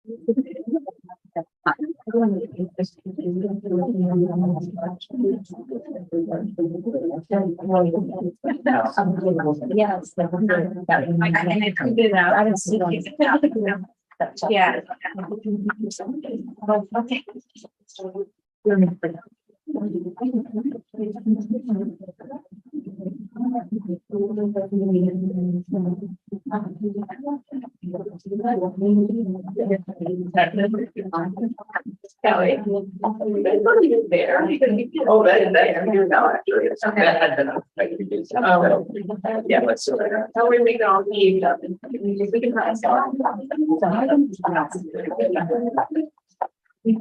Yes. I printed it out. I didn't see it. Yeah. Okay. Kelly. There. Oh, that there. You're not actually. Oh, yeah, let's do it. How we make it all neat up and we can pass on. Yeah.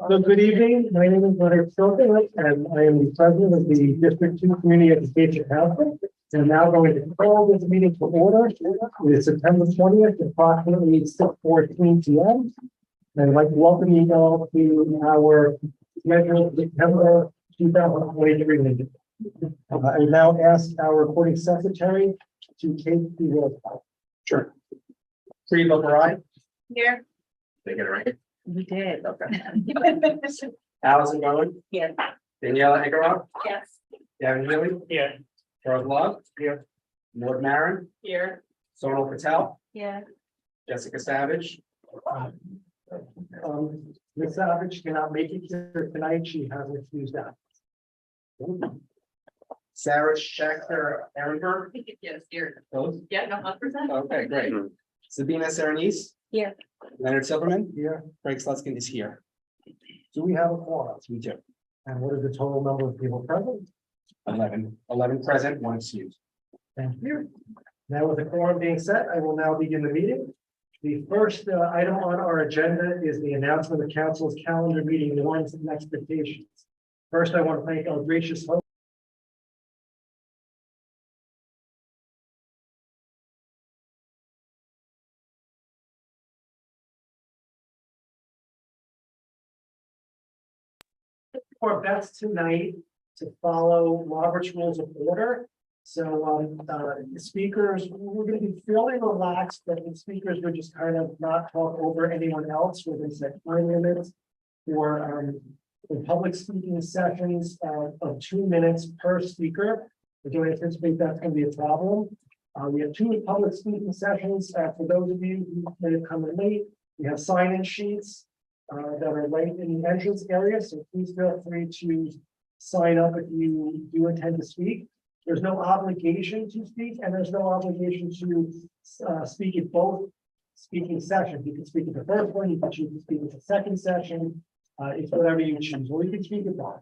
So good evening, my name is Leonard Silver, and I am the president of the District 2 Community Education Council. And I'm now going to call this meeting to order. It is September 20th, approximately 6:14 p.m. And I'd like to welcome you all to our scheduled September 2023 meeting. I now ask our recording secretary to take the roll call. Sure. Free Aye. Here. Did I get it right? We did. Okay. Allison Bowen. Yes. Daniela Egeroff. Yes. Gavin Healy. Here. Charles Love. Here. Lord Marin. Here. Sonal Patel. Yeah. Jessica Savage. Ms. Savage cannot make it here tonight. She has refused that. Sarah Schechter Ehrenberg. Yes, here. Those? Yeah, no, 100%. Okay, great. Sabina Serenise. Here. Leonard Silverman. Here, Craig Sluskin is here. do we have a quorum? We do. And what is the total number of people present? 11 present, 1 excused. Thank you. Now with the quorum being set, I will now begin the meeting. The first item on our agenda is the announcement of council's calendar meeting warrants and expectations. First, I want to thank our gracious host. For best tonight to follow Robert's Rules of Order. So the speakers, we're going to be fairly relaxed, but the speakers would just kind of not talk over anyone else. We're going to set time limits for public speaking sessions of 2 minutes per speaker. I don't anticipate that's going to be a problem. We have 2 public speaking sessions. For those of you who may have come in late, we have sign-in sheets that are right in the entrance area. So please feel free to sign up if you do intend to speak. There's no obligation to speak, and there's no obligation to speak at both speaking sessions. You can speak at the first one, you can choose to speak at the second session. It's whatever you choose, or you can speak at both.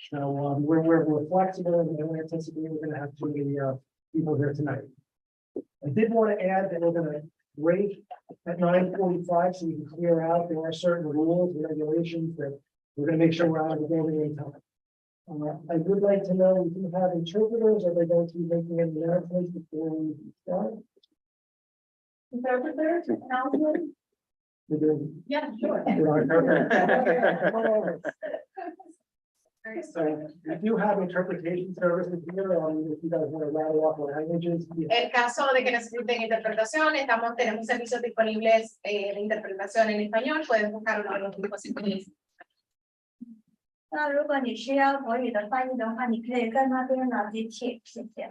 So we're flexible, and we don't anticipate we're going to have too many people here tonight. I did want to add that we're going to break at 9:45, so we can clear out. There are certain rules and regulations that we're going to make sure we're out of the building in time. I would like to know if you have interpreters, are they going to be making any announcements before we start? Interpreters, announcement? We're doing- Yeah, sure. So we do have interpretation services here, if you guys want to rattle off the languages. En caso de que necesiten interpretación, tenemos servicios disponibles de interpretación en español, pueden buscar uno de los grupos disponibles. 那如果你需要国语的翻译的话，你可以跟那边拿机器，谢谢。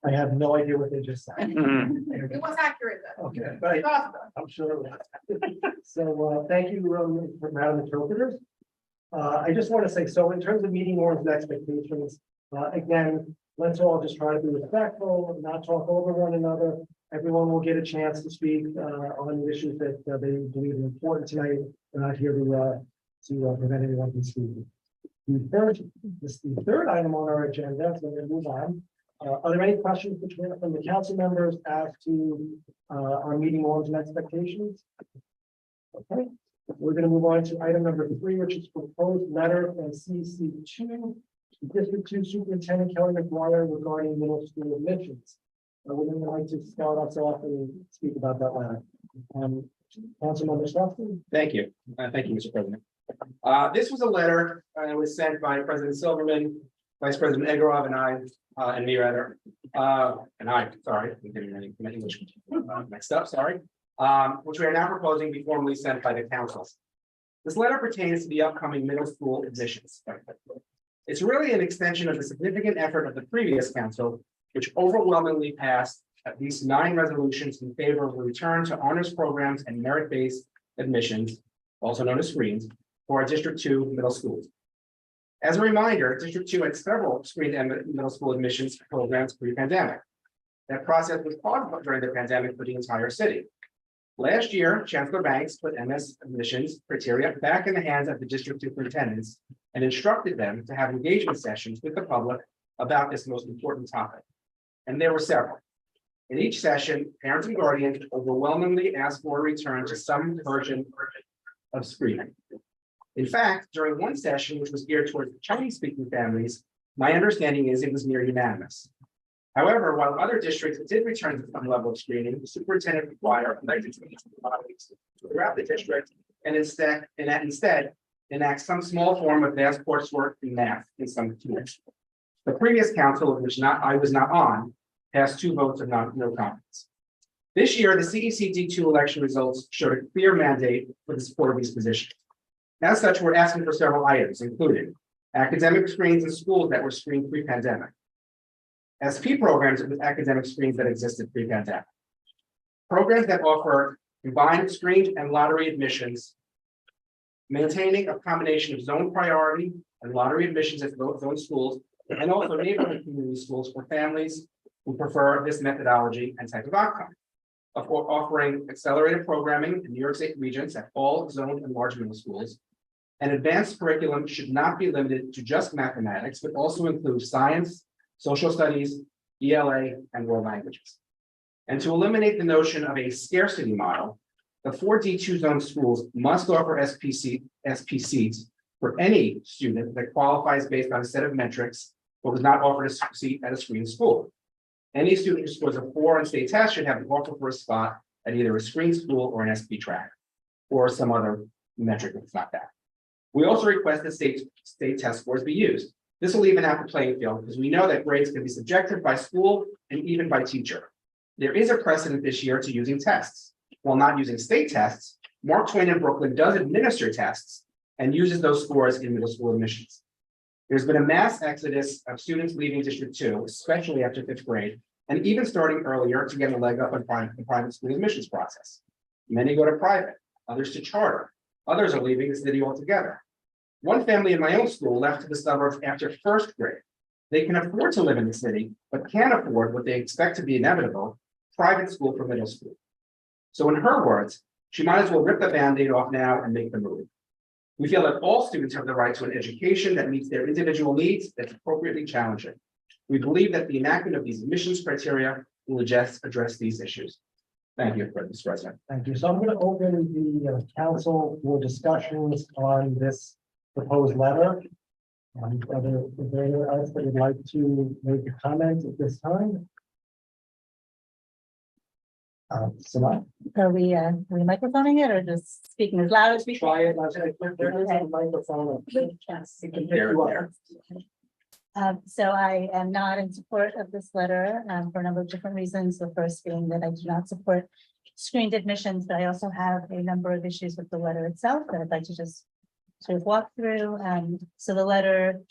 I have no idea what they just said. It was accurate though. Okay, but I'm sure it was. So thank you for Madam Interpreters. I just want to say, so in terms of meeting warrants and expectations, again, let's all just try to be respectful, not talk over one another. Everyone will get a chance to speak on the issues that they believe are important tonight. We're not here to to prevent anyone from speaking. The third item on our agenda, so we're going to move on. Are there any questions from the council members as to our meeting norms and expectations? Okay, we're going to move on to item number 3, which is proposed letter from CECD2, District 2 Superintendent Kelly McGuire regarding middle school admissions. Would anyone like to start us off and speak about that letter? Councilmember Swanson? Thank you. Thank you, Mr. President. This was a letter that was sent by President Silverman, Vice President Egorov, and me rather. Sorry, I'm getting my English mixed up, sorry. Which we are now proposing be formally sent by the council. This letter pertains to the upcoming middle school admissions. It's really an extension of the significant effort of the previous council, which overwhelmingly passed at least 9 resolutions in favor of a return to honors programs and merit-based admissions, also known as screens, for our District 2 middle schools. As a reminder, District 2 had several screened middle school admissions programs pre-pandemic. That process was paused during the pandemic for the entire city. Last year, Chancellor Banks put MS admissions criteria back in the hands of the district superintendents and instructed them to have engagement sessions with the public about this most important topic. And there were several. In each session, parents and guardians overwhelmingly asked for a return to some version of screening. In fact, during one session, which was geared towards Chinese-speaking families, my understanding is it was near unanimous. However, while other districts did return to some level of screening, the superintendent required elected bodies throughout the district and instead enact some small form of advanced coursework in math in some students. The previous council, of which I was not on, passed 2 votes of no confidence. This year, the CECD2 election results showed a clear mandate for the support of these positions. As such, we're asking for several items, including academic screens in schools that were screened pre-pandemic, SP programs with academic screens that existed pre-pandemic, programs that offer combined screened and lottery admissions, maintaining a combination of zone priority and lottery admissions at both zone schools, and also neighborhood community schools for families who prefer this methodology and type of outcome. Offering accelerated programming in New York State regions at all zone and large middle schools. An advanced curriculum should not be limited to just mathematics, but also include science, social studies, ELA, and world languages. And to eliminate the notion of a scarcity model, the 4 D2 zone schools must offer SP seats for any student that qualifies based on a set of metrics, but was not offered a seat at a screened school. Any student who scores a 4 on state test should have an offer for a spot at either a screened school or an SP track, or some other metric if it's not that. We also request that state test scores be used. This will even out the playing field because we know that grades can be subjective by school and even by teacher. There is a precedent this year to using tests. While not using state tests, Mark Twain in Brooklyn does administer tests and uses those scores in middle school admissions. There's been a mass exodus of students leaving District 2, especially after 5th grade, and even starting earlier to get a leg up on the private school admissions process. Many go to private, others to charter. Others are leaving the city altogether. One family in my own school left to the suburbs after 1st grade. They can afford to live in the city, but can't afford what they expect to be inevitable, private school for middle school. So in her words, she might as well rip the Band-Aid off now and make the move. We feel that all students have the right to an education that meets their individual needs that's appropriately challenging. We believe that the enactment of these admissions criteria will address these issues. Thank you, Mr. President. Thank you. So I'm going to open the council for discussions on this proposed letter. Is there anyone else that would like to make a comment at this time? Samantha? Are we microphoning it or just speaking as loud as we Try it. There is a microphone. Yes. It can pick you up. So I am not in support of this letter for a number of different reasons. The first being that I do not support screened admissions, but I also have a number of issues with the letter itself that I'd like to just sort of walk through. So the letter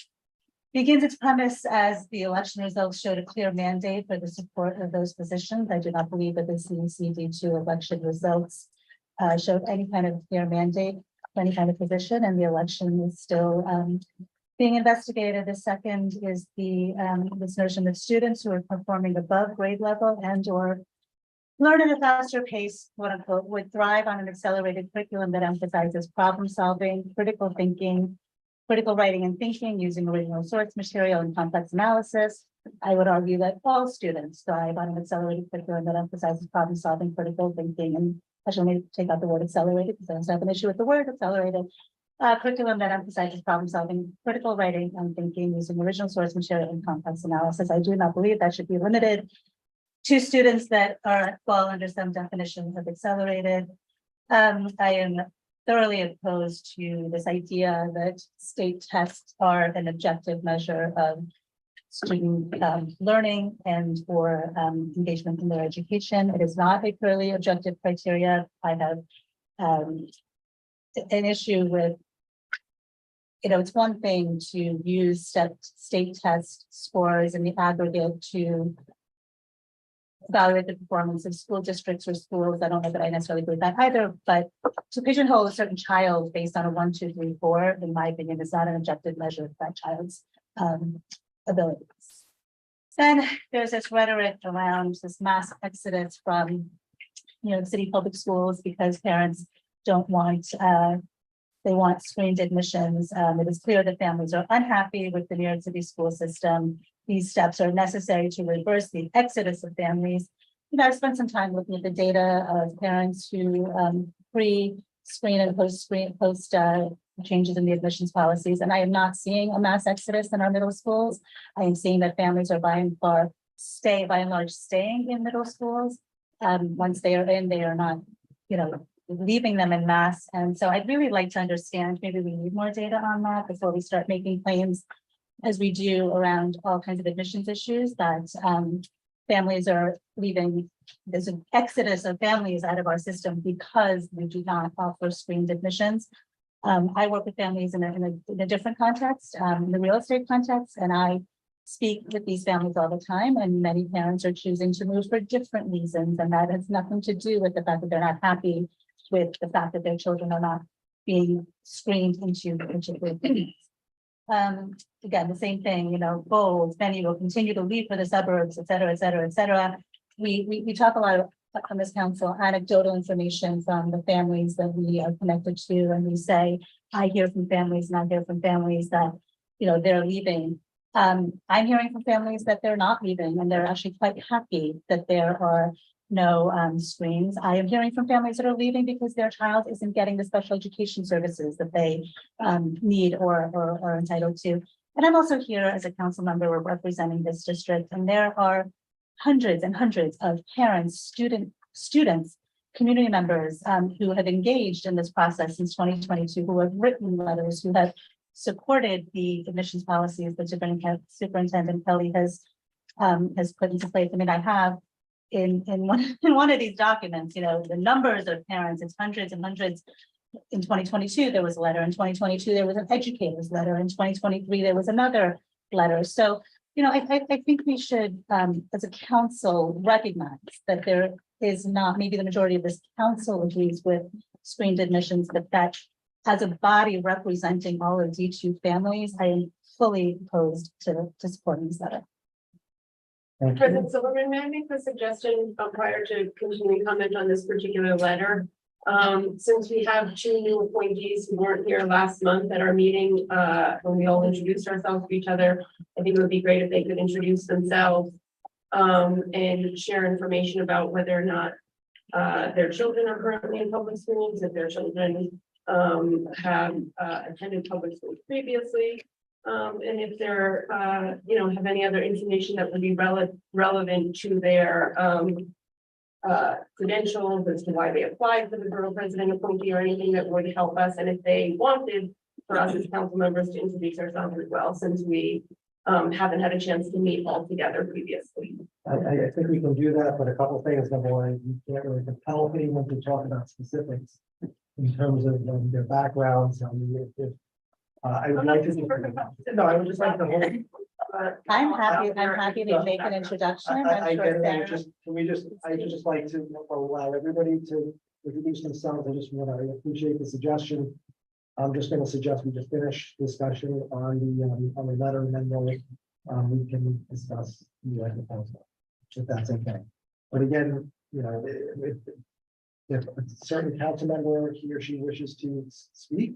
begins its premise as the election results showed a clear mandate for the support of those positions. I do not believe that the CECD2 election results showed any kind of clear mandate for any kind of position, and the election is still being investigated. The second is the this notion that students who are performing above grade level and or learn at a faster pace, quote unquote, would thrive on an accelerated curriculum that emphasizes problem solving, critical thinking, critical writing and thinking using original source material and complex analysis. I would argue that all students thrive on an accelerated curriculum that emphasizes problem solving, critical thinking, and actually let me take out the word accelerated because I also have an issue with the word accelerated. Curriculum that emphasizes problem solving, critical writing and thinking using original source material and complex analysis. I do not believe that should be limited to students that fall under some definition of accelerated. I am thoroughly opposed to this idea that state tests are an objective measure of student learning and or engagement in their education. It is not a purely objective criteria. I have an issue with, it's one thing to use state test scores in the aggregate to evaluate the performance of school districts or schools. I don't know that I necessarily agree with that either, but to pigeonhole a certain child based on a 1, 2, 3, 4, in my opinion, is not an objective measure of that child's abilities. Then there's this rhetoric around this mass exodus from, the city public schools because parents don't want, they want screened admissions. It is clear that families are unhappy with the New York City school system. These steps are necessary to reverse the exodus of families. I've spent some time looking at the data of parents who pre-screen and post-screen, changes in the admissions policies, and I am not seeing a mass exodus in our middle schools. I am seeing that families are by and large staying in middle schools. Once they are in, they are not, leaving them in mass. And so I'd really like to understand, maybe we need more data on that before we start making claims, as we do around all kinds of admissions issues, that families are leaving. There's an exodus of families out of our system because we do not offer screened admissions. I work with families in a different context, in the real estate context, and I speak with these families all the time, and many parents are choosing to move for different reasons, and that has nothing to do with the fact that they're not happy with the fact that their children are not being screened into particular things. Again, the same thing, goals, many will continue to leave for the suburbs, et cetera, et cetera, et cetera. We talk a lot on this council, anecdotal information from the families that we are connected to, and we say, I hear from families and I hear from families that, they're leaving. I'm hearing from families that they're not leaving and they're actually quite happy that there are no screens. I am hearing from families that are leaving because their child isn't getting the special education services that they need or are entitled to. And I'm also here as a council member representing this district, and there are hundreds and hundreds of parents, students, community members who have engaged in this process since 2022, who have written letters, who have supported the admissions policies that Superintendent Kelly has put into place. I mean, I have in one of these documents, the numbers of parents, it's hundreds and hundreds. In 2022, there was a letter. In 2022, there was an educator's letter. In 2023, there was another letter. So, I think we should, as a council, recognize that there is not, maybe the majority of this council agrees with screened admissions, but that as a body representing all of D2 families, I am fully opposed to supporting this letter. President Silverman, may I make a suggestion prior to continuing comment on this particular letter? Since we have 2 new appointees who weren't here last month at our meeting, when we all introduced ourselves to each other, I think it would be great if they could introduce themselves and share information about whether or not their children are currently in public schools, if their children have attended public schools previously, and if they're have any other information that would be relevant to their credentials as to why they applied for the borough president appointee or anything that would help us. And if they wanted for us as council members to introduce ourselves as well, since we haven't had a chance to meet all together previously. I think we can do that, but a couple of things. Number one, you can't really compel anyone to talk about specifics in terms of their backgrounds. I mean, I would like to. No, I would just like to hold. I'm happy to make an introduction. I I'm get sure it. Sarah- I just like to allow everybody to introduce themselves. I just want to appreciate the suggestion. I'm just going to suggest we just finish discussion on the letter, and then we can discuss the council, if that's okay. But again, you know, if a certain council member, he or she wishes to speak,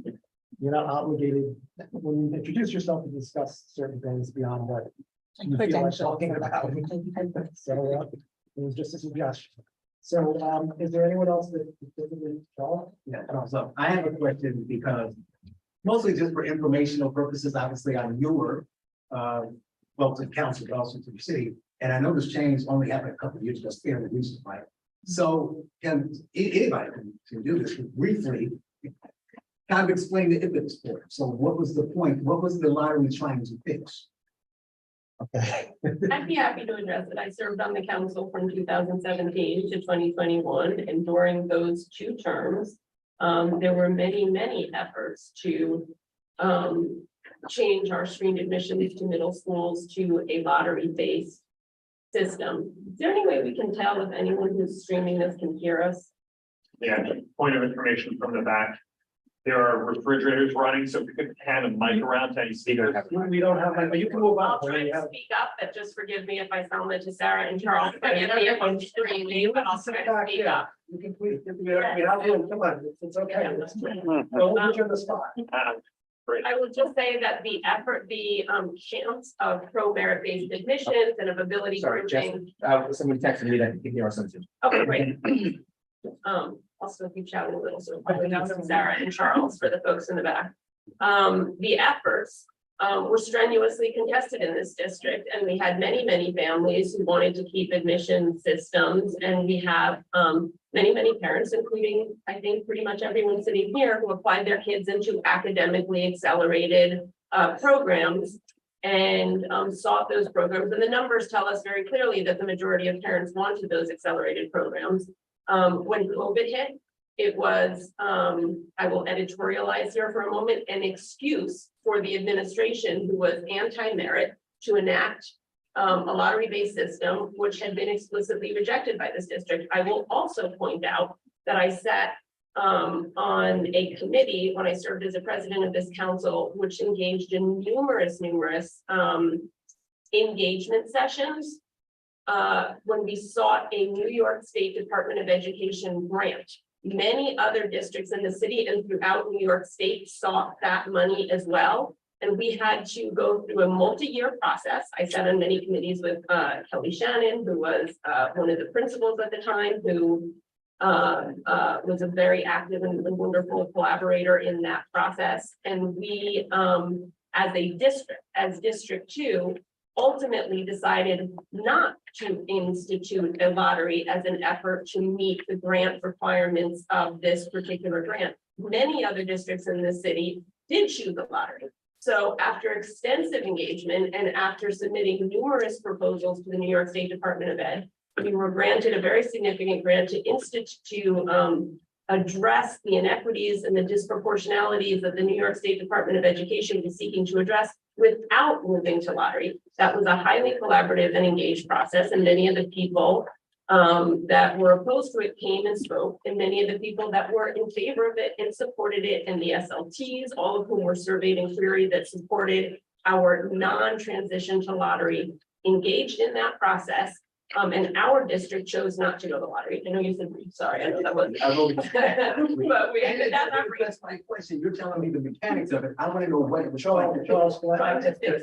you're not obligated, when you introduce yourself, to discuss certain things beyond what you feel like talking about. So it was just a suggestion. So is there anyone else that? Yeah, so I have a question because mostly just for informational purposes, obviously I'm newer, well, to the council, but also to the city. And I know this change only happened a couple of years ago, fairly recent, right? So can anybody can do this briefly? Kind of explain the impetus for it. So what was the point? What was the lottery trying to fix? Okay. I'd be happy to address it. I served on the council from 2017 to 2021, and during those 2 terms, there were many efforts to change our screened admissions to middle schools to a lottery-based system. Is there any way we can tell if anyone who's streaming this can hear us? Yeah, point of information from the back. There are refrigerators running, so if you could hand a mic around to any speakers. We don't have, but you can move I'll on. try to speak up, but just forgive me if I sound like to Sarah and Charles. Forgive me if I'm screaming, but I'll try to speak up. You can please, come on, it's okay. Don't put you on the spot. Great. I will just say that the effort, the chance of pro merit based admissions and of ability. Sorry, Jess. grouping- Somebody texted me that you can hear us on Zoom. Okay, great. Also keep shouting a little, so probably now from Sarah and Charles for the folks in the back. The efforts were strenuously contested in this district, and we had many families who wanted to keep admission systems, and we have many parents, including, I think, pretty much everyone sitting here, who applied their kids into academically accelerated programs and sought those programs. And the numbers tell us very clearly that the majority of parents wanted those accelerated programs. When COVID hit, it was, I will editorialize here for a moment, an excuse for the administration, who was anti-merit, to enact a lottery-based system, which had been explicitly rejected by this district. I will also point out that I sat on a committee when I served as a president of this council, which engaged in numerous engagement sessions when we sought a New York State Department of Education grant. Many other districts in the city and throughout New York State sought that money as well. And we had to go through a multi-year process. I sat on many committees with Kelly Shannon, who was one of the principals at the time, who was a very active and wonderful collaborator in that process. And we, as a district, as District 2, ultimately decided not to institute a lottery as an effort to meet the grant requirements of this particular grant. Many other districts in the city did choose a lottery. So after extensive engagement and after submitting numerous proposals to the New York State Department of Ed, we were granted a very significant grant to address the inequities and the disproportionalities that the New York State Department of Education was seeking to address without moving to lottery. That was a highly collaborative and engaged process, and many of the people that were opposed to it came and spoke, and many of the people that were in favor of it and supported it, and the SLTs, all of whom were surveyed and queried, that supported our non-transition to lottery, engaged in that process. And our district chose not to go to lottery. I know you said, sorry, I know that was. But That's my question. You're telling me the mechanics of it. I want to know what it was. trying to fix,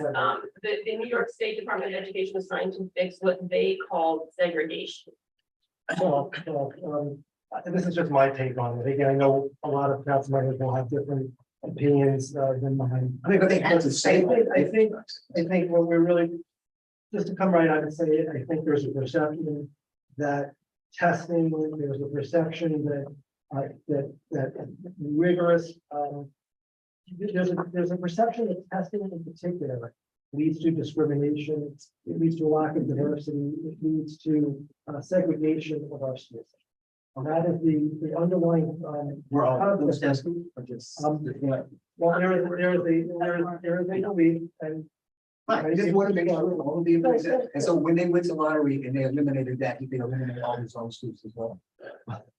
the New York State Department of Education was trying to fix what they called segregation. This is just my take on it. Again, I know a lot of council members will have different opinions than mine. I mean, but they had to say. I think what we're really, just to come right out and say it, I think there's a perception that testing, there's a perception that rigorous, there's a perception that testing in particular leads to discrimination, it leads to a lack of diversity, it leads to segregation of our students. And that is the underlying. We're all concept. testing. Well, there is a belief, and I just want to make sure all of the information. And so when they went to lottery and they eliminated that, they eliminated all these own schools as well.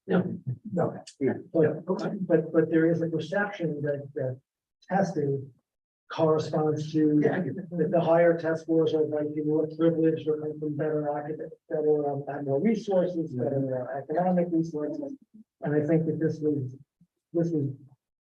No. No. but there is a perception that testing corresponds to the higher test scores are like the more privileged or come from better academic, better, have more resources, better economic resources. And I think that this was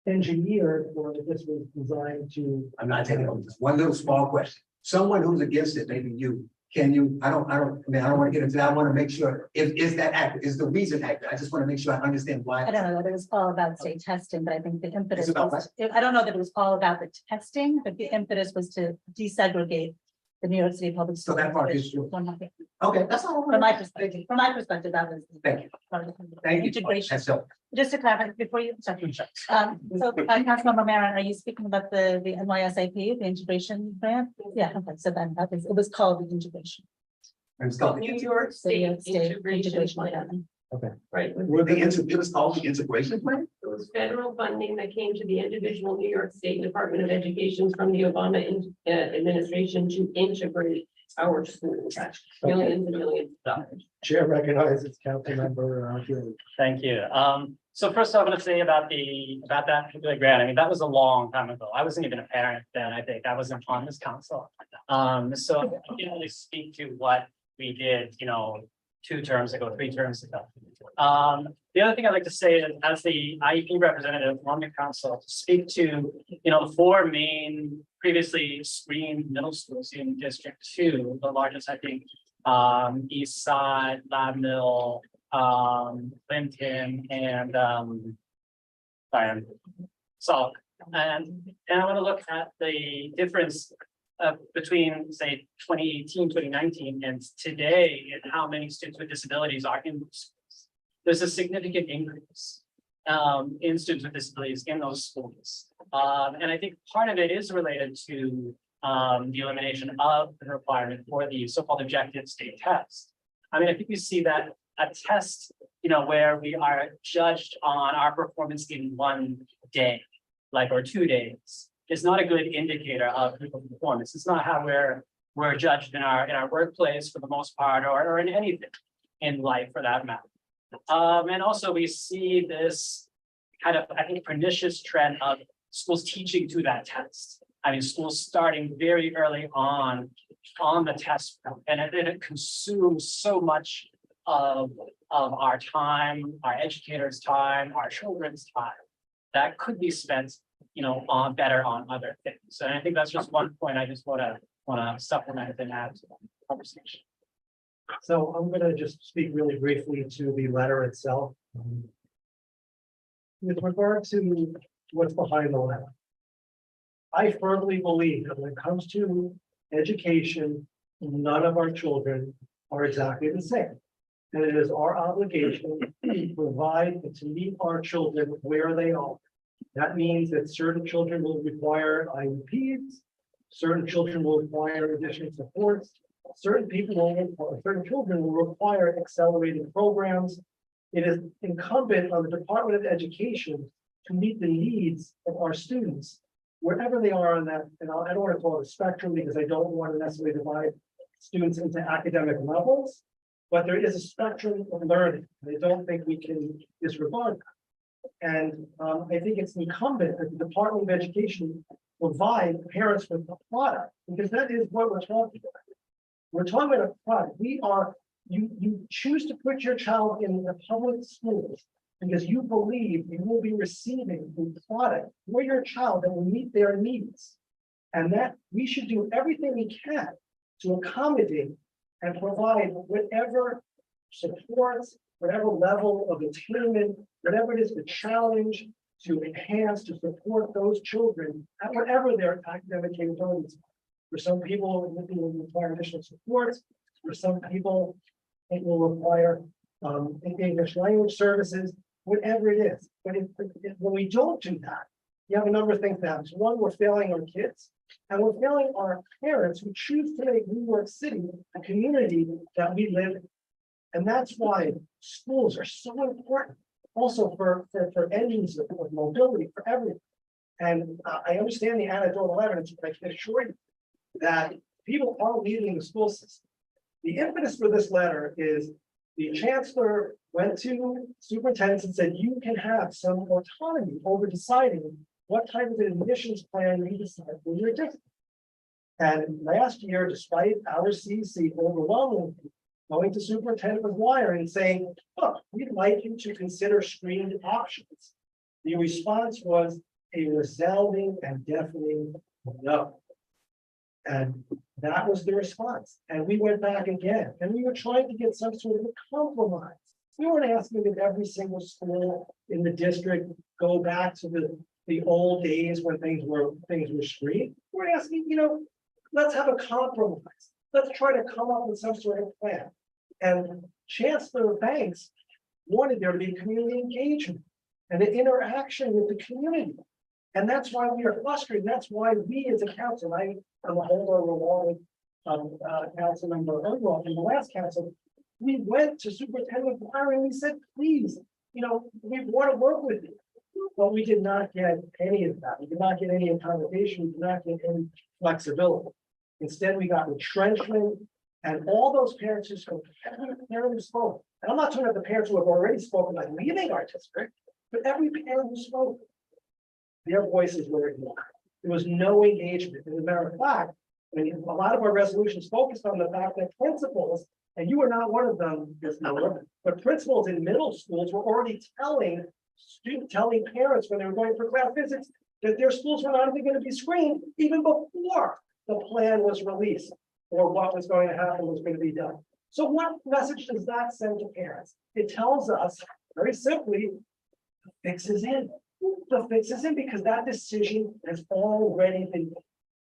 engineered, or that this was designed to. I'm not taking over, just one little small question. Someone who's against it, maybe you, can you, I don't want to get into that. I want to make sure, is that accurate? Is the reason accurate? I just want to make sure I understand why. I don't know that it was all about state testing, but I think the impetus It's about was, I don't know that it was all about the testing, but the impetus was to desegregate the New York City public. So that schools, part which is true. 100 Okay, that's all. From my perspective, that was. Thank you. part of the Thank you. Integration. That's all. Just to clarify, before you, sorry. Councilmember Maron, are you speaking about the NYSIP, the integration grant? Yeah, okay, so then that was, it was called the integration. I'm sorry. New York State integration plan, right? It was called the integration plan? It was federal funding that came to the individual New York State Department of Education from the Obama administration to integrate our schools. Millions and millions of dollars. Chair recognizes Councilmember Healy. Thank you. So first I'm going to say about that particular grant. I mean, that was a long time ago. I wasn't even a parent then. I think I wasn't on this council. So I can't really speak to what we did, 2 terms ago, 3 terms ago. The other thing I'd like to say is, as the IEP representative on the council, to speak to, the 4 main previously screened middle schools in District 2, the largest, I think, East Side, Lab Mill, Clinton, and Salk. And I want to look at the difference between, say, 2018, 2019, and today, and how many students with disabilities are in those schools. There's a significant increase in students with disabilities in those schools. And I think part of it is related to the elimination of the requirement for the so-called objective state test. I mean, I think you see that a test, where we are judged on our performance in one day, or 2 days, is not a good indicator of people's performance. It's not how we're judged in our workplace for the most part, or in anything in life for that matter. And also we see this kind of, I think, pernicious trend of schools teaching to that test. I mean, schools starting very early on the test, and it consumes so much of our time, our educators' time, our children's time, that could be spent, on better on other things. And I think that's just one point I just want to supplement and add to the conversation. So I'm going to just speak really briefly to the letter itself. With regard to what's behind the letter, I firmly believe that when it comes to education, none of our children are exactly the same. And it is our obligation to provide and to meet our children where they are. That means that certain children will require IEPs, certain children will require additional supports, certain children will require accelerated programs. It is incumbent on the Department of Education to meet the needs of our students wherever they are on that. And I don't want to call it a spectrum because I don't want to necessarily divide students into academic levels, but there is a spectrum of learning. I don't think we can disregard that. And I think it's incumbent that the Department of Education provide parents with a product, because that is what we're talking about. We're talking about a product. You choose to put your child in the public schools because you believe you will be receiving a product for your child that will meet their needs. And that we should do everything we can to accommodate and provide whatever supports, whatever level of attainment, whatever it is to challenge, to enhance, to support those children at whatever their academic capabilities are. For some people, it will require additional supports. For some people, it will require English language services, whatever it is. But when we don't do that, you have a number of things that happen. One, we're failing our kids, and we're failing our parents who choose to make New York City a community that we live in. And that's why schools are so important, also for engines of mobility, for everything. And I understand the anecdotal evidence, but I can assure you that people are leaving the school system. The impetus for this letter is the chancellor went to superintendents and said, you can have some autonomy over deciding what type of admissions plan we decide for your district. And last year, despite our CEC overwhelmingly going to Superintendent McGuire and saying, look, we'd like you to consider screened options. The response was a resounding and deafening no. And that was the response. And we went back again, and we were trying to get some sort of a compromise. We weren't asking that every single school in the district go back to the old days when things were screened. We're asking, let's have a compromise. Let's try to come up with some sort of plan. And Chancellor Banks wanted there to be community engagement and an interaction with the community. And that's why we are frustrated. That's why we as a council, I am a holder along with council member Earl in the last council. We went to Superintendent McGuire and we said, please, we want to work with you. But we did not get any of that. We did not get any accommodation. We did not get any flexibility. Instead, we got retrenchment and all those parents who spoke, every parent who spoke. And I'm not talking about the parents who have already spoken, like leaving our district, but every parent who spoke, their voices were ignored. There was no engagement. As a matter of fact, a lot of our resolutions focused on the fact that principals, and you were not one of them, but principals in middle schools were already telling parents when they were going for class visits that their schools were not even going to be screened even before the plan was released or what was going to happen was going to be done. So what message does that send to parents? It tells us very simply, the fix is in. The fix is in because that decision has already been made.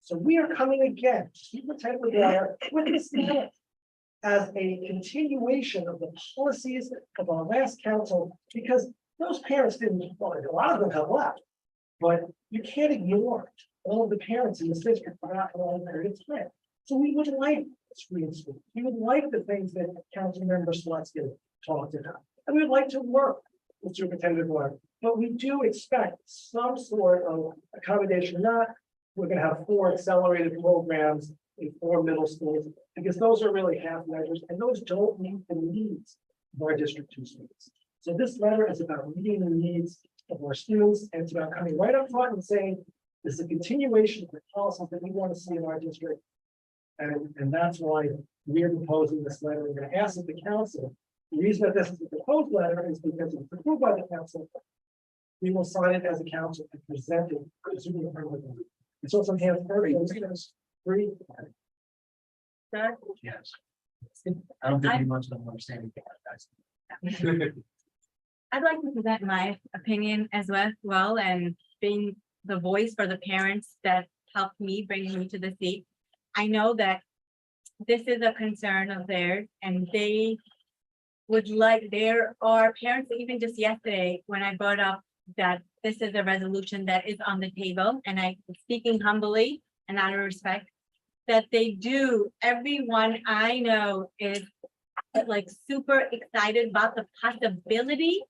So we are coming again, Superintendent McGuire, with this as a continuation of the policies of our last council, because those parents didn't, well, a lot of them have left, but you can't ignore all of the parents in this district for not allowing period of time. So we would like screen school. We would like the things that Council Member Slutsky talked about. And we would like to work with Superintendent McGuire, but we do expect some sort of accommodation. Not we're going to have 4 accelerated programs in 4 middle schools, because those are really half measures and those don't meet the needs of our District 2 students. So this letter is about meeting the needs of our students, and it's about coming right up front and saying this is a continuation of the policies that we want to see in our district. And that's why we're proposing this letter. We're going to ask the council. The reason that this is a proposed letter is because it's approved by the council. We will sign it as a council and present it to the superintendent. And so some hands first. 3. Yes. I don't think anyone don't understand anything like that. I'd like to present my opinion as well, and being the voice for the parents that helped me bring me to the seat. I know that this is a concern of theirs, and they would like, there are parents, even just yesterday, when I brought up that this is a resolution that is on the table, and I speaking humbly and out of respect, that they do, everyone I know is like super excited about the possibility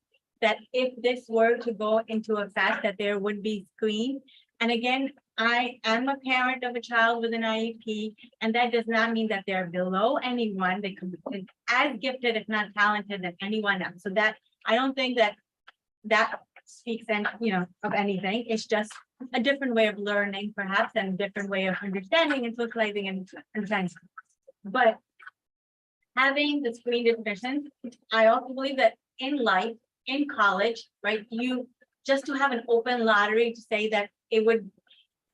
that if this were to go into effect, that there would be screen. And again, I am a parent of a child with an IEP, and that does not mean that they're below anyone. They could be as gifted, if not talented, than anyone else. So that I don't think that speaks of anything. It's just a different way of learning, perhaps, and a different way of understanding and socializing and understanding. But having the screened admissions, I also believe that in life, in college, right, you just to have an open lottery to say that it would,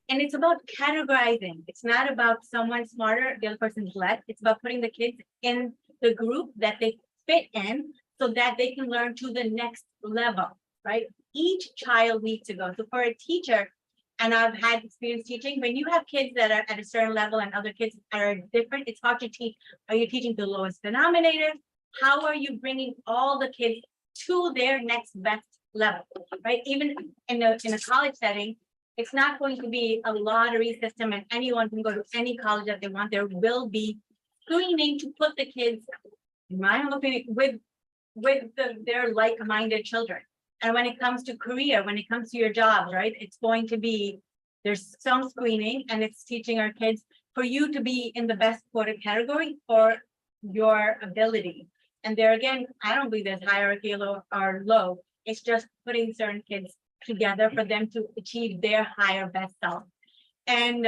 and it's about categorizing. It's not about someone smarter, the other person's less. It's about putting the kids in the group that they fit in so that they can learn to the next level, right? Each child needs to go. So for a teacher, and I've had experience teaching, when you have kids that are at a certain level and other kids are different, it's hard to teach. Are you teaching the lowest denominator? How are you bringing all the kids to their next best level, right? Even in a college setting, it's not going to be a lottery system and anyone can go to any college that they want. There will be screening to put the kids, in my opinion, with their like-minded children. And when it comes to career, when it comes to your jobs, right, it's going to be, there's some screening, and it's teaching our kids for you to be in the best quoted category for your ability. And there again, I don't believe there's hierarchy or low. It's just putting certain kids together for them to achieve their higher best self. And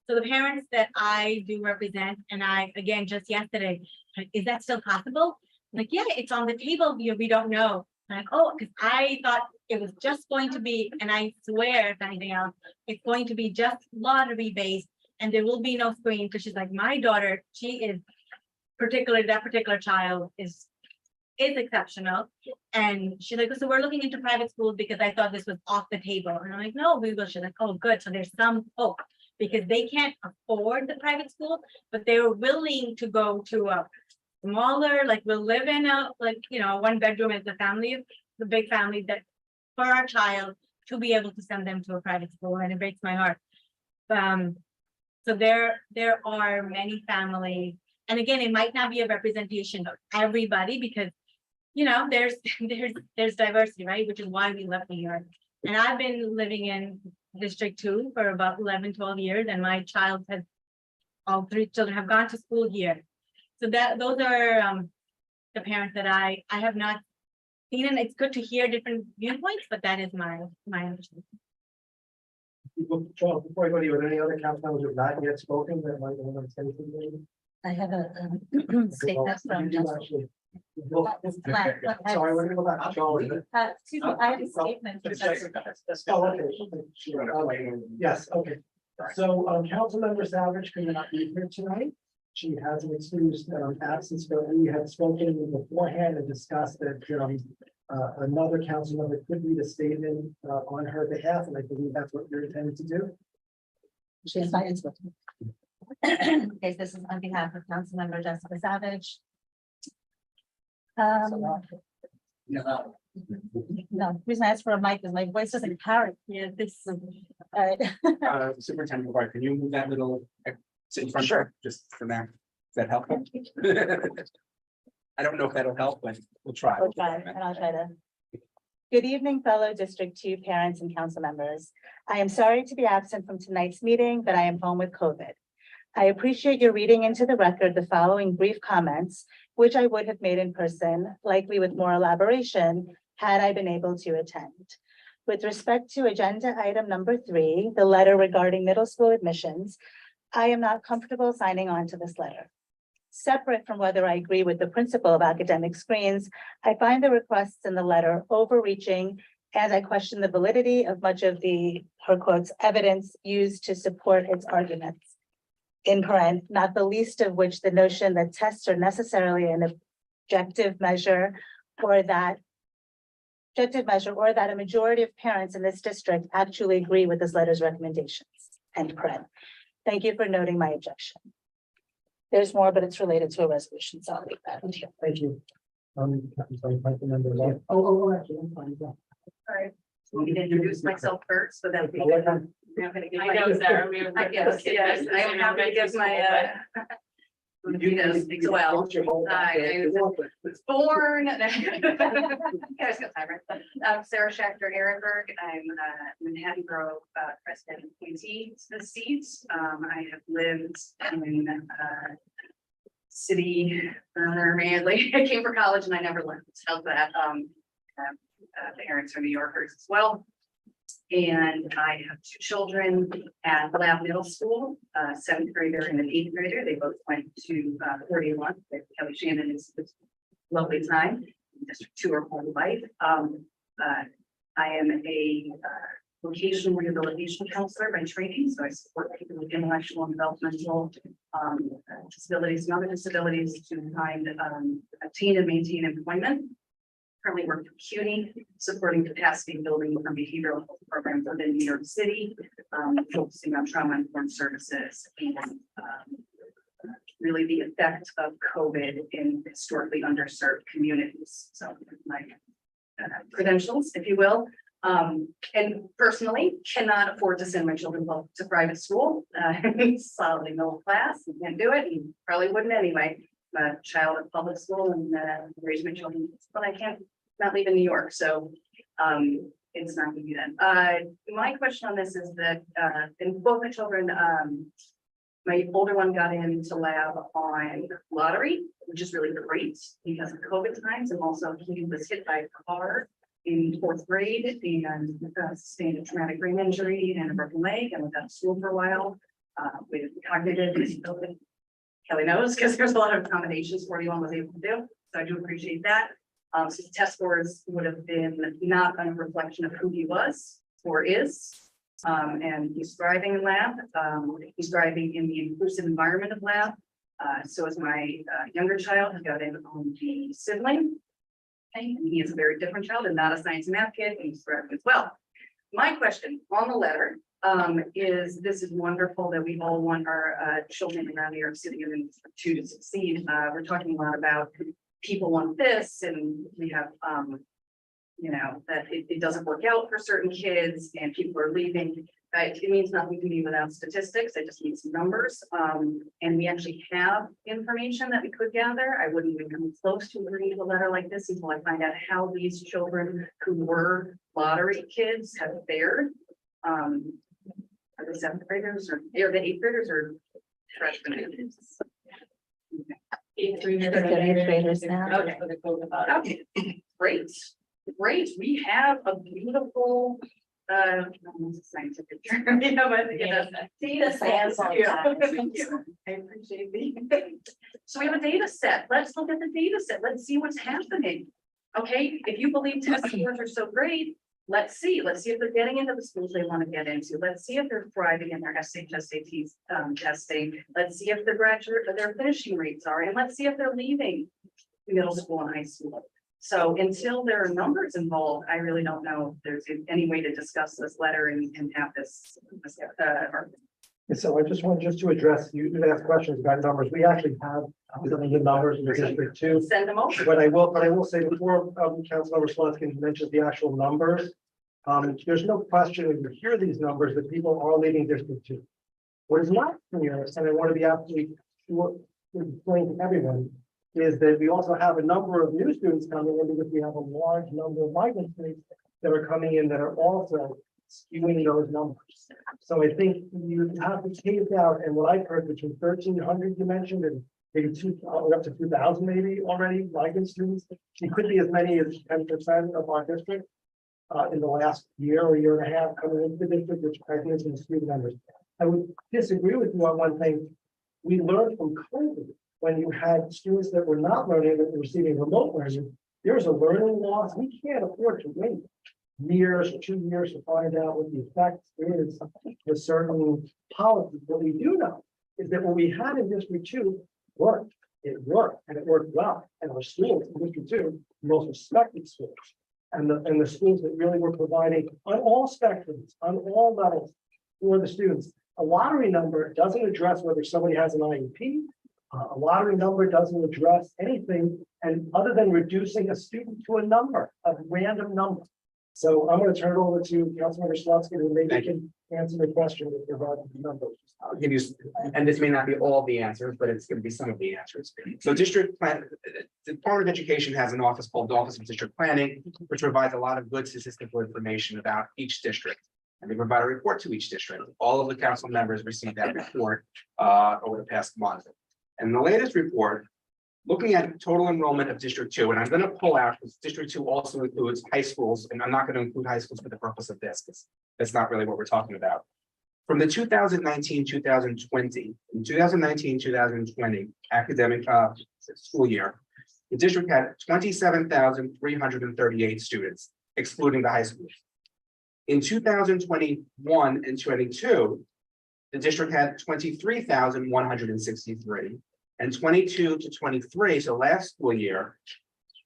so the parents that I do represent, and I, again, just yesterday, like, is that still possible? Like, yeah, it's on the table, we don't know. Like, oh, because I thought it was just going to be, and I swear, if anything else, it's going to be just lottery based, and there will be no screen, because she's like, my daughter, she is particularly, that particular child is exceptional. And she's like, so we're looking into private schools because I thought this was off the table. And I'm like, no, we will. She's like, oh, good. So there's some hope, because they can't afford the private school, but they were willing to go to a smaller, like we'll live in a, like, you know, 1 bedroom as the family, the big family, that for our child to be able to send them to a private school, and it breaks my heart. So there are many families, and again, it might not be a representation of everybody, because, you know, there's diversity, right? Which is why we left New York. And I've been living in District 2 for about 11, 12 years, and my child has, all 3 children have gone to school here. So those are the parents that I have not seen, and it's good to hear different viewpoints, but that is my understanding. Charles, before I go to you, are there any other council members who have not yet spoken that might want to say something? I have a statement from. Sorry, we're gonna go back to Charlie. Excuse me, I have a statement. Oh, okay. Yes, okay. So, Councilmember Savage could not be here tonight. She has an excused absence, but we had spoken beforehand and discussed that another council member could read a statement on her behalf, and I believe that's what you're intending to do. She has my input. Okay, this is on behalf of Councilmember Jessica Savage. No, reason I asked for a mic is my voice doesn't carry. Yeah, this. All right. Superintendent McGuire, can you move that little, sit in front of her, just for now? Is that helpful? I don't know if that'll help, but we'll try. We'll try, and I'll try to. Good evening, fellow District 2 parents and council members. I am sorry to be absent from tonight's meeting, but I am home with COVID. I appreciate your reading into the record the following brief comments, which I would have made in person, likely with more elaboration, had I been able to attend. With respect to agenda item number 3, the letter regarding middle school admissions, I am not comfortable signing on to this letter. Separate from whether I agree with the principle of academic screens, I find the requests in the letter overreaching, and I question the validity of much of her quotes, evidence used to support its arguments. In parent, not the least of which the notion that tests are necessarily an objective measure, or that a majority of parents in this district actually agree with this letter's recommendations. End parent. Thank you for noting my objection. There's more, but it's related to a resolution, so I'll leave that in here. Thank you. I'm sorry, Councilmember. Actually, I'm fine. Go. All right, so we can introduce myself first, so that we I'll let can. her- I'm gonna give I my- know, Sarah. Yes, I am happy to give my, details as well. I was born. Guys got time, right? I'm Sarah Schechter Ehrenberg. I'm Manhattan Grove president appointee to the seat. I have lived in city mainly. I came for college and I never left. How's that? Parents are New Yorkers as well. And I have 2 children at Lab Middle School, 7th grader and an 8th grader. They both went to 41. Kelly Shannon is lovely time. District 2 or whole life. I am a vocational rehabilitation counselor by training, so I support people with intellectual and developmental disabilities and other disabilities to find, obtain and maintain employment. Currently work for CUNY, supporting capacity building for behavioral health programs within New York City, focusing on trauma-informed services and really the effect of COVID in historically underserved communities. So my credentials, if you will. And personally cannot afford to send my children to private school. Solidly middle class, you can't do it. You probably wouldn't anyway. I'm a child of public school and raise my children, but I can't not leave in New York. So it's not gonna be that. My question on this is that in both my children, my older one got into lab on lottery, which is really great because of COVID times, and also he was hit by a car in fourth grade and sustained a traumatic brain injury and a broken leg and was out of school for a while with cognitive disability. Kelly knows because there's a lot of accommodations 41 was able to do. So I do appreciate that. So the test scores would have been not a reflection of who he was or is. And he's thriving in lab. He's thriving in the inclusive environment of lab. So is my younger child who got in on the sibling. And he is a very different child and not a science and math kid, and he's thriving as well. My question on the letter is this is wonderful that we all want our children around New York City to succeed. We're talking a lot about people want this, and we have you know, that it doesn't work out for certain kids and people are leaving. It means nothing to me without statistics. I just need some numbers. And we actually have information that we could gather. I wouldn't even come close to reading a letter like this until I find out how these children who were lottery kids have fared. Are they seventh graders or are they eighth graders or freshmen? Eighth graders now. Okay, great, great. We have a beautiful, scientific term, you know, but you know, data set. Sample Yeah, size. thank you. I appreciate the. So we have a data set. Let's look at the data set. Let's see what's happening. Okay, if you believe test scores are so great, let's see if they're getting into the schools they want to get into. Let's see if they're thriving in their SATs testing. Let's see if their finishing rates are, and let's see if they're leaving middle school and high school. So until there are numbers involved, I really don't know if there's any way to discuss this letter and have this. So I just want to address, you asked questions about numbers. We actually have some of the numbers in the district too. Send them over. But I will say before Councilmember Slutsky mentions the actual numbers, there's no question when you hear these numbers that people are leaving District 2. What is not clear, and I want to be absolutely sure to explain to everyone, is that we also have a number of new students coming in because we have a large number of migrant students that are coming in that are also skewing those numbers. So I think you have to take out, and what I've heard between 1,300 you mentioned and maybe up to 2,000 maybe already migrant students. It could be as many as 10% of our district in the last year or year and a half coming into the district, which I think is going to skew the numbers. I would disagree with you on one thing. We learned from COVID when you had students that were not learning, that were receiving remote learning, there was a learning loss. We can't afford to wait years or 2 years to find out what the effect is of certain policies. What we do know is that what we had in District 2 worked. It worked and it worked well. And our schools in District 2, the most respected schools, and the schools that really were providing on all spectrums, on all levels for the students. A lottery number doesn't address whether somebody has an IEP. A lottery number doesn't address anything, and other than reducing a student to a number, a random number. So I'm going to turn it over to Councilmember Slutsky, who maybe can answer the question with regard to the numbers. I'll give you, and this may not be all the answers, but it's going to be some of the answers. So district plan, the Department of Education has an office called the Office of District Planning, which provides a lot of good statistical information about each district. And they provide a report to each district. All of the council members received that report over the past month. And the latest report, looking at total enrollment of District 2, and I'm going to pull out because District 2 also includes high schools, and I'm not going to include high schools for the purpose of this, because that's not really what we're talking about. From the 2019-2020, in 2019-2020 academic school year, the district had 27,338 students, excluding the high schools. In 2021 and 22, the district had 23,163, and 22 to 23, so last school year,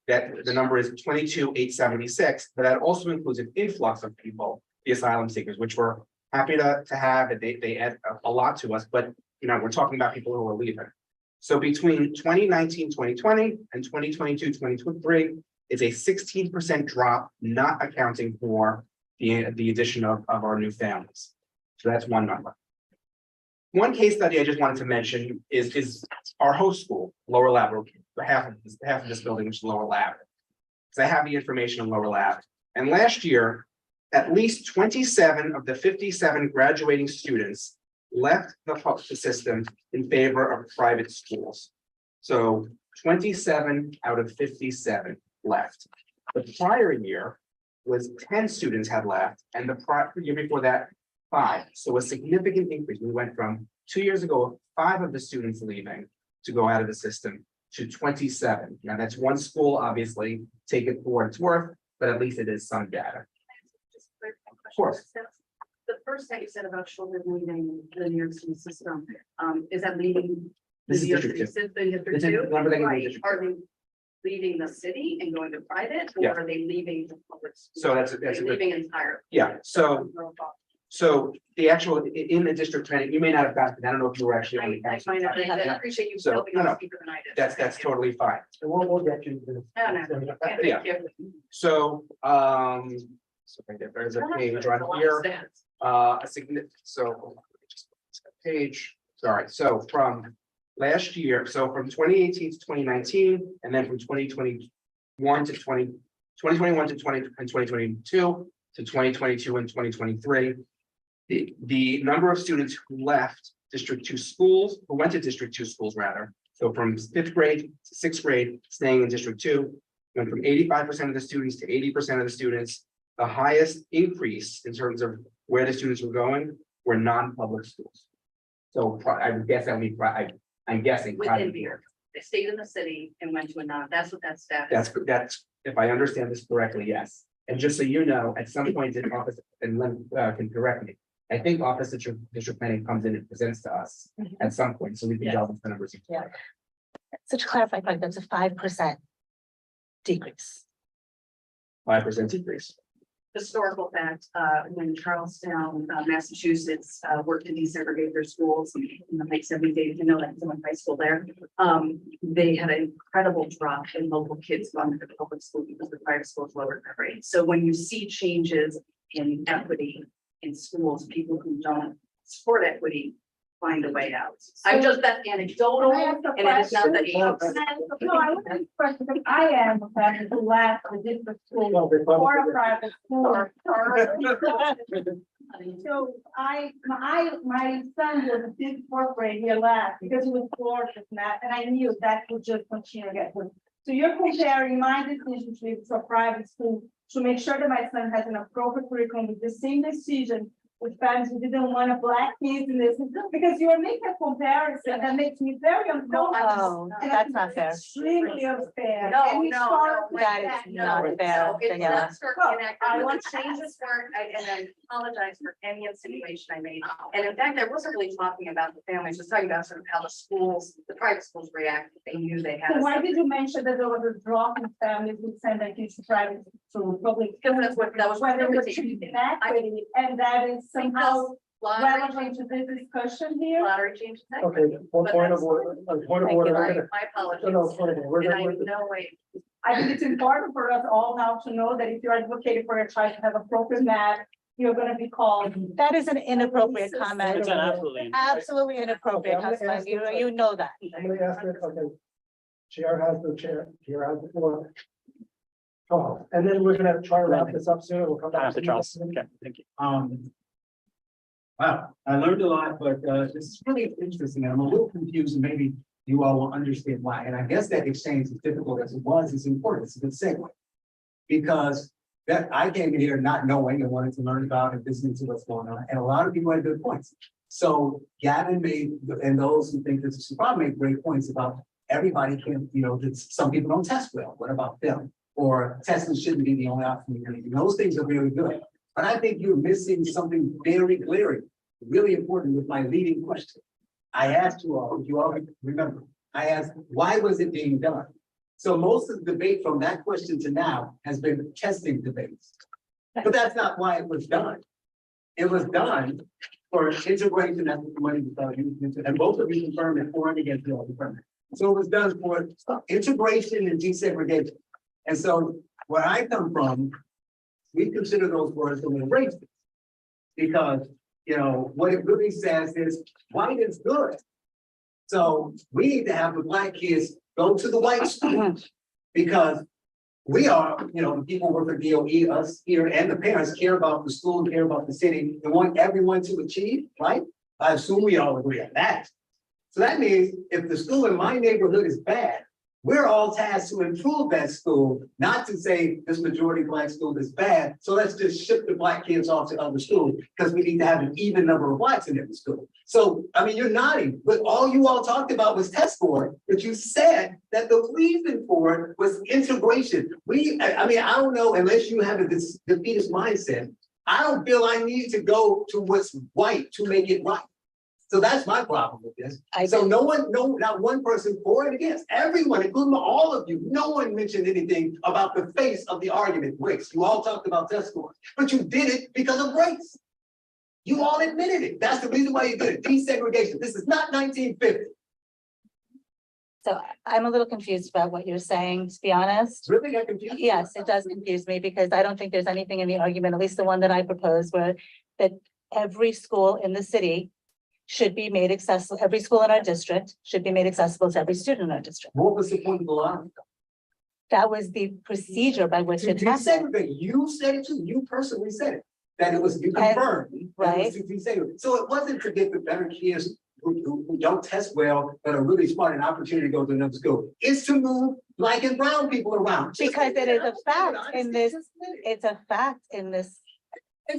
that the number is 22,876, but that also includes an influx of people, the asylum seekers, which we're happy to have, and they add a lot to us, but you know, we're talking about people who are leaving. So between 2019-2020 and 2022-2023 is a 16% drop, not accounting for the addition of our new families. So that's one number. One case study I just wanted to mention is our host school, Lower Lab, half of this building, which is Lower Lab. So I have the information on Lower Lab. And last year, at least 27 of the 57 graduating students left the system in favor of private schools. So 27 out of 57 left. The prior year, was 10 students had left, and the year before that, 5. So a significant increase. We went from 2 years ago, 5 of the students leaving to go out of the system to 27. Now, that's one school, obviously, take it for what it's worth, but at least it is some data. Of course. The first thing you said about children leaving the New York City system, is that leaving? This is New York District City 2. system, the District This is- two? remember they gave me Right. District Are they leaving the city and going to private, or Yeah. are they leaving the public? school? So that's a They're good, leaving entirely. yeah, so the actual, in the district planning, you may not have gotten, I don't know if you were actually on the I council. find it, I Yeah. appreciate you So, helping no, no. us speaker than I did. That's totally fine. And we'll get you. to- No, no. Yeah. Thank you. So, so right there's a page on here, a significant, so. Page, sorry, so from last year, so from 2018 to 2019, and then from 2021 to 2021 to 2022 to 2022 and 2023. The number of students who left District 2 schools, who went to District 2 schools rather, so from 5th grade to 6th grade, staying in District 2, went from 85% of the students to 80% of the students. The highest increase in terms of where the students were going were non-public schools. So I would guess that I'm guessing. Within private. here, they stayed in the city and went to a non, that's what that status. That's, if I understand this correctly, yes. And just so you know, at some point in office, and Lynn can correct me, I think office district planning comes in and presents to us at some point, so we can Yeah. delve into the numbers. Yeah. So to clarify, Frank, that's a 5% decrease. 5% increase. Historical fact, when Charlestown, Massachusetts, worked to desegregate their schools in the late 70s, you know, that someone high school there. They had an incredible drop in local kids going to the public school because the private schools lowered their rates. So when you see changes in equity in schools, people who don't support equity find a way out. I'm just, that's anecdotal, Can I ask a and it is not that. question? No, I want to question, because I am a family who left the district school Well, they probably- or a private school. So my son was a big fourth grade, he left because he was bored with math, and I knew that would just continue to get worse. So you're comparing my decision to a private school to make sure that my son has an appropriate curriculum with the same decision with families who didn't want a black kids in this, because you are making a comparison that makes me very uncomfortable. Oh, And that's not fair. Extremely unfair. No, And no, That is not no, fair, no, it's Daniela. not start Well, connected. I I want want to change this word, and I apologize for any insinuation I made. And in fact, I wasn't really talking about the families, I was talking about sort of how the schools, the private schools reacted. They knew they had. So a why did you mention that there was a drop in families who send their kids to private to public? Because that's what, that was. Whether what we're they treating did. equity, and that is somehow Lottery relevant to changes, this discussion here? lottery changes. Okay, one point of order, a point of Thank order. you. we're My gonna- my apologies. No, point of order. We're And I gonna- in no way. I think it's important for us all now to know that if you're advocating for your child to have appropriate math, you're gonna be called. That is an inappropriate comment. It's an absolutely. Absolutely inappropriate, Okay, I'm gonna Councilman. ask You know that. I'm gonna ask her, okay. Chair has the floor. Oh, and then we're gonna try to wrap this up soon, we'll come back. After Charles. Okay, thank you. Wow, I learned a lot, but this is really interesting, and I'm a little confused, and maybe you all will understand why. And I guess that exchange, as difficult as it was, is important. It's a good segue. Because that I came in here not knowing and wanted to learn about and listening to what's going on, and a lot of people had good points. So Gavin made, and those who think this is probably made great points about everybody can, that some people don't test well. What about them? Or testing shouldn't be the only option. And those things are really good. But I think you're missing something very glaring, really important with my leading question. I asked you all, if you all remember, I asked, why was it being done? So most of the debate from that question to now has been testing debates. But that's not why it was done. It was done for integration as the money was done, and both of you confirmed it for and against the other confirmed. So it was done for integration and desegregation. And so where I come from, we consider those words a little racist. Because, what it really says is white is good. So we need to have the black kids go to the white schools. Because we are, the people work for DOE, us here, and the parents care about the school, care about the city, and want everyone to achieve, right? I assume we all agree on that. So that means if the school in my neighborhood is bad, We're all tasked to improve that school, not to say this majority black school is bad. So let's just ship the black kids off to other schools because we need to have an even number of blacks in every school. So, I mean, you're nodding, but all you all talked about was test score, but you said that the reason for it was integration. I mean, I don't know, unless you have a defeatist mindset, I don't feel I need to go to what's white to make it right. So that's my problem with this. So not one person for and against, everyone, including all of you, no one mentioned anything about the face of the argument, race. You all talked about test scores, but you did it because of race. You all admitted it. That's the reason why you did it. Desegregation. This is not 1950. So I'm a little confused about what you're saying, to be honest. Really got confused? Yes, it does confuse me because I don't think there's anything in the argument, at least the one that I proposed, where that every school in the city should be made accessible, every school in our district should be made accessible to every student in our district. What was the point of the law? That was the procedure by which To it happened. desegregate. You said it too. You personally said it. That it was, you confirmed. that it was to desegregate. So it wasn't to get the better kids who don't test well, but are really smart, an opportunity to go to another school. It's to move black and brown people around. Because it is a fact in this, it's a fact in this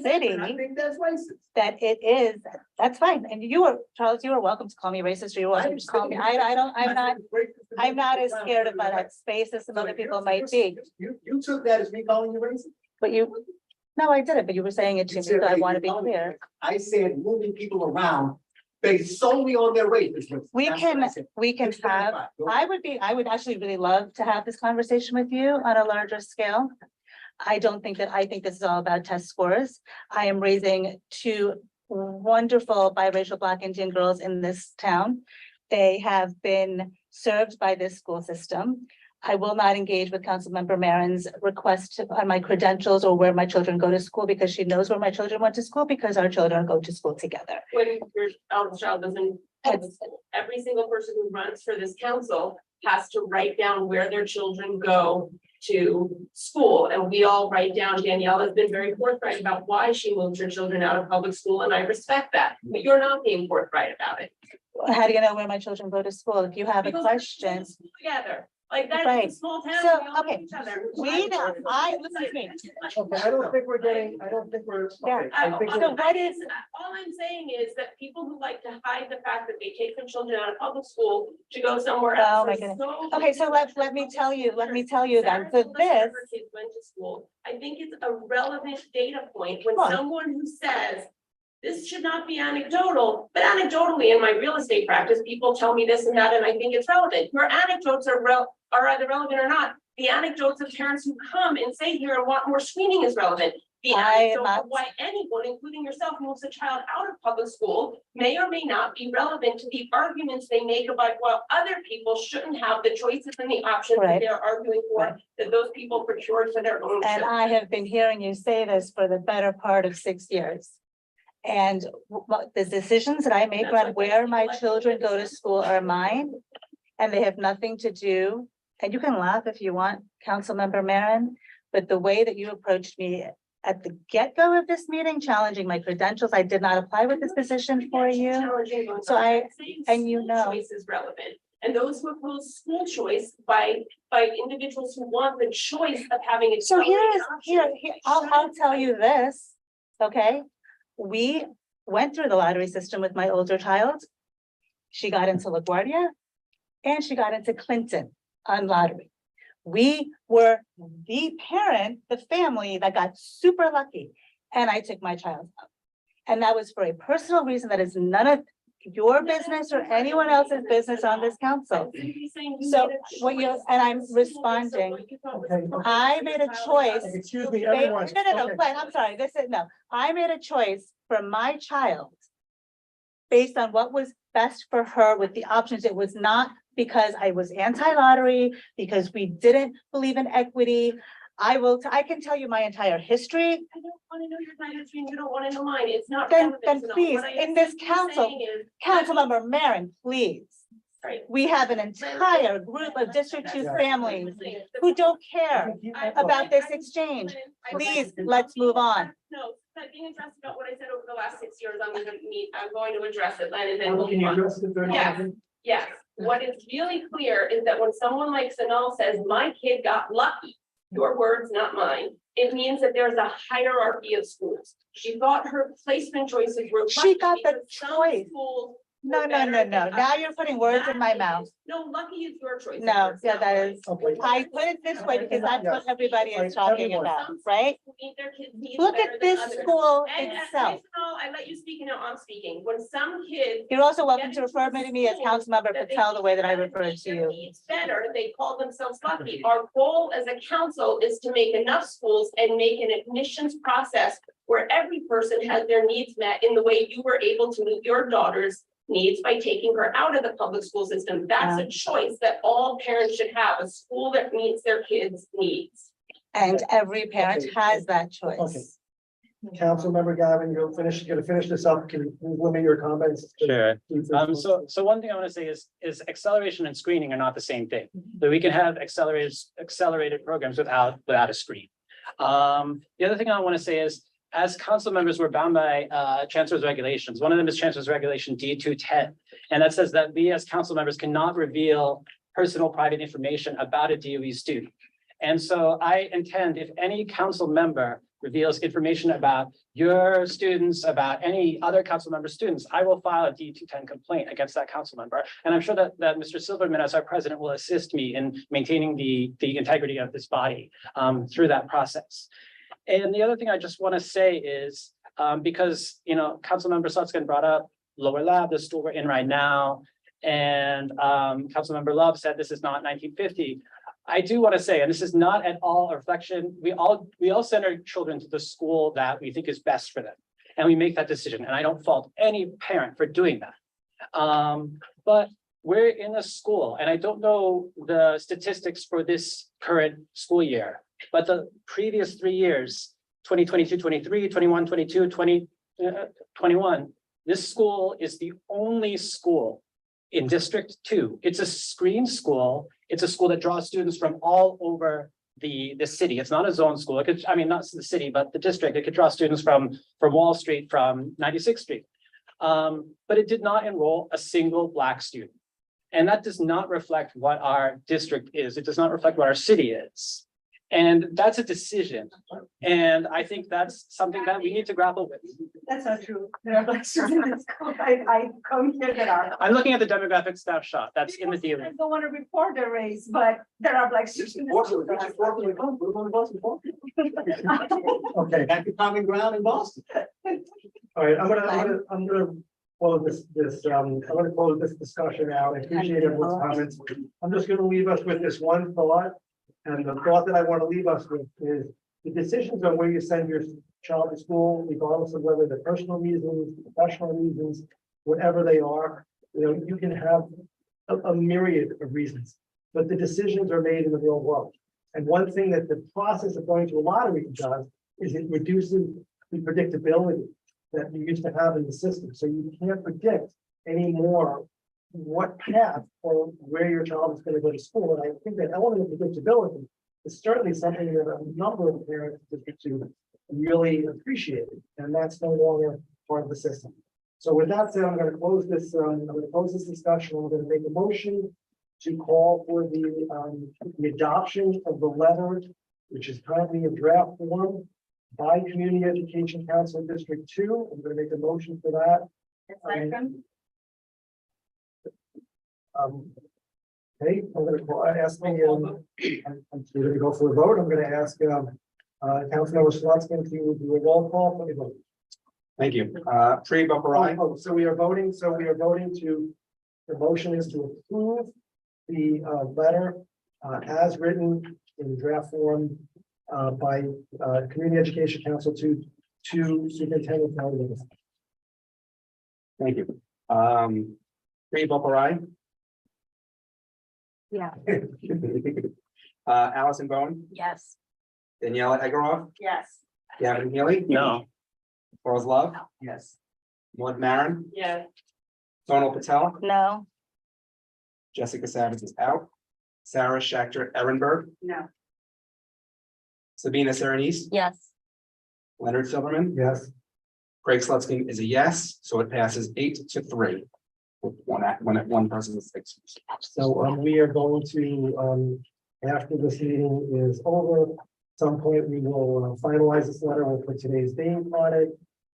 city. I think that's racist. That it is, that's fine. And you were, Charles, you are welcome to call me racist, or you're welcome to call me, I'm not as scared of that space as some other people might be. You took that as me calling you racist? But you, no, I didn't, but you were saying it to me, so I want to be clear. I said moving people around based solely on their race. We can have, I would actually really love to have this conversation with you on a larger scale. I think this is all about test scores. I am raising two wonderful biracial Black Indian girls in this town. They have been served by this school system. I will not engage with Councilmember Marin's request on my credentials or where my children go to school, because she knows where my children went to school, because our children go to school together. When your eldest child doesn't, every single person who runs for this council has to write down where their children go to school. And we all write down, Danielle has been very forthright about why she moved her children out of public school, and I respect that, but you're not being forthright about it. How do you know where my children go to school? If you have a question. Together, like that's Right. a small town. So, we all know okay, each other. we know, listen to me. Okay, I don't think we're getting, I don't think we're. Yeah. Okay, I think So we're- what is, All I'm saying is that people who like to hide the fact that they take their children out of public school to go somewhere else. Oh, my are goodness. so- okay, so let me tell you then, so Sarah told us that this, her kids went to school. I think it's a relevant data point when Fine. someone who says, this should not be anecdotal, but anecdotally in my real estate practice, people tell me this and that, and I think it's relevant. Your anecdotes are either relevant or not. The anecdotes of parents who come and say here and want more screening is relevant. The I am anecdote not- of why anyone, including yourself, moves a child out of public school may or may not be relevant to the arguments they make about why other people shouldn't have the choices and the options that Right. they're arguing for, that those people procured for their own and children. I have been hearing you say this for the better part of 6 years. And the decisions that I make That's on what where makes my people children go to elected. school are mine. And they have nothing to do, and you can laugh if you want, Councilmember Marin, but the way that you approached me at the get-go of this meeting, challenging my credentials, I did not apply with this position for you. Challenging going So on. I- I'm saying and you school know- choice is relevant. And those who oppose school choice by individuals who want the choice of having a. So I'll tell you this, okay? We went through the lottery system with my older child. She got into LaGuardia and she got into Clinton on lottery. We were the parent, the family that got super lucky, and I took my child out. And that was for a personal reason that is none of your business or anyone else's business on this council. So what you're, and I'm responding, I made a choice. Excuse me, No, everyone. no, Okay. but I'm sorry, no, I made a choice for my child based on what was best for her with the options. It was not because I was anti-lottery, because we didn't believe in equity. I can tell you my entire history. I don't want to know your side of the stream, you don't want to know mine, it's not. Then relevant to know. please, What I am in this simply council, saying is, Councilmember Marin, please. right, We have an entire group of District 2 families who don't care about this exchange. Please, let's move on. No, but being addressed about what I said over the last 6 years, I'm going to address it, Len, and then we'll Can you move on. address the third? Yeah. item? Yes, what is really clear is that when someone like Sanal says, my kid got lucky, your words, not mine, it means that there's a hierarchy of schools. She thought her placement choices were. She lucky got the because some choice. schools No, were no, better no, than no. Now others. you're putting words in my That mouth. is- No, lucky is your choice. No, It's yeah, not that mine. is, Okay. I put it this way because that's what everybody is talking Everyone. about, Some right? schools meet their kids' needs Look better at than this others. school And itself. I let you speak and now I'm speaking. When some kids. You're also welcome get to into refer the to me as school Councilmember that they Patel, the way that I think referred meet to their you. needs better, they call themselves lucky. Our goal as a council is to make enough schools and make an admissions process where every person has their needs met in the way you were able to meet your daughter's needs by taking her out of the public school system. That's a choice that all parents should have, a school that meets their kids' needs. And every parent Okay. has that Okay. choice. Councilmember Gavin, you're gonna finish this up. Can you limit your comments? to Sure. 2, 3 So one thing I want to say is acceleration and screening are not the same thing. That we can have accelerated programs without a screen. The other thing I want to say is, as council members, we're bound by chancellor's regulations. One of them is chancellor's regulation D210. And that says that we as council members cannot reveal personal private information about a DOE student. And so I intend, if any council member reveals information about your students, about any other council member students, I will file a D210 complaint against that council member. And I'm sure that Mr. Silverman, as our president, will assist me in maintaining the integrity of this body through that process. And the other thing I just want to say is, because, Councilmember Sutskin brought up Lower Lab, the school we're in right now, and Councilmember Love said this is not 1950. I do want to say, and this is not at all a reflection, we all send our children to the school that we think is best for them. And we make that decision, and I don't fault any parent for doing that. But we're in a school, and I don't know the statistics for this current school year, but the previous 3 years, 2022, 23, 21, 22, 21, this school is the only school in District 2. It's a screen school. It's a school that draws students from all over the city. It's not a zone school. It could, not the city, but the district. It could draw students from Wall Street, from 96th Street. But it did not enroll a single Black student. And that does not reflect what our district is. It does not reflect what our city is. And that's a decision. And I think that's something that we need to grapple with. That's not true. There are Black students in school. I come here that are. I'm looking at the demographic snapshot. That's in the deal. I don't want to report the race, but there are Black students. in school. Okay, Back to common ground in Boston. all right, I'm gonna close I'm gonna close this discussion out. I appreciate everyone's comments. I'm just gonna leave us with this one thought. And the thought that I want to leave us with is the decisions on where you send your child to school, regardless of whether they're personal reasons, professional reasons, whatever they are, you can have a myriad of reasons, but the decisions are made in the real world. And one thing that the process of going to a lottery does is it reduces the predictability that you used to have in the system. So you can't predict anymore what path or where your child is going to go to school. And I think that element of predictability is certainly something that a number of parents to really appreciate. And that's no longer part of the system. So with that said, I'm going to close this discussion. I'm going to make a motion to call for the adoption of the letter, which is currently in draft form by Community Education Council District 2. I'm going to make a motion for that. Second. Okay, I'm going to ask I'm going to go for a vote. I'm going to ask Councilmember Slutskin to do a roll call for the vote. Thank you. Tree Buckle. Oh, so we are voting to, the motion is to approve the letter as written in draft form by Community Education Council to Superintendent Kelly. Thank you. Tree Buckle. Yeah. Allison Bone, Yes. Daniela Egoroff, Yes. Gavin Healy. No. Charles Love, Yes. Maud Maron, Yeah. Sonal Patel, No, Jessica Savage is out. Sarah Schechter Ehrenberg, No. Sabina Serenise, yes. Leonard Silverman, Yes. Craig Slutskin is a yes, so it passes 8-3. with one person is excused. So we are going to, after this meeting is over, some point we will finalize this letter, we'll put today's date on it.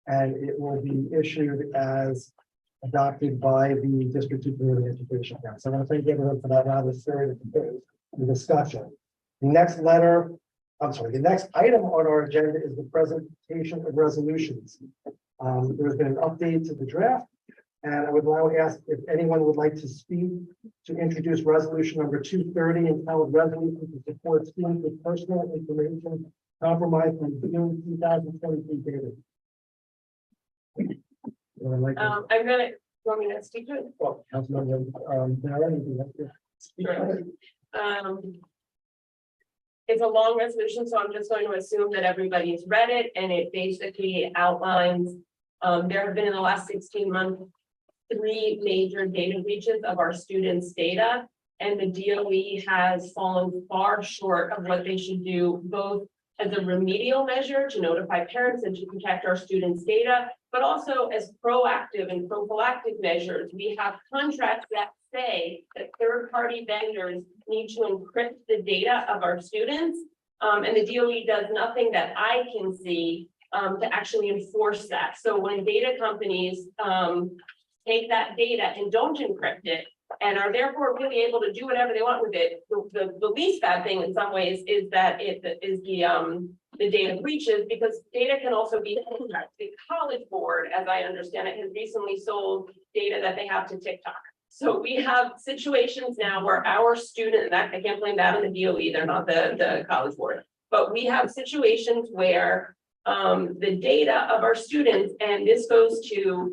And it will be issued as adopted by the District 2 Community Education Council. So I want to thank everyone for that rather serious discussion. The next letter, the next item on our agenda is the presentation of resolutions. There's been an update to the draft, and I would now ask if anyone would like to speak to introduce resolution number 230 entitled resolution to support students with personal information compromised in June 2023 data. I'm gonna, you want me to speak to it? Well, Councilmember, Barron, would you like to speak? It's a long resolution, so I'm just going to assume that everybody's read it, and it basically outlines. There have been in the last 16 months, 3 major data breaches of our students' data. And the DOE has fallen far short of what they should do, both as a remedial measure to notify parents and to protect our students' data, but also as proactive and prophylactic measures. We have contracts that say that third-party vendors need to encrypt the data of our students. And the DOE does nothing that I can see to actually enforce that. So when data companies take that data and don't encrypt it, and are therefore really able to do whatever they want with it. The least bad thing in some ways is that it is the data breaches, because data can also be the College Board, as I understand it, has recently sold data that they have to TikTok. So we have situations now where our student, and I can't blame that on the DOE, they're not the College Board, but we have situations where the data of our students, and this goes to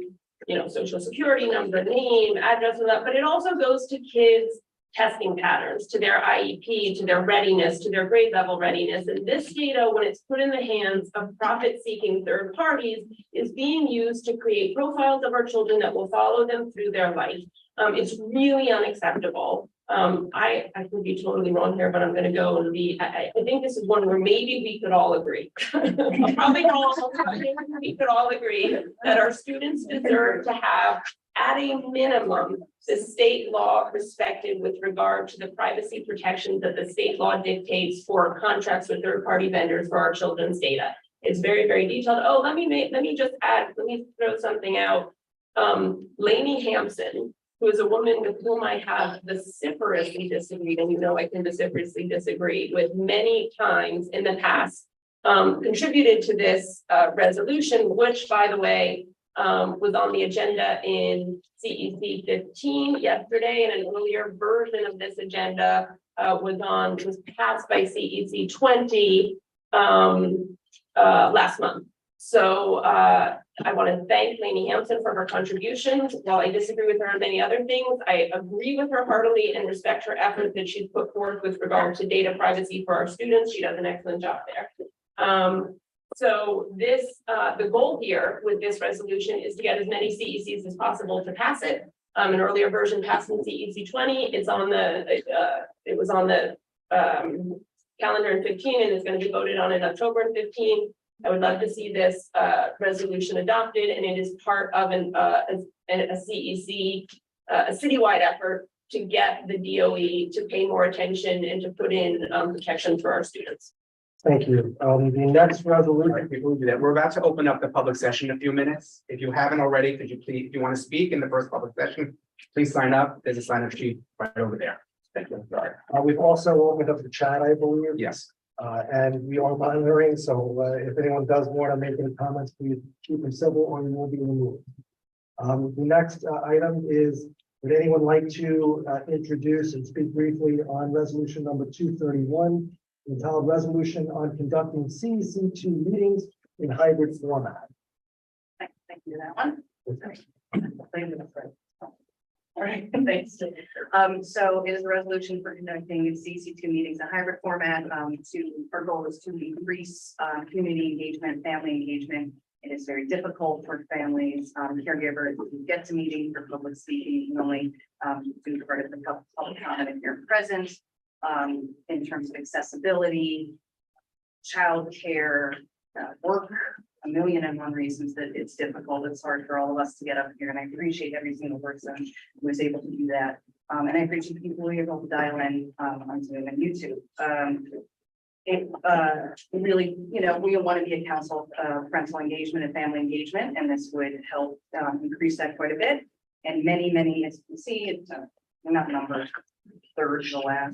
social security number, name, address, and that, but it also goes to kids' testing patterns, to their IEP, to their readiness, to their grade level readiness. And this data, when it's put in the hands of profit-seeking third parties, is being used to create profiles of our children that will follow them through their life. It's really unacceptable. I could be totally wrong here, but I'm going to go and I think this is one where maybe we could all agree. Probably we could all agree that our students deserve to have, at a minimum, the state law perspective with regard to the privacy protections that the state law dictates for contracts with third-party vendors for our children's data. It's very, very detailed. Oh, let me just add, let me throw something out. Lainey Hampson, who is a woman with whom I have vociferously disagreed, and I can vociferously disagree with many times in the past, contributed to this resolution, which, by the way, was on the agenda in CEC15 yesterday, and an earlier version of this agenda was passed by CEC20 last month. So I want to thank Lainey Hampson for her contributions. While I disagree with her on many other things, I agree with her heartily and respect her effort that she's put forth with regard to data privacy for our students. She does an excellent job there. So this, the goal here with this resolution is to get as many CECs as possible to pass it. An earlier version passed in CEC20. It's on the, it was on the calendar in 15 and is going to be voted on in October in 15. I would love to see this resolution adopted, and it is part of a CEC, a citywide effort to get the DOE to pay more attention and to put in protection for our students. Thank you. The next resolution. Before we do that, we're about to open up the public session in a few minutes. If you haven't already, could you please, if you want to speak in the first public session, please sign up. There's a sign up sheet right over there. Thank you. Sorry. We've also opened up the chat, I believe. Yes. And we are monitoring, so if anyone does want to make any comments, please keep them civil or you will be removed. The next item is, would anyone like to introduce and speak briefly on resolution number 231, entitled resolution on conducting CEC2 meetings in hybrid format? Thank you for that one. All right, thanks. So it is a resolution for conducting CEC2 meetings in hybrid format. Our goal is to increase community engagement, family engagement. It is very difficult for families, caregivers to get to meetings for public speaking. You can only do part of the public comment if you're present. In terms of accessibility, childcare, work a million and one reasons that it's difficult. It's hard for all of us to get up here, and I appreciate every single person who was able to do that. And I appreciate people who are able to dial in on Zoom and YouTube. It really, we want to be a council of parental engagement and family engagement, and this would help increase that quite a bit. And many, as you can see, it's not numbered, third to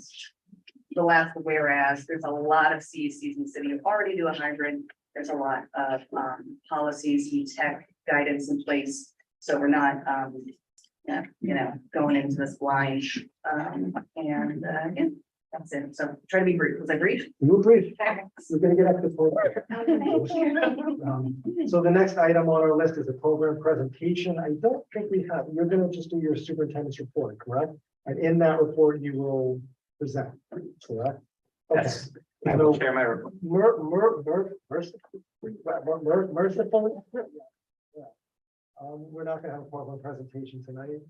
the last whereas. There's a lot of CECs in the city who already do a hybrid. There's a lot of policies and tech guidance in place, so we're not going into this blind. Yeah, that's it. So try to be brief. Was I brief? You were brief. Okay. We're gonna get up to full. So the next item on our list is a program presentation. I don't think we have, you're gonna just do your superintendent's report, correct? And in that report, you will present, correct? Okay. Yes. I will share my report. Mercifully. We're not gonna have a program presentation tonight.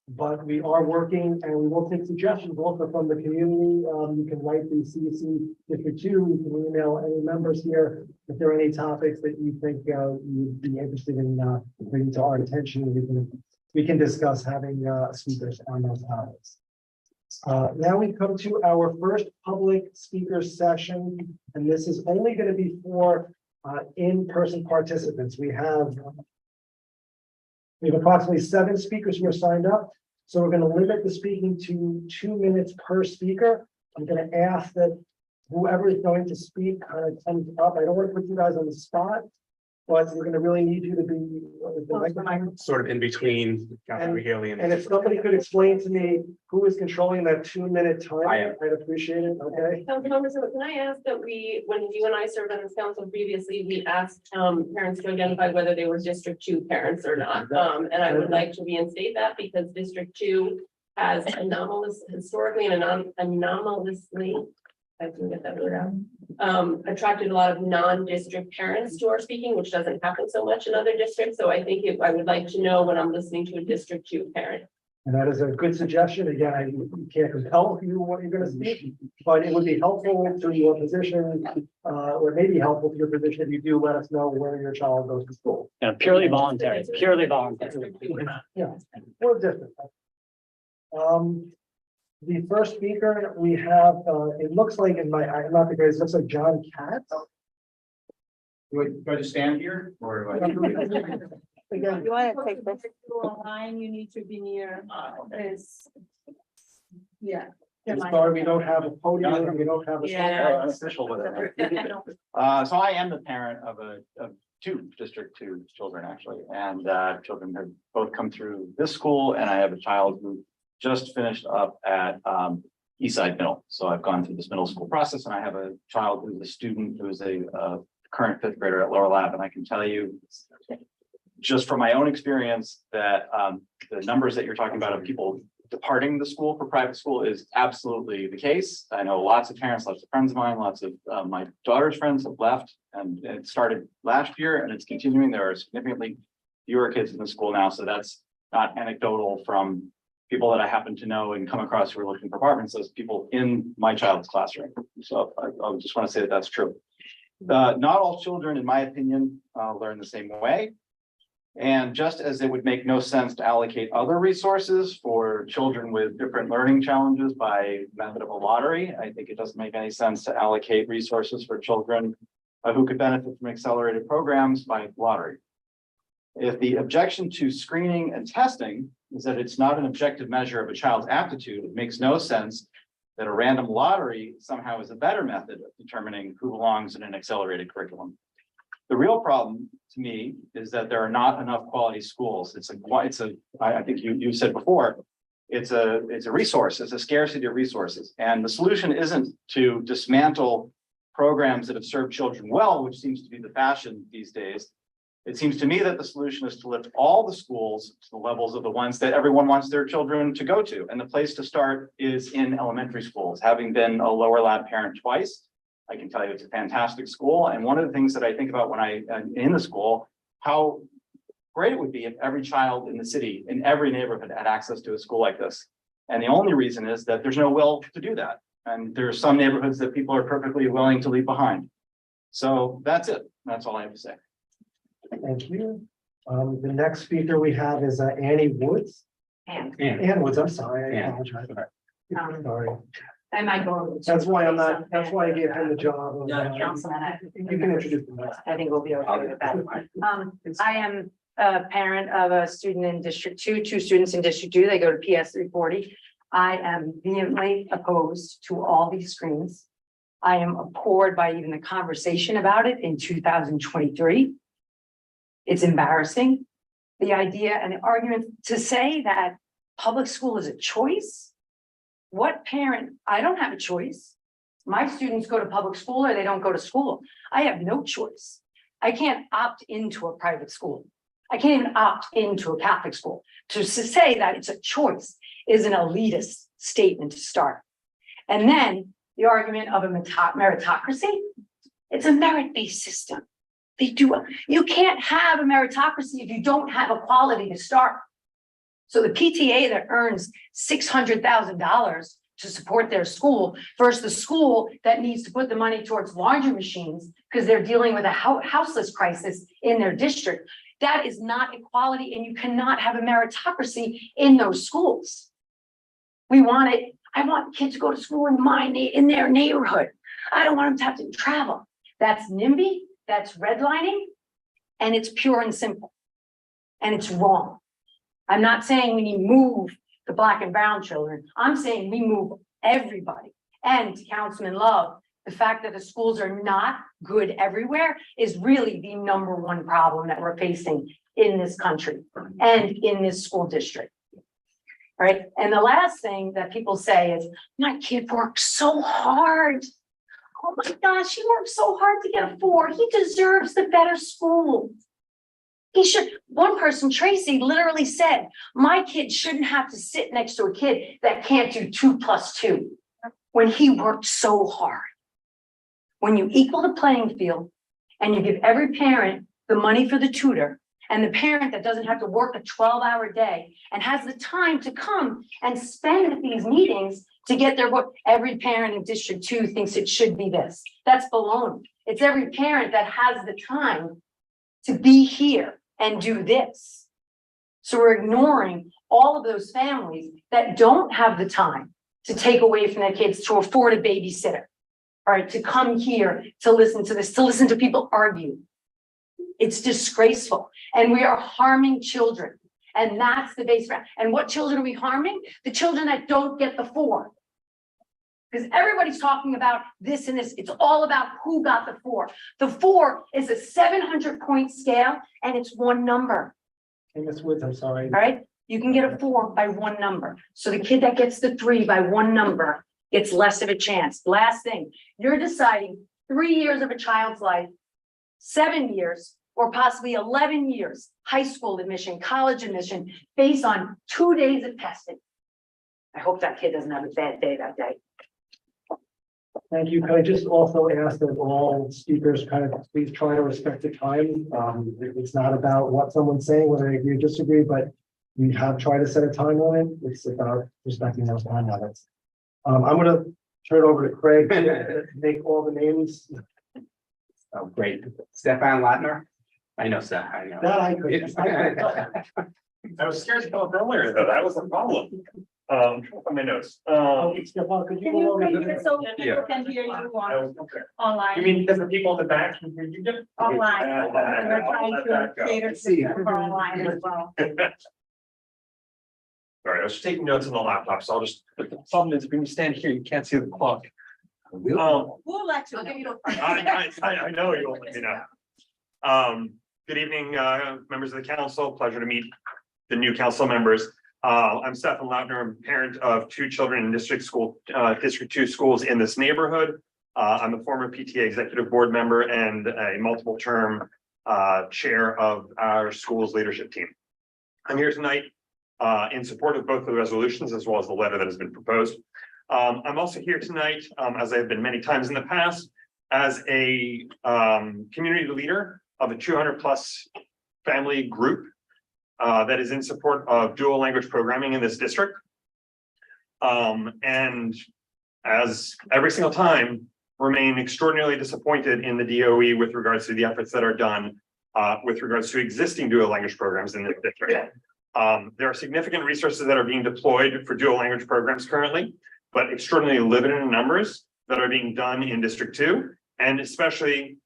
But we are working and we will take suggestions also from the community. You can write the CEC District 2, you can email any members here. If there are any topics that you think you'd be interested in bringing to our attention, we can discuss having speakers on those topics. Now we come to our first public speaker session, and this is only going to be for in-person participants. We have approximately 7 speakers who are signed up. So we're going to limit the speaking to 2 minutes per speaker. I'm going to ask that whoever is going to speak kind of comes up. I don't want to put you guys on the spot, but we're going to really need you to be Sort of in between Councilor Haley and if somebody could explain to me who is controlling that 2-minute time, I'd appreciate it. Okay. Councilmember, can I ask that when you and I served on this council previously, we asked parents to identify whether they were District 2 parents or not. And I would like to reinstate that because District 2 has historically and anomalously, I can get that word out, attracted a lot of non-district parents to our speaking, which doesn't happen so much in other districts. So I think I would like to know when I'm listening to a District 2 parent. And that is a good suggestion. Again, I can't compel you what you're going to speak, but it would be helpful to your position, or maybe helpful to your position if you do let us know where your child goes to school. Yeah, purely voluntary, purely voluntary. Yeah, or different. The first speaker we have, it looks like I'm not the greatest, it looks like John Katz. Do I just stand here or? do I- Again, You want to take this online, you need to be near, yeah. I'm sorry, we don't have a podium, we don't have a. Yeah. Official with it. So I am the parent of 2 District 2 children, actually, and children have both come through this school, and I have a child who just finished up at Eastside Middle. So I've gone through this middle school process, and I have a child who's a student who is a current 5th grader at Lower Lab, and I can tell you, just from my own experience, that the numbers that you're talking about of people departing the school for private school is absolutely the case. I know lots of parents, lots of friends of mine, lots of my daughter's friends have left, and it started last year and it's continuing. There are significantly fewer kids in the school now, so that's not anecdotal from people that I happen to know and come across who are looking for apartments, as people in my child's classroom. So I just want to say that that's true. Not all children, in my opinion, learn the same way. And just as it would make no sense to allocate other resources for children with different learning challenges by method of a lottery, I think it doesn't make any sense to allocate resources for children who could benefit from accelerated programs by lottery. If the objection to screening and testing is that it's not an objective measure of a child's aptitude, it makes no sense that a random lottery somehow is a better method of determining who belongs in an accelerated curriculum. The real problem to me is that there are not enough quality schools. I think you said before, it's a resource, it's a scarcity of resources. And the solution isn't to dismantle programs that have served children well, which seems to be the fashion these days. It seems to me that the solution is to lift all the schools to the levels of the ones that everyone wants their children to go to. And the place to start is in elementary schools. Having been a Lower Lab parent twice, I can tell you it's a fantastic school. And one of the things that I think about when I'm in the school, how great it would be if every child in the city, in every neighborhood, had access to a school like this. And the only reason is that there's no will to do that. And there are some neighborhoods that people are perfectly willing to leave behind. So that's it. That's all I have to say. Thank you. The next speaker we have is Annie Woods. And, Ann Woods, I'm sorry, I Ann. apologize. um, Sorry. I might go. That's why I'm not, that's why I gave him the job. of, Councilman, You can introduce him. I think we'll be okay with that. I am a parent of a student in District 2, two students in District 2, they go to PS 340. I am vehemently opposed to all these screens. I am abhorred by even the conversation about it in 2023. It's embarrassing. The idea and the argument to say that public school is a choice. What parent, I don't have a choice. My students go to public school or they don't go to school. I have no choice. I can't opt into a private school. I can't even opt into a Catholic school. To say that it's a choice is an elitist statement to start. And then the argument of a meritocracy, it's a merit-based system. They do, you can't have a meritocracy if you don't have equality to start. So the PTA that earns $600,000 to support their school versus the school that needs to put the money towards larger machines because they're dealing with a houseless crisis in their district. That is not equality, and you cannot have a meritocracy in those schools. We want it. I want kids to go to school in their neighborhood. I don't want them to have to travel. That's NIMBY, that's redlining, and it's pure and simple. And it's wrong. I'm not saying we need to move the Black and brown children. I'm saying we move everybody. And to Councilman Love, the fact that the schools are not good everywhere is really the #1 problem that we're facing in this country and in this school district. Right. And the last thing that people say is, my kid worked so hard. Oh my gosh, he worked so hard to get a 4. He deserves the better school. He should. One person, Tracy, literally said, my kid shouldn't have to sit next to a kid that can't do 2 + 2 when he worked so hard. When you equal the playing field and you give every parent the money for the tutor, and the parent that doesn't have to work a 12-hour day and has the time to come and spend at these meetings to get their book, every parent in District 2 thinks it should be this. That's baloney. It's every parent that has the time to be here and do this. So we're ignoring all of those families that don't have the time to take away from their kids to afford a babysitter. All right, to come here to listen to this, to listen to people argue. It's disgraceful, and we are harming children, and that's the base. And what children are we harming? The children that don't get the 4. Because everybody's talking about this and this. It's all about who got the 4. The 4 is a 700-point scale, and it's one number. Hey, Ms. Woods, I'm sorry. All right, you can get a 4 by one number. So the kid that gets the 3 by one number gets less of a chance. Last thing, you're deciding 3 years of a child's life, 7 years, or possibly 11 years, high school admission, college admission, based on 2 days of testing. I hope that kid doesn't have a bad day that day. Thank you. Can I just also ask that all speakers kind of please try to respect the time? It's not about what someone's saying, whether I agree or disagree, but we have tried to set a time on it. It's about respecting those time limits. I'm going to turn it over to Craig to make all the names. Oh, great. Stefan Latner. I know, Steph. I know. That I could. I was scared to come up earlier, though. That was the problem. On my notes. Stefan, could you Can you go over bring the- it so Yeah. people can hear you on Okay. online? You mean because the people in the back can hear you? Online. I'll We're trying let to that go. cater to for online as well. Sorry, I was just taking notes on the laptop, so I'll just, the problem is when you stand here, you can't see the clock. We'll let you know. I know you won't let me know. Good evening, members of the council. Pleasure to meet the new council members. I'm Stefan Lautner. I'm a parent of 2 children in District 2 schools in this neighborhood. I'm a former PTA executive board member and a multiple term chair of our school's leadership team. I'm here tonight in support of both of the resolutions as well as the letter that has been proposed. I'm also here tonight, as I have been many times in the past, as a community leader of a 200+ family group that is in support of dual language programming in this district. And as every single time remain extraordinarily disappointed in the DOE with regards to the efforts that are done with regards to existing dual language programs in this district. There are significant resources that are being deployed for dual language programs currently, but extraordinarily limited in numbers that are being done in District 2, and especially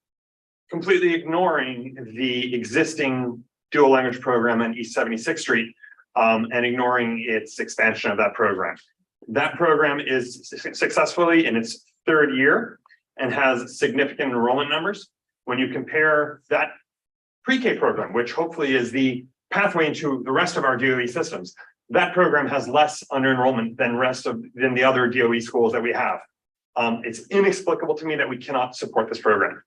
completely ignoring the existing dual language program in East 76th Street and ignoring its expansion of that program. That program is successfully in its third year and has significant enrollment numbers. When you compare that pre-K program, which hopefully is the pathway into the rest of our DOE systems, that program has less under enrollment than the other DOE schools that we have. It's inexplicable to me that we cannot support this program.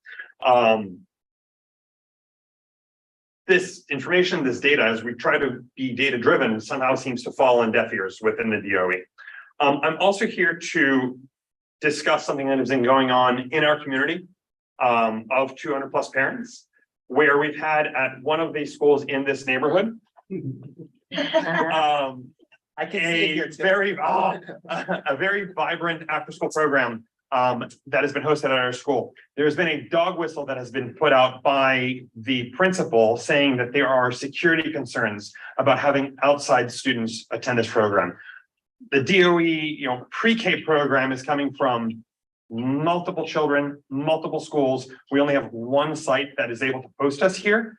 This information, this data, as we try to be data driven, somehow seems to fall on deaf ears within the DOE. I'm also here to discuss something that has been going on in our community of 200 plus parents, where we've had at one of these schools in this neighborhood, I can see it here too. a very vibrant after school program that has been hosted at our school. There's been a dog whistle that has been put out by the principal saying that there are security concerns about having outside students attend this program. The DOE, pre-K program is coming from multiple children, multiple schools. We only have one site that is able to host us here.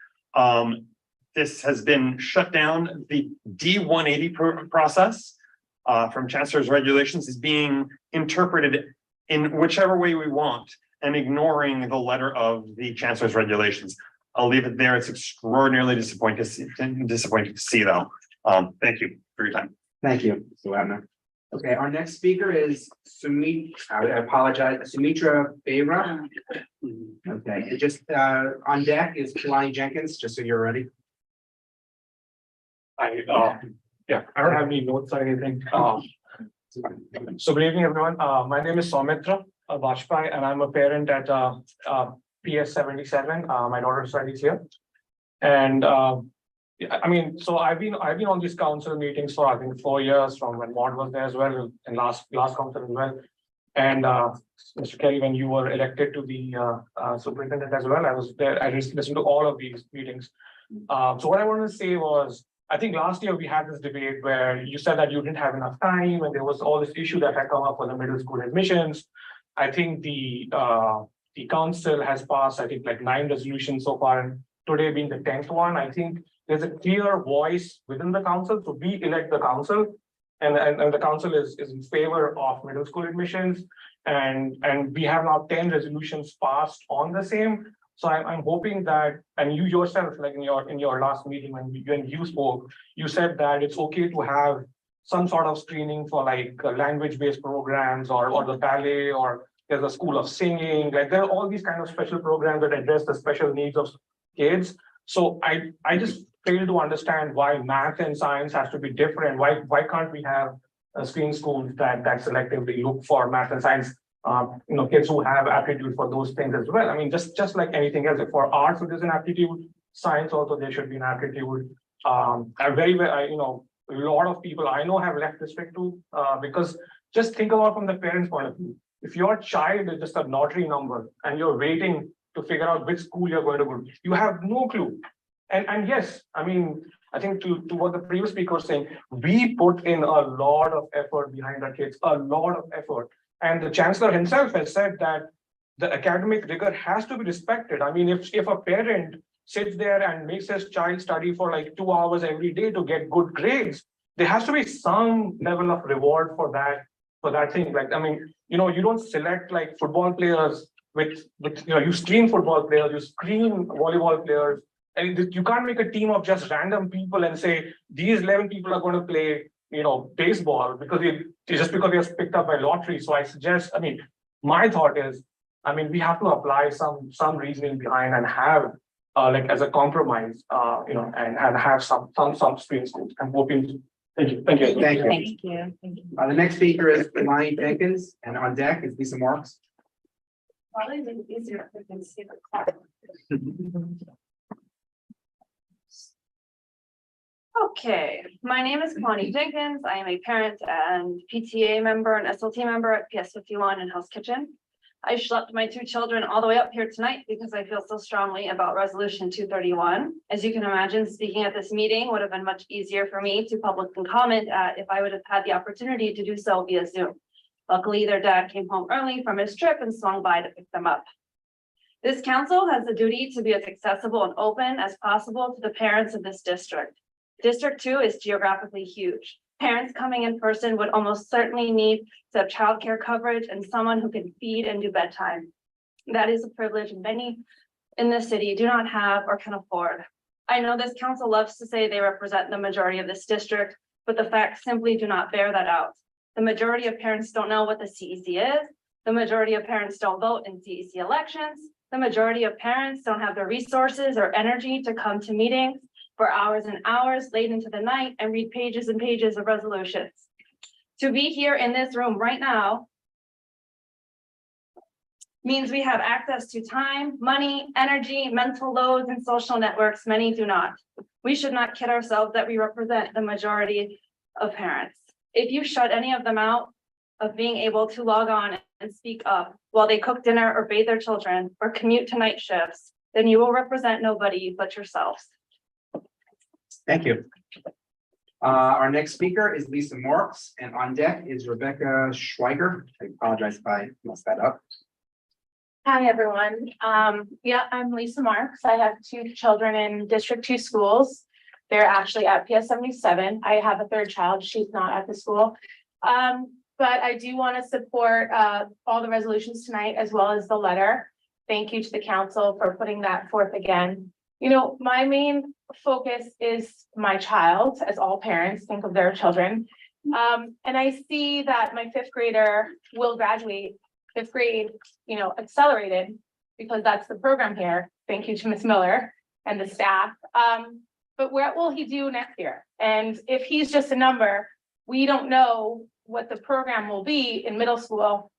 This has been shut down. The D180 process from Chancellor's regulations is being interpreted in whichever way we want and ignoring the letter of the Chancellor's regulations. I'll leave it there. It's extraordinarily disappointing to see though. Thank you for your time. Thank you, Mr. Wagner. Okay, our next speaker is I apologize, Sumitra Bera. Okay, and just on deck is Kalani Jenkins, just so you're ready. I don't have any notes or anything. So good evening, everyone. My name is Soumitra Bajpai, and I'm a parent at PS 77. My daughter studies here, and so I've been on these council meetings for I think 4 years, from when Maud was there as well, and last council as well. And Mr. Kelly, when you were elected to the superintendent as well, I was there. I just listened to all of these meetings. So what I wanted to say was, I think last year we had this debate where you said that you didn't have enough time, and there was all this issue that had come up for the middle school admissions. I think the council has passed, I think, like 9 resolutions so far, and today being the 10th one. I think there's a clear voice within the council. So we elect the council, and the council is in favor of middle school admissions, and we have now 10 resolutions passed on the same. So I'm hoping that, and you yourself, like in your last meeting when you spoke, you said that it's okay to have some sort of screening for like language-based programs or the ballet, or there's a school of singing. Like there are all these kind of special programs that address the special needs of kids. So I just fail to understand why math and science has to be different. Why can't we have a screening schools that selectively look for math and science? Kids who have aptitude for those things as well. I mean, just like anything else, if for arts there's an aptitude, science also there should be an aptitude. A lot of people I know have left district too, because just think about from the parents' point of view. If your child is just a lottery number and you're waiting to figure out which school you're going to go to, you have no clue. And yes, I mean, I think to what the previous speaker was saying, we put in a lot of effort behind our kids, a lot of effort. And the chancellor himself has said that the academic rigor has to be respected. I mean, if a parent sits there and makes his child study for like 2 hours every day to get good grades, there has to be some level of reward for that thing. Like, I mean, you don't select like football players with you screen football players, you screen volleyball players. And you can't make a team of just random people and say these 11 people are going to play, baseball because just because they are picked up by lottery. So I suggest, I mean, my thought is, I mean, we have to apply some reasoning behind and have like as a compromise, and have some screen schools. I'm hoping. Thank you. Thank you. Thank you. The next speaker is Kalani Jenkins, and on deck is Lisa Marks. Probably make it easier if I can see the clock. Okay, my name is Connie Jenkins. I am a parent and PTA member and SLT member at PS 51 and House Kitchen. I schlepped my two children all the way up here tonight because I feel so strongly about resolution 231. As you can imagine, speaking at this meeting would have been much easier for me to publicly comment at if I would have had the opportunity to do so via Zoom. Luckily, their dad came home early from his trip and swung by to pick them up. This council has the duty to be as accessible and open as possible to the parents of this district. District 2 is geographically huge. Parents coming in person would almost certainly need to have childcare coverage and someone who can feed and do bedtime. That is a privilege many in this city do not have or can afford. I know this council loves to say they represent the majority of this district, but the facts simply do not bear that out. The majority of parents don't know what the CEC is. The majority of parents don't vote in CEC elections. The majority of parents don't have the resources or energy to come to meetings for hours and hours late into the night and read pages and pages of resolutions. To be here in this room right now means we have access to time, money, energy, mental loads, and social networks many do not. We should not kid ourselves that we represent the majority of parents. If you shut any of them out of being able to log on and speak up while they cook dinner or bathe their children or commute to night shifts, then you will represent nobody but yourselves. Thank you. Our next speaker is Lisa Marks, and on deck is Rebecca Schweiger. I apologize if I messed that up. Hi, everyone. Yeah, I'm Lisa Marks. I have two children in District 2 schools. They're actually at PS 77. I have a third child. She's not at the school. But I do want to support all the resolutions tonight as well as the letter. Thank you to the council for putting that forth again. You know, my main focus is my child, as all parents think of their children. And I see that my fifth grader will graduate fifth grade, you know, accelerated, because that's the program here. Thank you to Ms. Miller and the staff. But what will he do next year? And if he's just a number, we don't know what the program will be in middle school.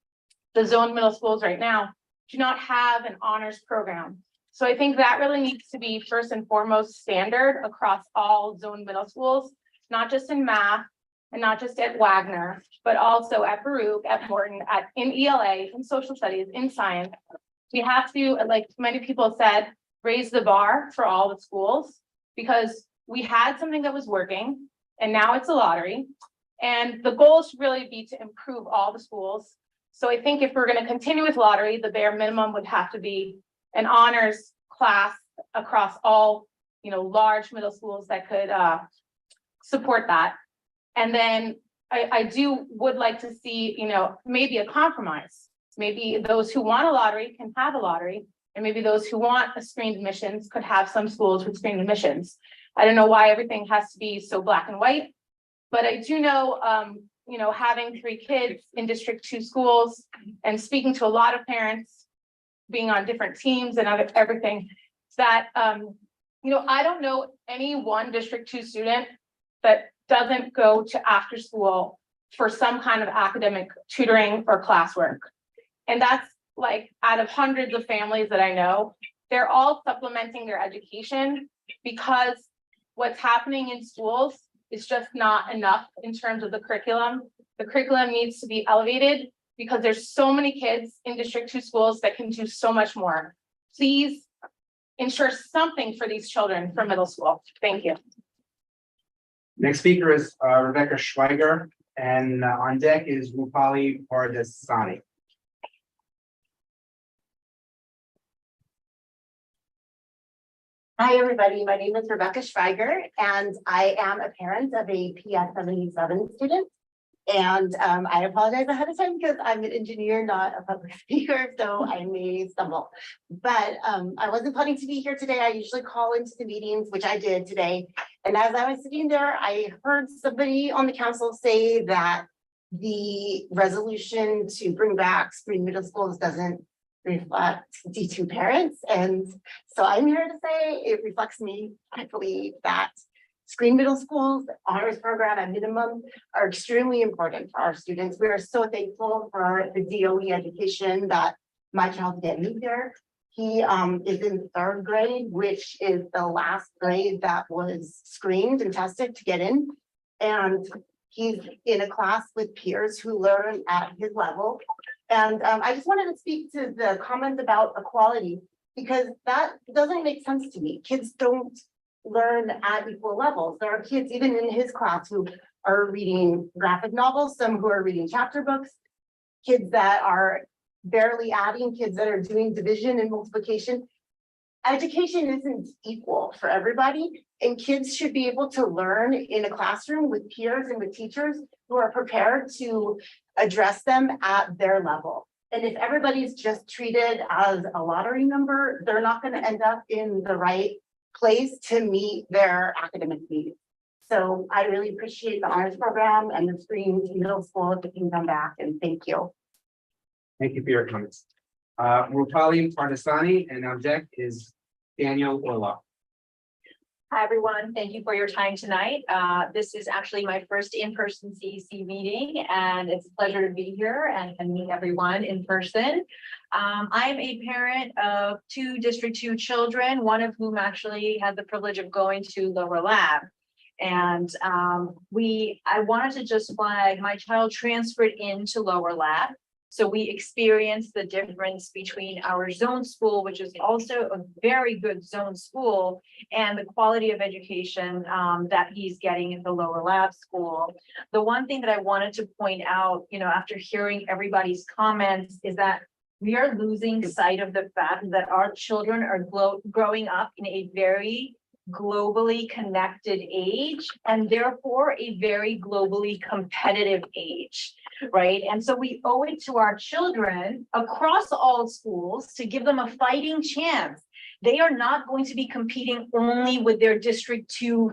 The zone middle schools right now do not have an honors program. So I think that really needs to be first and foremost standard across all zone middle schools, not just in math and not just at Wagner, but also at Baruch, at Morton, in ELA, in social studies, in science. We have to, like many people said, raise the bar for all the schools, because we had something that was working and now it's a lottery. And the goal should really be to improve all the schools. So I think if we're going to continue with lottery, the bare minimum would have to be an honors class across all, you know, large middle schools that could support that. And then I would like to see, you know, maybe a compromise. Maybe those who want a lottery can have a lottery, and maybe those who want a screened admissions could have some schools with screened admissions. I don't know why everything has to be so black and white, but I do know, you know, having 3 kids in District 2 schools and speaking to a lot of parents, being on different teams and everything, that, you know, I don't know any one District 2 student that doesn't go to after school for some kind of academic tutoring or classwork. And that's like out of hundreds of families that I know, they're all supplementing their education, because what's happening in schools is just not enough in terms of the curriculum. The curriculum needs to be elevated, because there's so many kids in District 2 schools that can do so much more. Please ensure something for these children for middle school. Thank you. Next speaker is Rebecca Schweiger, and on deck is Rupali Pardesani. Hi, everybody. My name is Rebecca Schweiger, and I am a parent of a PS 77 student. And I apologize ahead of time because I'm an engineer, not a public speaker, so I may stumble. But I wasn't planning to be here today. I usually call into the meetings, which I did today. And as I was sitting there, I heard somebody on the council say that the resolution to bring back screen middle schools doesn't reflect D2 parents. And so I'm here to say it reflects me. I believe that screen middle schools, honors program at minimum, are extremely important for our students. We are so thankful for the DOE education that my child get me there. He is in 3rd grade, which is the last grade that was screened and tested to get in. And he's in a class with peers who learn at his level. And I just wanted to speak to the comment about equality, because that doesn't make sense to me. Kids don't learn at equal levels. There are kids even in his class who are reading graphic novels, some who are reading chapter books, kids that are barely adding, kids that are doing division and multiplication. Education isn't equal for everybody, and kids should be able to learn in a classroom with peers and with teachers who are prepared to address them at their level. And if everybody's just treated as a lottery number, they're not going to end up in the right place to meet their academic needs. So I really appreciate the honors program and the Screen Middle School if it can come back, and thank you. Thank you for your comments. Rupali Pardasani, and object is Daniel Orloff. Hi, everyone. Thank you for your time tonight. This is actually my first in-person CEC meeting, and it's a pleasure to be here and meet everyone in person. I'm a parent of 2 District 2 children, one of whom actually had the privilege of going to Lower Lab. And I wanted to just flag, my child transferred into Lower Lab. So we experienced the difference between our zone school, which is also a very good zone school, and the quality of education that he's getting at the Lower Lab school. The one thing that I wanted to point out, after hearing everybody's comments, is that we are losing sight of the fact that our children are growing up in a very globally connected age, and therefore a very globally competitive age, right? And so we owe it to our children across all schools to give them a fighting chance. They are not going to be competing only with their District 2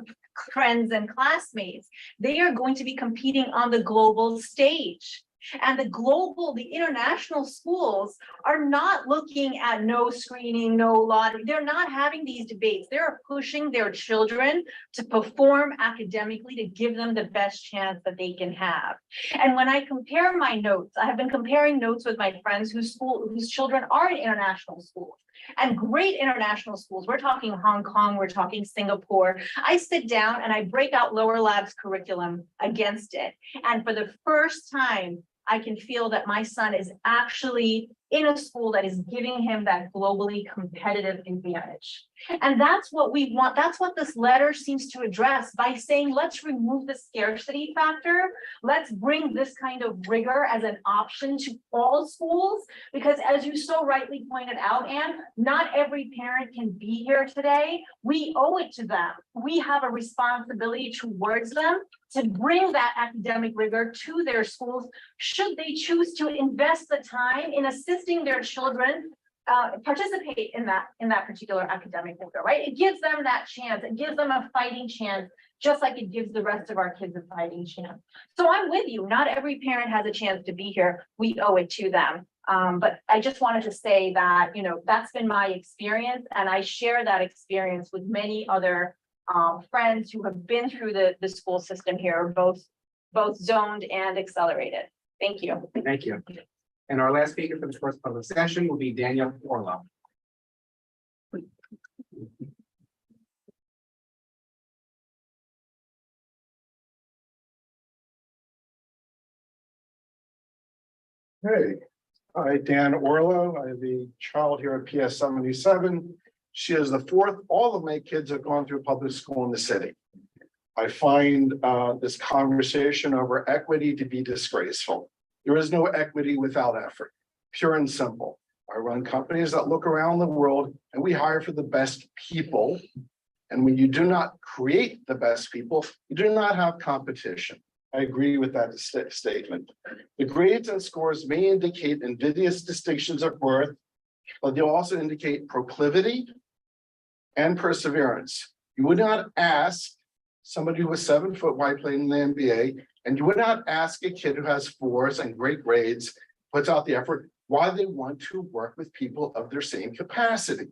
friends and classmates. They are going to be competing on the global stage. And the international schools are not looking at no screening, no lottery. They're not having these debates. They're pushing their children to perform academically to give them the best chance that they can have. And when I compare my notes, I have been comparing notes with my friends whose children are in international schools. And great international schools. We're talking Hong Kong, we're talking Singapore. I sit down and I break out Lower Lab's curriculum against it. And for the first time, I can feel that my son is actually in a school that is giving him that globally competitive advantage. And that's what we want. That's what this letter seems to address by saying, let's remove the scarcity factor. Let's bring this kind of rigor as an option to all schools, because as you so rightly pointed out, Anne, not every parent can be here today. We owe it to them. We have a responsibility towards them to bring that academic rigor to their schools, should they choose to invest the time in assisting their children participate in that particular academic rigor, right? It gives them that chance. It gives them a fighting chance, just like it gives the rest of our kids a fighting chance. So I'm with you. Not every parent has a chance to be here. We owe it to them. But I just wanted to say that, that's been my experience, and I share that experience with many other friends who have been through the school system here, both zoned and accelerated. Thank you. Thank you. And our last speaker for the first public session will be Daniel Orloff. Hey, hi, Dan Orlo. I have a child here at PS 77. She is the 4th. All of my kids have gone through public school in the city. I find this conversation over equity to be disgraceful. There is no equity without effort, pure and simple. I run companies that look around the world and we hire for the best people. And when you do not create the best people, you do not have competition. I agree with that statement. The grades and scores may indicate invidious distinctions of worth, but they also indicate proclivity and perseverance. You would not ask somebody who was 7 foot wide playing in the NBA, and you would not ask a kid who has 4s and great grades, puts out the effort, why they want to work with people of their same capacity.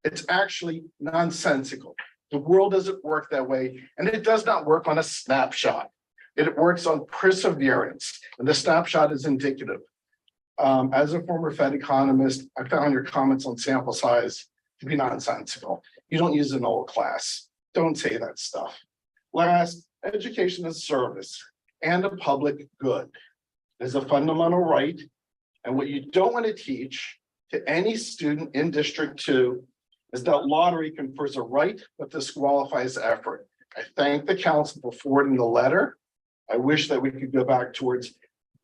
It's actually nonsensical. The world doesn't work that way, and it does not work on a snapshot. It works on perseverance, and the snapshot is indicative. As a former Fed economist, I found your comments on sample size to be nonsensical. You don't use an old class. Don't say that stuff. Last, education is service and a public good. It is a fundamental right, And what you don't want to teach to any student in District 2 is that lottery confers a right but disqualifies effort. I thank the council for forwarding the letter. I wish that we could go back towards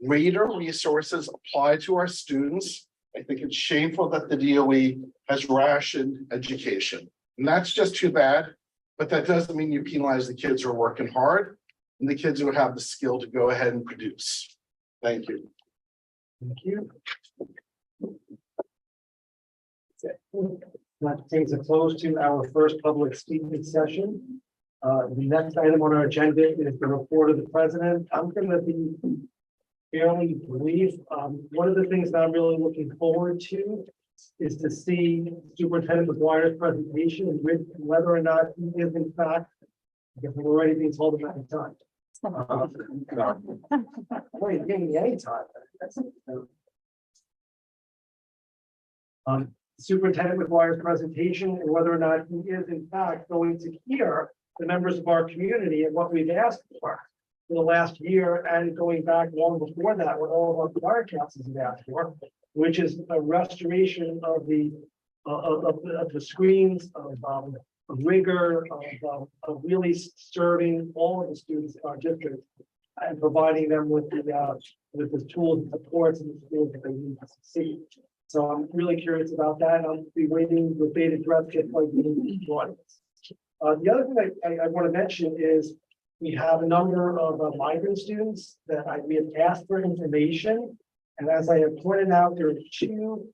greater resources applied to our students. I think it's shameful that the DOE has rationed education. And that's just too bad, but that doesn't mean you penalize the kids who are working hard and the kids who have the skill to go ahead and produce. Thank you. Thank you. That brings a close to our first public speaking session. The next item on our agenda is the report of the president. I'm going to be fairly brief. One of the things that I'm really looking forward to is to see Superintendent McGuire's presentation and whether or not he is in fact, I guess we're already being told about the time. Wait, give me any time. Superintendent McGuire's presentation and whether or not he is in fact going to hear the members of our community and what we've asked for the last year and going back long before that, what all of our fire councils have asked for, which is a restoration of the screens, of rigor, of really serving all of the students in our district and providing them with the tools and supports and the skills that they need to succeed. So I'm really curious about that. I'll be waiting with bated breath to get like the audience. The other thing I want to mention is we have a number of migrant students that we have asked for information. And as I have pointed out, there are two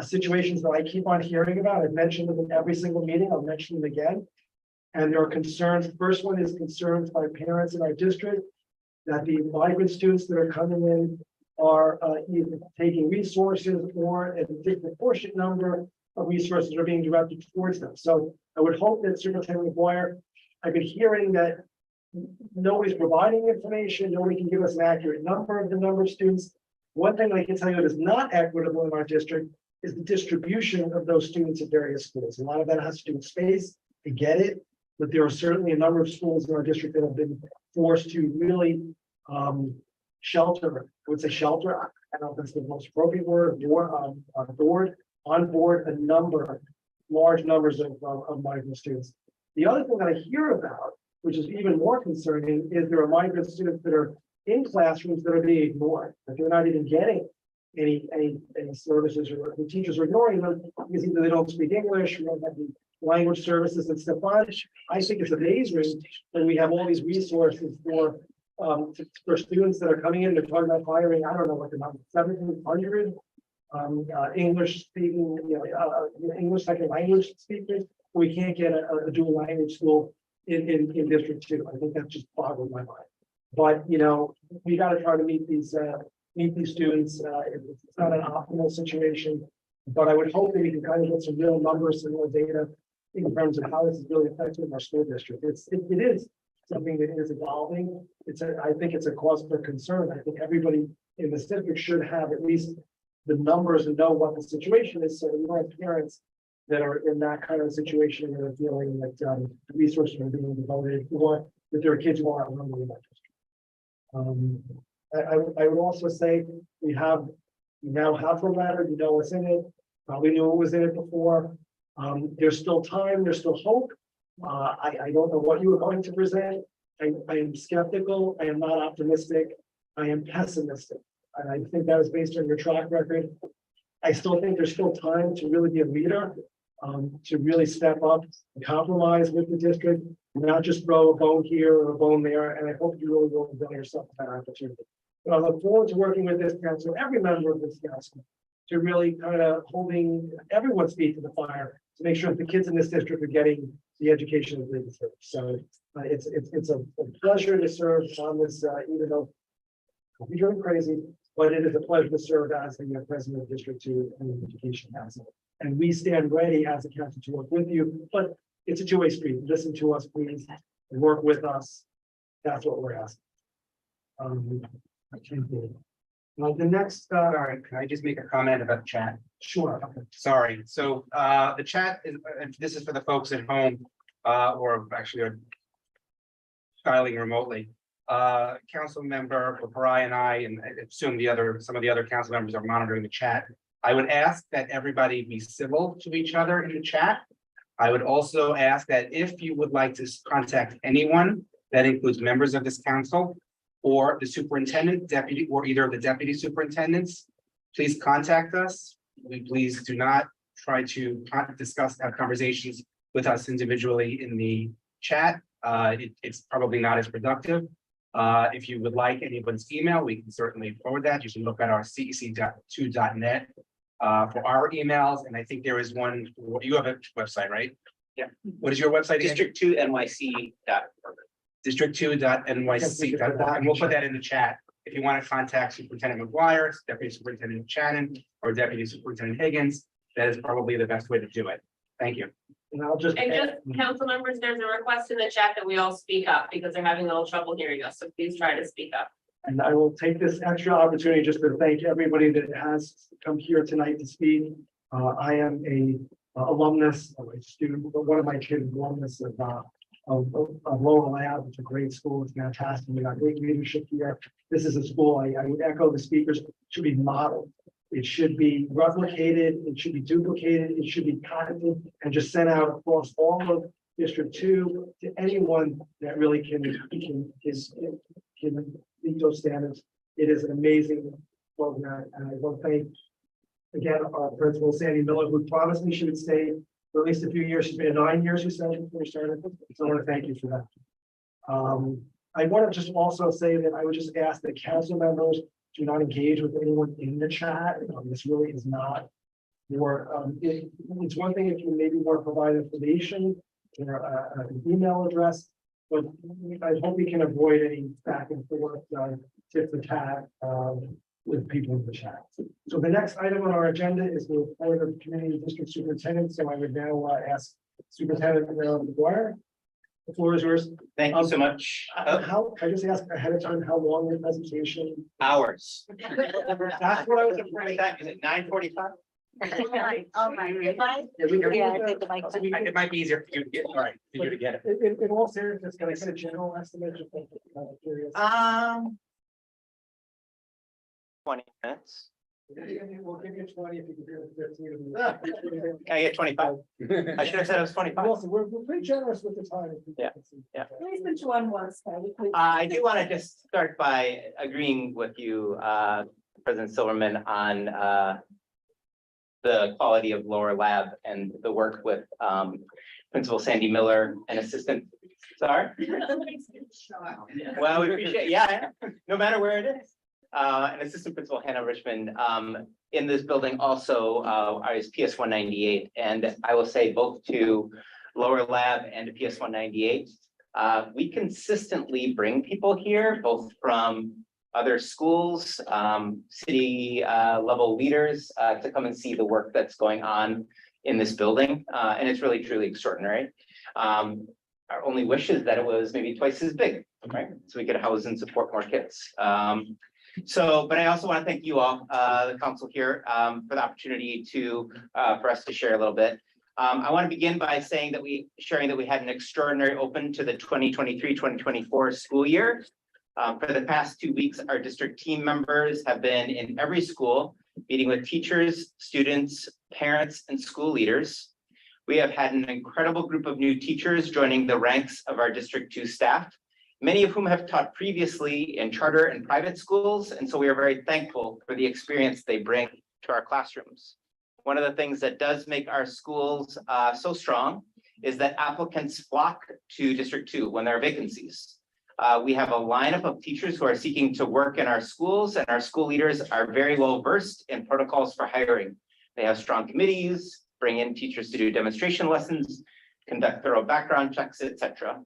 situations that I keep on hearing about. I've mentioned them in every single meeting. I'll mention them again. And there are concerns. The first one is concerns by parents in our district that the migrant students that are coming in are either taking resources or a disproportionate number of resources are being directed towards them. So I would hope that Superintendent McGuire, I've been hearing that nobody's providing information, nobody can give us an accurate number of the number of students. One thing I can tell you that is not equitable in our district is the distribution of those students at various schools. A lot of that has to do with space, I get it, but there are certainly a number of schools in our district that have been forced to really shelter, I would say shelter, I don't know if that's the most appropriate word, on board a number, large numbers of migrant students. The other thing that I hear about, which is even more concerning, is there are migrant students that are in classrooms that are being ignored, that they're not even getting any services, or the teachers are ignoring them because either they don't speak English, or don't have the language services and stuff on. I think it's amazing that we have all these resources for students that are coming in. They're talking about hiring, I don't know what the number, 1,700 English speaking, English second language speakers. We can't get a dual language school in District 2. I think that just boggles my mind. But we got to try to meet these students. It's not an optimal situation, but I would hope that we can kind of get some real numbers and real data in terms of how this is really affecting our school district. It is something that is evolving. I think it's a cause for concern. I think everybody in this district should have at least the numbers and know what the situation is, so that we don't have parents that are in that kind of situation and are feeling that resources are being devoted, or that there are kids who aren't running in that district. I would also say we now have the letter, what's in it, probably knew what was in it before. There's still time, there's still hope. I don't know what you are going to present. I am skeptical, I am not optimistic, I am pessimistic. And I think that is based on your track record. I still think there's still time to really be a leader, to really step up and compromise with the district, not just throw a bone here or a bone there. And I hope you really will avail yourself of that opportunity. But I look forward to working with this council, every member of this council, to really kind of holding everyone's feet to the fire to make sure that the kids in this district are getting the education that they deserve. So it's a pleasure to serve on this, even though I'll be doing crazy, but it is a pleasure to serve as the president of District 2 and the Education Council. And we stand ready as a council to work with you, but it's a two-way street. Listen to us, please, and work with us. That's what we're asking. The next, All right, can I just make a comment about chat? Sure. Okay. Sorry. So the chat is, and this is for the folks at home or actually are dialing remotely. Council member Pari and I assume some of the other council members are monitoring the chat. I would ask that everybody be civil to each other in the chat. I would also ask that if you would like to contact anyone, that includes members of this council or the superintendent, deputy, or either of the deputy superintendents, please contact us. We please do not try to have conversations with us individually in the chat. It's probably not as productive. If you would like anyone's email, we can certainly forward that. You can look at our CECD2.net for our emails. And I think there is one, you have a website, right? Yeah. What is your website? District2NYC. District2.nyc. And we'll put that in the chat. If you want to contact Superintendent McGuire, Deputy Superintendent Shannon, or Deputy Superintendent Higgins, that is probably the best way to do it. Thank you. And I'll just. And just council members, there's a request in the chat that we all speak up because they're having a little trouble hearing us. So please try to speak up. And I will take this extra opportunity just to thank everybody that has come here tonight to speak. I am a alumnus, of a student, one of my kids is alumnus of Lower Lab. It's a great school. It's fantastic. We got great leadership here. This is a school, I would echo the speakers, should be modeled. It should be replicated. It should be duplicated. It should be copied and just sent out across all of District 2 to anyone that really can meet those standards. It is an amazing program, and I will thank again our principal Sandy Miller, who promised me she would stay for at least a few years. She's been 9 years, you said, before we started. So I want to thank you for that. I want to just also say that I would just ask that council members do not engage with anyone in the chat. This really is not for, it's one thing if you maybe want to provide information or an email address, but I hope we can avoid any back and forth, tit for tat with people in the chat. So the next item on our agenda is the report of community district superintendent. So I would now ask Superintendent McGuire. The floor is yours. Thank you so much. How, I just asked ahead of time, how long your presentation? Hours. That's what I was afraid. Is it 9:45? Oh, my. It might be easier for you to get, all right, for you to get it. In all seriousness, can I get a general estimate? Just curious. 20 minutes. We'll give you 20 if you can do it 15. Can I get 25? I should have said it was 25. Also, we're pretty generous with the time. Yeah. Yeah. At least the one was. I do want to just start by agreeing with you, President Silverman, on the quality of Lower Lab and the work with Principal Sandy Miller and Assistant. Sorry. Well, we appreciate, yeah, no matter where it is. And Assistant Principal Hannah Richmond in this building also is PS 198. And I will say both to Lower Lab and to PS 198, we consistently bring people here, both from other schools, city level leaders to come and see the work that's going on in this building. And it's really, truly extraordinary. Our only wish is that it was maybe twice as big, right? So we could house and support more kids. But I also want to thank you all, the council here, for the opportunity for us to share a little bit. I want to begin by saying that we had an extraordinary open to the 2023-2024 school year. For the past 2 weeks, our district team members have been in every school, meeting with teachers, students, parents, and school leaders. We have had an incredible group of new teachers joining the ranks of our District 2 staff, many of whom have taught previously in charter and private schools, and so we are very thankful for the experience they bring to our classrooms. One of the things that does make our schools so strong is that applicants flock to District 2 when there are vacancies. We have a lineup of teachers who are seeking to work in our schools, and our school leaders are very well versed in protocols for hiring. They have strong committees, bring in teachers to do demonstration lessons, conduct thorough background checks, etc.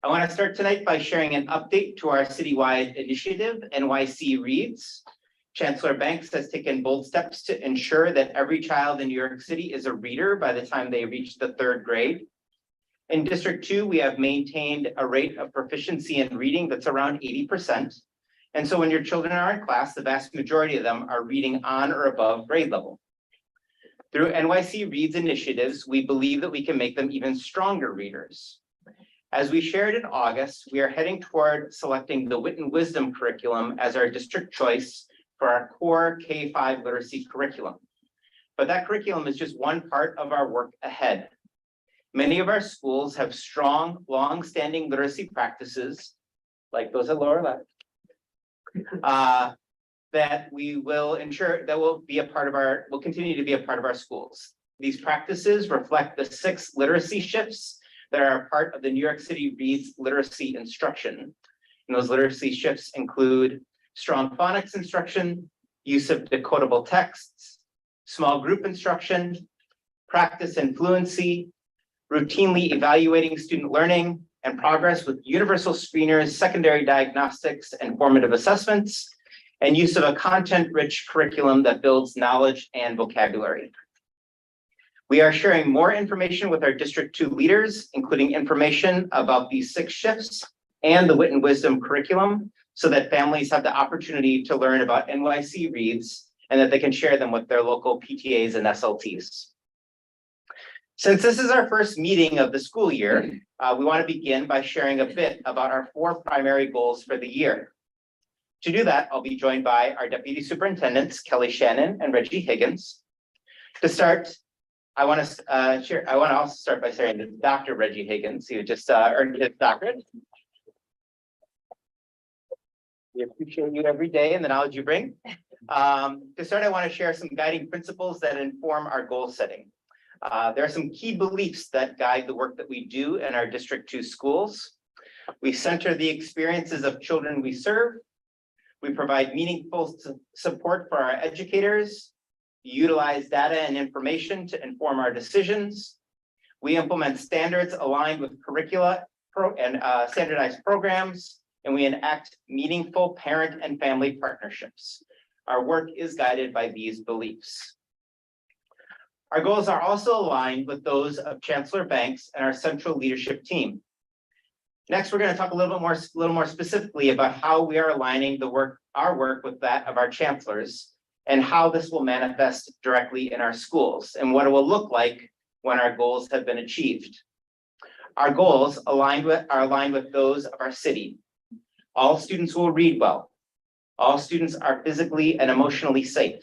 I want to start tonight by sharing an update to our citywide initiative, NYC Reads. Chancellor Banks has taken bold steps to ensure that every child in New York City is a reader by the time they reach the 3rd grade. In District 2, we have maintained a rate of proficiency in reading that's around 80%. And so when your children are in class, the vast majority of them are reading on or above grade level. Through NYC Reads initiatives, we believe that we can make them even stronger readers. As we shared in August, we are heading toward selecting the Wit and Wisdom curriculum as our district choice for our core K-5 literacy curriculum. But that curriculum is just one part of our work ahead. Many of our schools have strong, long-standing literacy practices, like those at lower left, that we will ensure that will continue to be a part of our schools. These practices reflect the 6 literacy shifts that are a part of the New York City Reads literacy instruction. And those literacy shifts include strong phonics instruction, use of decodable texts, small group instruction, practice and fluency, routinely evaluating student learning and progress with universal screeners, secondary diagnostics, and formative assessments, and use of a content-rich curriculum that builds knowledge and vocabulary. We are sharing more information with our District 2 leaders, including information about these 6 shifts and the Wit and Wisdom curriculum, so that families have the opportunity to learn about NYC Reads and that they can share them with their local PTAs and SLTs. Since this is our first meeting of the school year, we want to begin by sharing a bit about our 4 primary goals for the year. To do that, I'll be joined by our Deputy Superintendents, Kelly Shannon and Reggie Higgins. To start, I want to also start by saying that Dr. Reggie Higgins, who just earned his doctorate. We appreciate you every day and the knowledge you bring. To start, I want to share some guiding principles that inform our goal setting. There are some key beliefs that guide the work that we do in our District 2 schools. We center the experiences of children we serve. We provide meaningful support for our educators, utilize data and information to inform our decisions. We implement standards aligned with curricula and standardized programs, and we enact meaningful parent and family partnerships. Our work is guided by these beliefs. Our goals are also aligned with those of Chancellor Banks and our central leadership team. Next, we're going to talk a little more specifically about how we are aligning our work with that of our chancellors, and how this will manifest directly in our schools and what it will look like when our goals have been achieved. Our goals are aligned with those of our city. All students will read well. All students are physically and emotionally safe.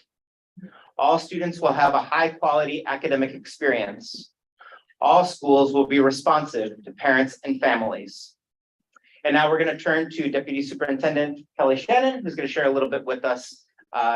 All students will have a high-quality academic experience. All schools will be responsive to parents and families. And now we're going to turn to Deputy Superintendent Kelly Shannon, who's going to share a little bit with us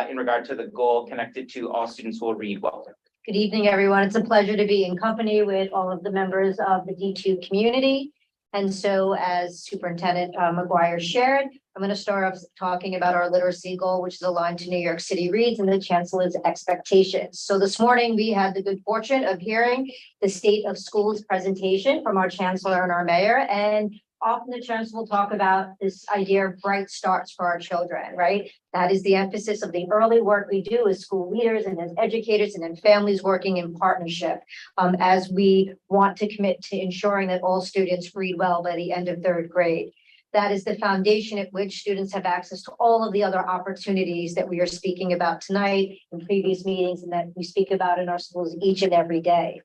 in regard to the goal connected to all students will read well. Good evening, everyone. It's a pleasure to be in company with all of the members of the D2 community. And so as Superintendent McGuire shared, I'm going to start off talking about our literacy goal, which is aligned to New York City Reads and the Chancellor's expectations. So this morning, we had the good fortune of hearing the State of Schools presentation from our Chancellor and our Mayor. And often the Chancellor will talk about this idea of bright starts for our children, right? That is the emphasis of the early work we do as school leaders and as educators and then families working in partnership as we want to commit to ensuring that all students read well by the end of 3rd grade. That is the foundation at which students have access to all of the other opportunities that we are speaking about tonight in previous meetings and that we speak about in our schools each and every day.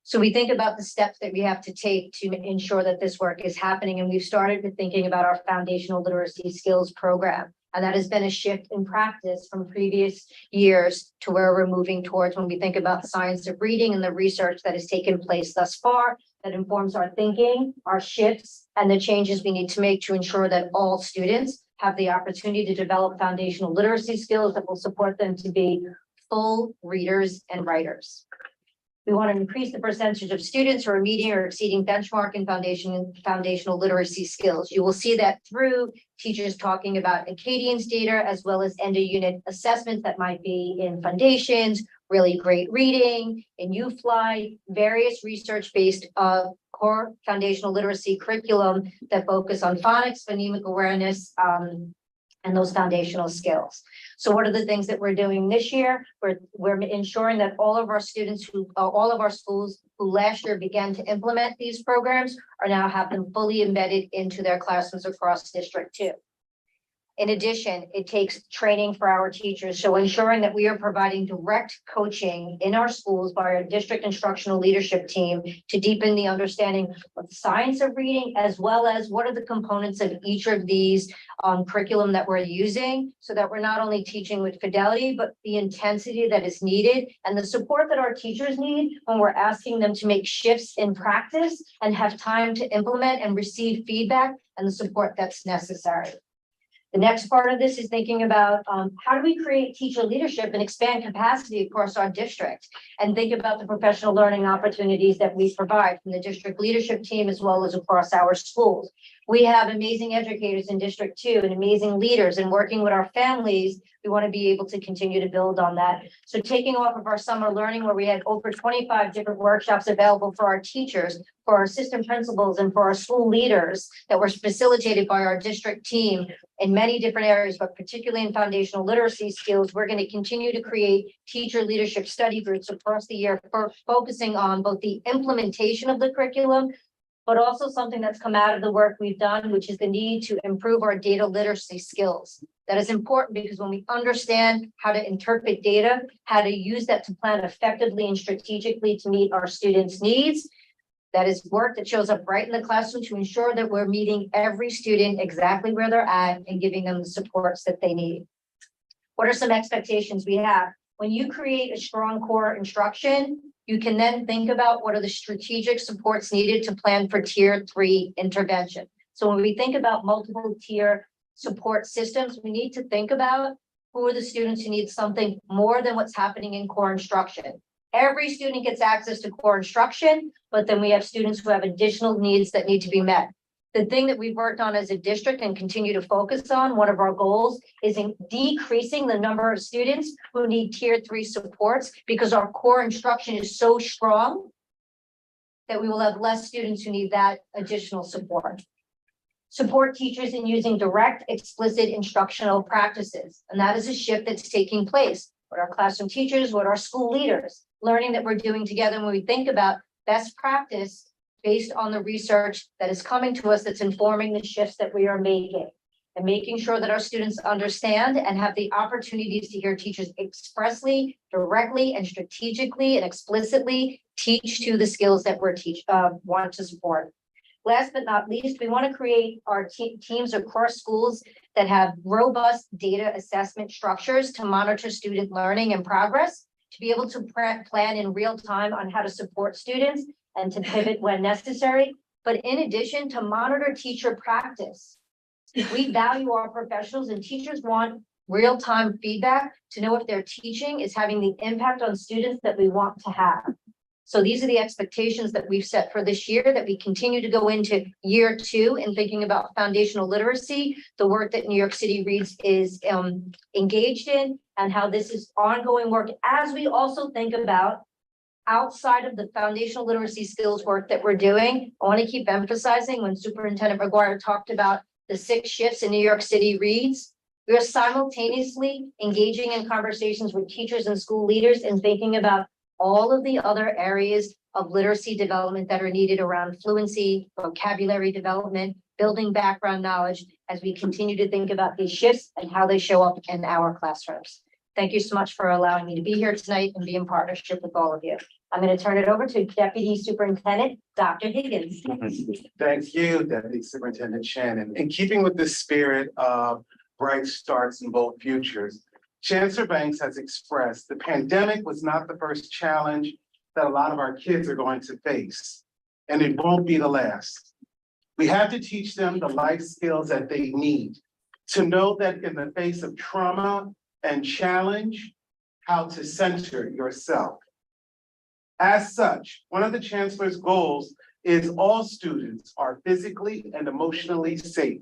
So we think about the steps that we have to take to ensure that this work is happening. And we've started with thinking about our foundational literacy skills program. And that has been a shift in practice from previous years to where we're moving towards when we think about the science of reading and the research that has taken place thus far that informs our thinking, our shifts, and the changes we need to make to ensure that all students have the opportunity to develop foundational literacy skills that will support them to be full readers and writers. We want to increase the percentage of students who are meeting or exceeding benchmark in foundational literacy skills. You will see that through teachers talking about Acadian's data, as well as end of unit assessments that might be in foundations, really great reading, in UFly, various research-based core foundational literacy curriculum that focus on phonics, phonemic awareness, and those foundational skills. So what are the things that we're doing this year? We're ensuring that all of our students all of our schools who last year began to implement these programs are now have them fully embedded into their classrooms across District 2. In addition, it takes training for our teachers, so ensuring that we are providing direct coaching in our schools by our district instructional leadership team to deepen the understanding of the science of reading, as well as what are the components of each of these curriculum that we're using, so that we're not only teaching with fidelity, but the intensity that is needed and the support that our teachers need when we're asking them to make shifts in practice and have time to implement and receive feedback and the support that's necessary. The next part of this is thinking about how do we create teacher leadership and expand capacity across our district, and think about the professional learning opportunities that we provide from the district leadership team as well as across our schools. We have amazing educators in District 2 and amazing leaders, and working with our families, we want to be able to continue to build on that. So taking off of our summer learning, where we had over 25 different workshops available for our teachers, for our assistant principals, and for our school leaders that were facilitated by our district team in many different areas, but particularly in foundational literacy skills, we're going to continue to create teacher leadership study groups across the year, focusing on both the implementation of the curriculum, but also something that's come out of the work we've done, which is the need to improve our data literacy skills. That is important because when we understand how to interpret data, how to use that to plan effectively and strategically to meet our students' needs, that is work that shows up right in the classroom to ensure that we're meeting every student exactly where they're at and giving them the supports that they need. What are some expectations we have? When you create a strong core instruction, you can then think about what are the strategic supports needed to plan for tier 3 intervention. So when we think about multiple tier support systems, we need to think about who are the students who need something more than what's happening in core instruction. Every student gets access to core instruction, but then we have students who have additional needs that need to be met. The thing that we've worked on as a district and continue to focus on, one of our goals is in decreasing the number of students who need tier 3 supports, because our core instruction is so strong that we will have less students who need that additional support. Support teachers in using direct, explicit instructional practices. And that is a shift that's taking place with our classroom teachers, with our school leaders, learning that we're doing together. When we think about best practice based on the research that is coming to us, that's informing the shifts that we are making, and making sure that our students understand and have the opportunities to hear teachers expressly, directly, and strategically and explicitly teach to the skills that we're want to support. Last but not least, we want to create our teams across schools that have robust data assessment structures to monitor student learning and progress, to be able to plan in real time on how to support students and to pivot when necessary. But in addition, to monitor teacher practice. We value our professionals, and teachers want real-time feedback to know if their teaching is having the impact on students that we want to have. So these are the expectations that we've set for this year, that we continue to go into year 2 in thinking about foundational literacy, the work that New York City Reads is engaged in, and how this is ongoing work as we also think about outside of the foundational literacy skills work that we're doing. I want to keep emphasizing, when Superintendent McGuire talked about the 6 shifts in New York City Reads, we are simultaneously engaging in conversations with teachers and school leaders and thinking about all of the other areas of literacy development that are needed around fluency, vocabulary development, building background knowledge, as we continue to think about these shifts and how they show up in our classrooms. Thank you so much for allowing me to be here tonight and be in partnership with all of you. I'm going to turn it over to Deputy Superintendent Dr. Higgins. Thank you, Deputy Superintendent Shannon. In keeping with the spirit of bright starts in both futures, Chancellor Banks has expressed the pandemic was not the first challenge that a lot of our kids are going to face, and it won't be the last. We have to teach them the life skills that they need to know that in the face of trauma and challenge, how to center yourself. As such, one of the Chancellor's goals is all students are physically and emotionally safe.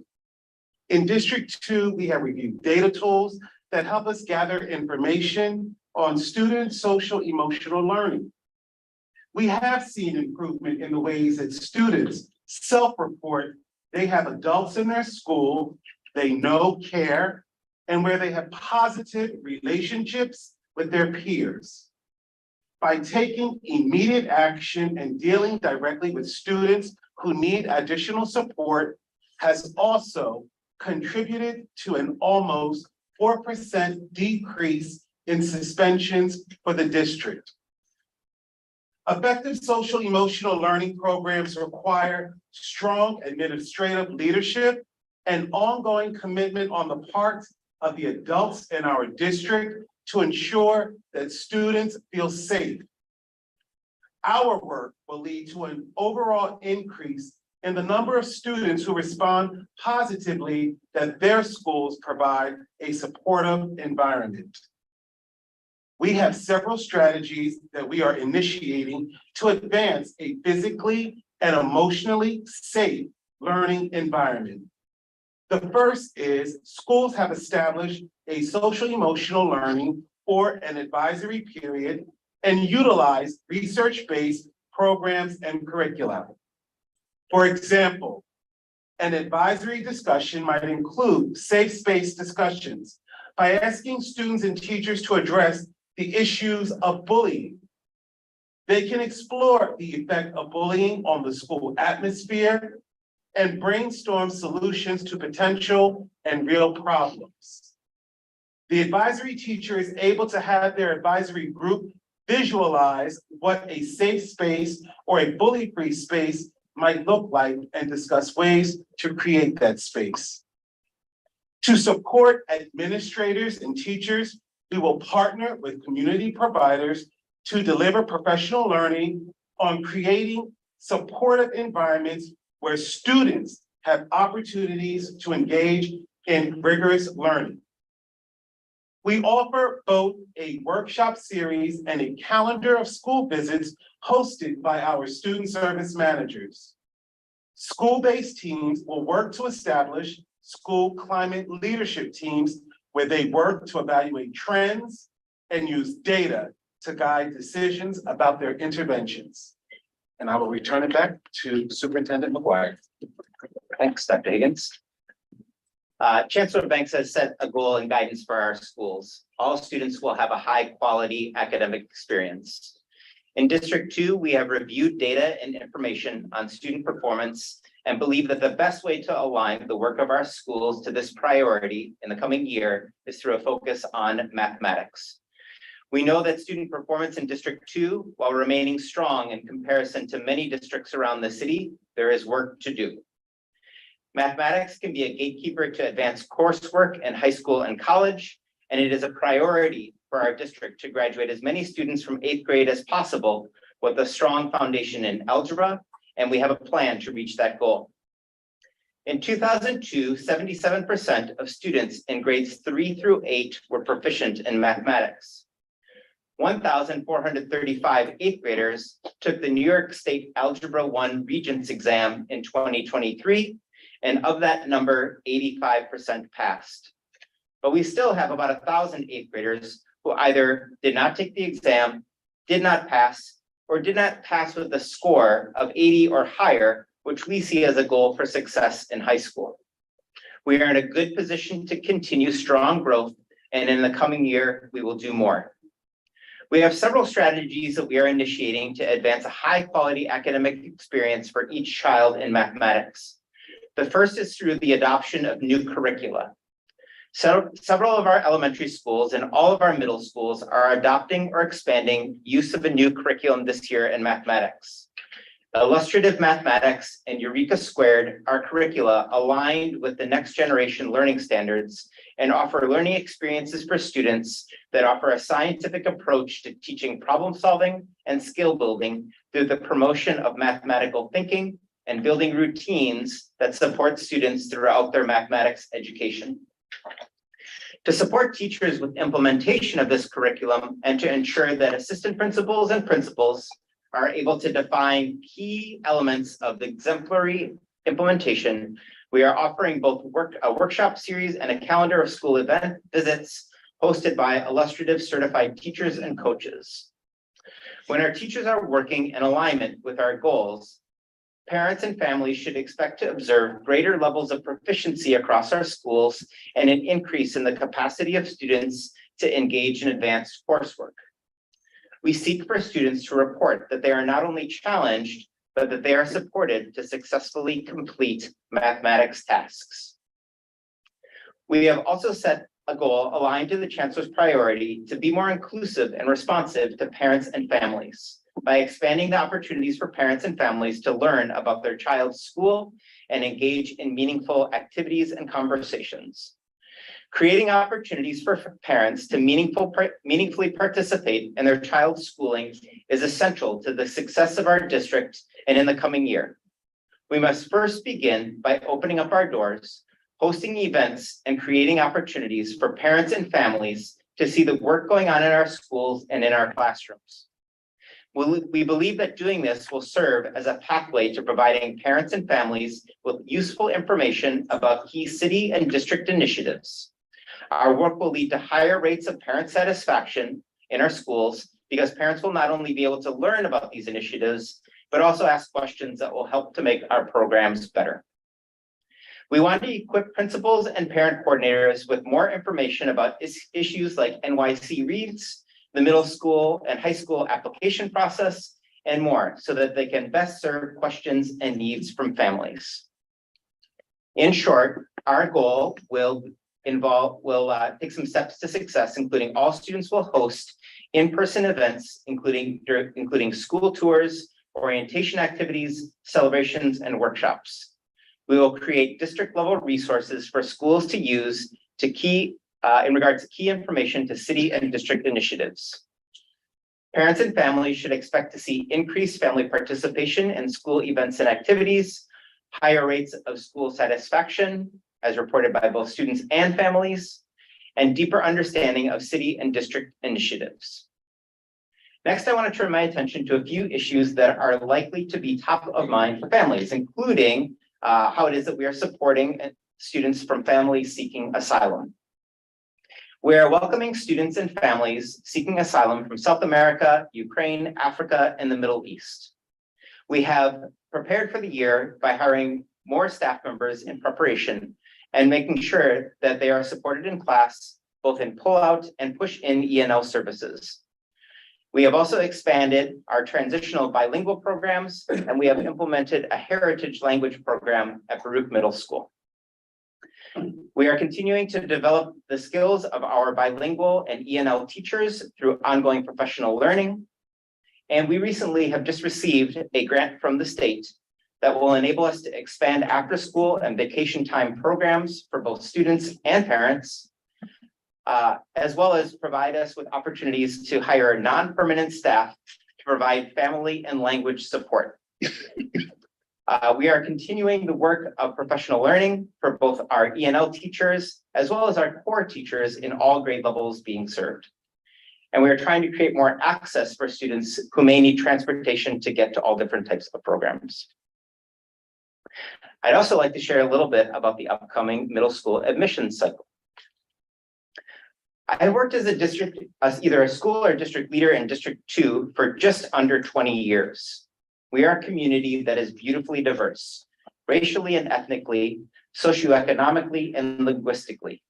In District 2, we have reviewed data tools that help us gather information on student social emotional learning. We have seen improvement in the ways that students self-report they have adults in their school, they know care, and where they have positive relationships with their peers. By taking immediate action and dealing directly with students who need additional support has also contributed to an almost 4% decrease in suspensions for the district. Effective social emotional learning programs require strong administrative leadership and ongoing commitment on the part of the adults in our district to ensure that students feel safe. Our work will lead to an overall increase in the number of students who respond positively that their schools provide a supportive environment. We have several strategies that we are initiating to advance a physically and emotionally safe learning environment. The first is schools have established a social emotional learning or an advisory period and utilize research-based programs and curricula. For example, an advisory discussion might include safe space discussions by asking students and teachers to address the issues of bullying. They can explore the effect of bullying on the school atmosphere and brainstorm solutions to potential and real problems. The advisory teacher is able to have their advisory group visualize what a safe space or a bully-free space might look like and discuss ways to create that space. To support administrators and teachers, we will partner with community providers to deliver professional learning on creating supportive environments where students have opportunities to engage in rigorous learning. We offer both a workshop series and a calendar of school visits hosted by our student service managers. School-based teams will work to establish school climate leadership teams where they work to evaluate trends and use data to guide decisions about their interventions. And I will return it back to Superintendent McGuire. Thanks, Dr. Higgins. Chancellor Banks has set a goal and guidance for our schools. All students will have a high-quality academic experience. In District 2, we have reviewed data and information on student performance and believe that the best way to align the work of our schools to this priority in the coming year is through a focus on mathematics. We know that student performance in District 2, while remaining strong in comparison to many districts around the city, there is work to do. Mathematics can be a gatekeeper to advance coursework in high school and college, and it is a priority for our district to graduate as many students from 8th grade as possible with a strong foundation in algebra, and we have a plan to reach that goal. In 2002, 77% of students in grades 3 through 8 were proficient in mathematics. 1,435 8th graders took the New York State Algebra 1 Regents exam in 2023, and of that number, 85% passed. But we still have about 1,000 8th graders who either did not take the exam, did not pass, or did not pass with a score of 80 or higher, which we see as a goal for success in high school. We are in a good position to continue strong growth, and in the coming year, we will do more. We have several strategies that we are initiating to advance a high-quality academic experience for each child in mathematics. The first is through the adoption of new curricula. Several of our elementary schools and all of our middle schools are adopting or expanding use of a new curriculum this year in mathematics. Illustrative Mathematics and Eureka Squared are curricula aligned with the next generation learning standards and offer learning experiences for students that offer a scientific approach to teaching problem solving and skill building through the promotion of mathematical thinking and building routines that support students throughout their mathematics education. To support teachers with implementation of this curriculum and to ensure that assistant principals and principals are able to define key elements of the exemplary implementation, we are offering both a workshop series and a calendar of school event visits hosted by illustrative certified teachers and coaches. When our teachers are working in alignment with our goals, parents and families should expect to observe greater levels of proficiency across our schools and an increase in the capacity of students to engage in advanced coursework. We seek for students to report that they are not only challenged, but that they are supported to successfully complete mathematics tasks. We have also set a goal aligned to the Chancellor's priority to be more inclusive and responsive to parents and families by expanding the opportunities for parents and families to learn about their child's school and engage in meaningful activities and conversations. Creating opportunities for parents to meaningfully participate in their child's schooling is essential to the success of our district and in the coming year. We must first begin by opening up our doors, hosting events, and creating opportunities for parents and families to see the work going on in our schools and in our classrooms. We believe that doing this will serve as a pathway to providing parents and families with useful information about key city and district initiatives. Our work will lead to higher rates of parent satisfaction in our schools because parents will not only be able to learn about these initiatives, but also ask questions that will help to make our programs better. We want to equip principals and parent coordinators with more information about issues like NYC Reads, the middle school and high school application process, and more, so that they can best serve questions and needs from families. In short, our goal will take some steps to success, including all students will host in-person events, including school tours, orientation activities, celebrations, and workshops. We will create district-level resources for schools to use in regards to key information to city and district initiatives. Parents and families should expect to see increased family participation in school events and activities, higher rates of school satisfaction, as reported by both students and families, and deeper understanding of city and district initiatives. Next, I want to turn my attention to a few issues that are likely to be top of mind for families, including how it is that we are supporting students from families seeking asylum. We are welcoming students and families seeking asylum from South America, Ukraine, Africa, and the Middle East. We have prepared for the year by hiring more staff members in preparation and making sure that they are supported in class, both in pull-out and push-in ENL services. We have also expanded our transitional bilingual programs, and we have implemented a heritage language program at Baruch Middle School. We are continuing to develop the skills of our bilingual and ENL teachers through ongoing professional learning. And we recently have just received a grant from the state that will enable us to expand after school and vacation time programs for both students and parents, as well as provide us with opportunities to hire non-permanent staff to provide family and language support. We are continuing the work of professional learning for both our ENL teachers as well as our core teachers in all grade levels being served. And we are trying to create more access for students who may need transportation to get to all different types of programs. I'd also like to share a little bit about the upcoming middle school admissions cycle. I worked as either a school or district leader in District 2 for just under 20 years. We are a community that is beautifully diverse, racially and ethnically, socioeconomically and linguistically.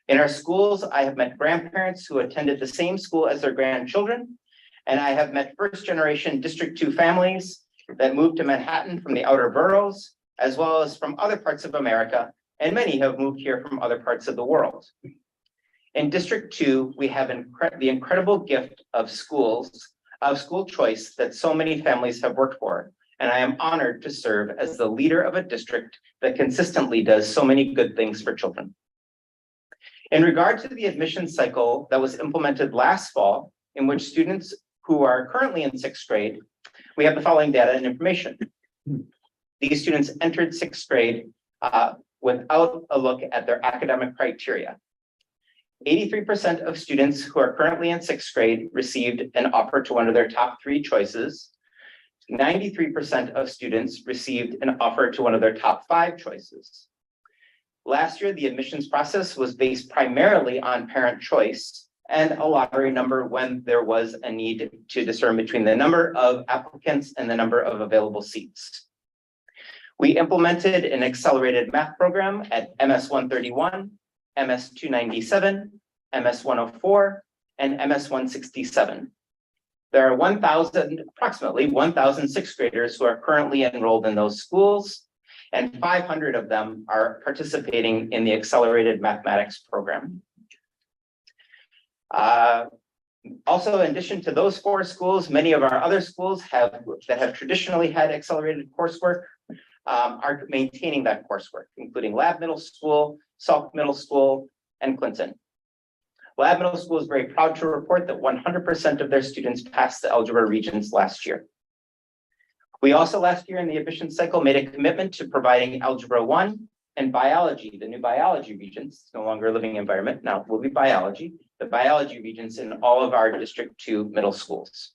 In our schools, I have met grandparents who attended the same school as their grandchildren, and I have met first-generation District 2 families that moved to Manhattan from the outer boroughs, as well as from other parts of America, and many have moved here from other parts of the world. In District 2, we have the incredible gift of school choice that so many families have worked for, and I am honored to serve as the leader of a district that consistently does so many good things for children. In regard to the admission cycle that was implemented last fall, in which students who are currently in 6th grade, we have the following data and information. These students entered 6th grade without a look at their academic criteria. 83% of students who are currently in 6th grade received an offer to one of their top 3 choices. 93% of students received an offer to one of their top 5 choices. Last year, the admissions process was based primarily on parent choice and a lottery number when there was a need to discern between the number of applicants and the number of available seats. We implemented an accelerated math program at MS 131, MS 297, MS 104, and MS 167. There are approximately 1,000 6th graders who are currently enrolled in those schools, and 500 of them are participating in the accelerated mathematics program. Also, in addition to those 4 schools, many of our other schools that have traditionally had accelerated coursework are maintaining that coursework, including Lab Middle School, Salk Middle School, and Clinton. Lab Middle School is very proud to report that 100% of their students passed the algebra regions last year. We also last year in the admission cycle made a commitment to providing Algebra 1 and biology, the new biology regions, no longer a living environment, now will be biology, the biology regions in all of our District 2 middle schools.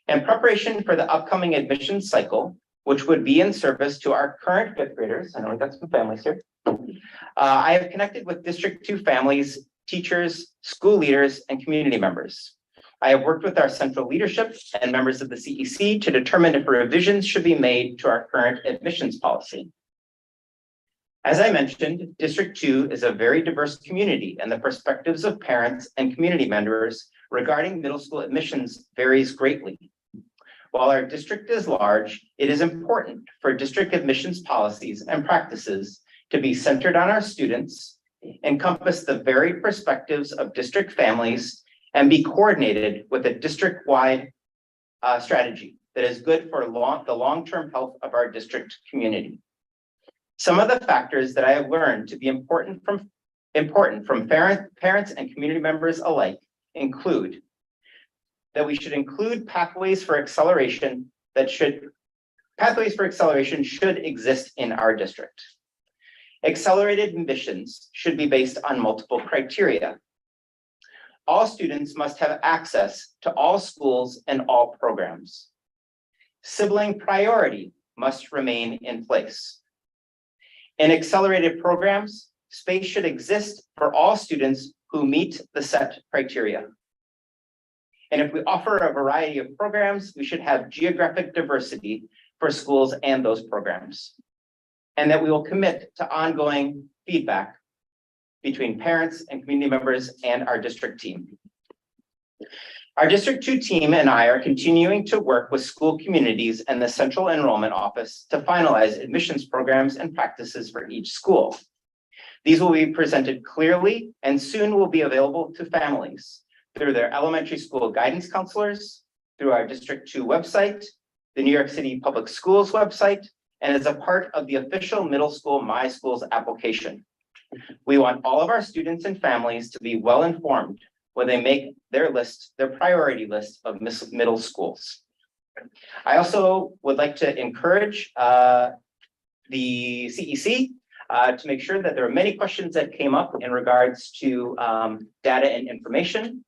In preparation for the upcoming admission cycle, which would be in service to our current 5th graders, I know we've got some families here, I have connected with District 2 families, teachers, school leaders, and community members. I have worked with our central leadership and members of the CEC to determine if revisions should be made to our current admissions policy. As I mentioned, District 2 is a very diverse community, and the perspectives of parents and community members regarding middle school admissions varies greatly. While our district is large, it is important for district admissions policies and practices to be centered on our students, encompass the varied perspectives of district families, and be coordinated with a district-wide strategy that is good for the long-term health of our district community. Some of the factors that I have learned to be important from parents and community members alike include that we should include pathways for acceleration should exist in our district. Accelerated admissions should be based on multiple criteria. All students must have access to all schools and all programs. Sibling priority must remain in place. In accelerated programs, space should exist for all students who meet the set criteria. And if we offer a variety of programs, we should have geographic diversity for schools and those programs. And that we will commit to ongoing feedback between parents and community members and our district team. Our District 2 team and I are continuing to work with school communities and the Central Enrollment Office to finalize admissions programs and practices for each school. These will be presented clearly and soon will be available to families through their elementary school guidance counselors, through our District 2 website, the New York City Public Schools website, and as a part of the official Middle School My Schools application. We want all of our students and families to be well informed when they make their priority list of middle schools. I also would like to encourage the CEC to make sure that there are many questions that came up in regards to data and information.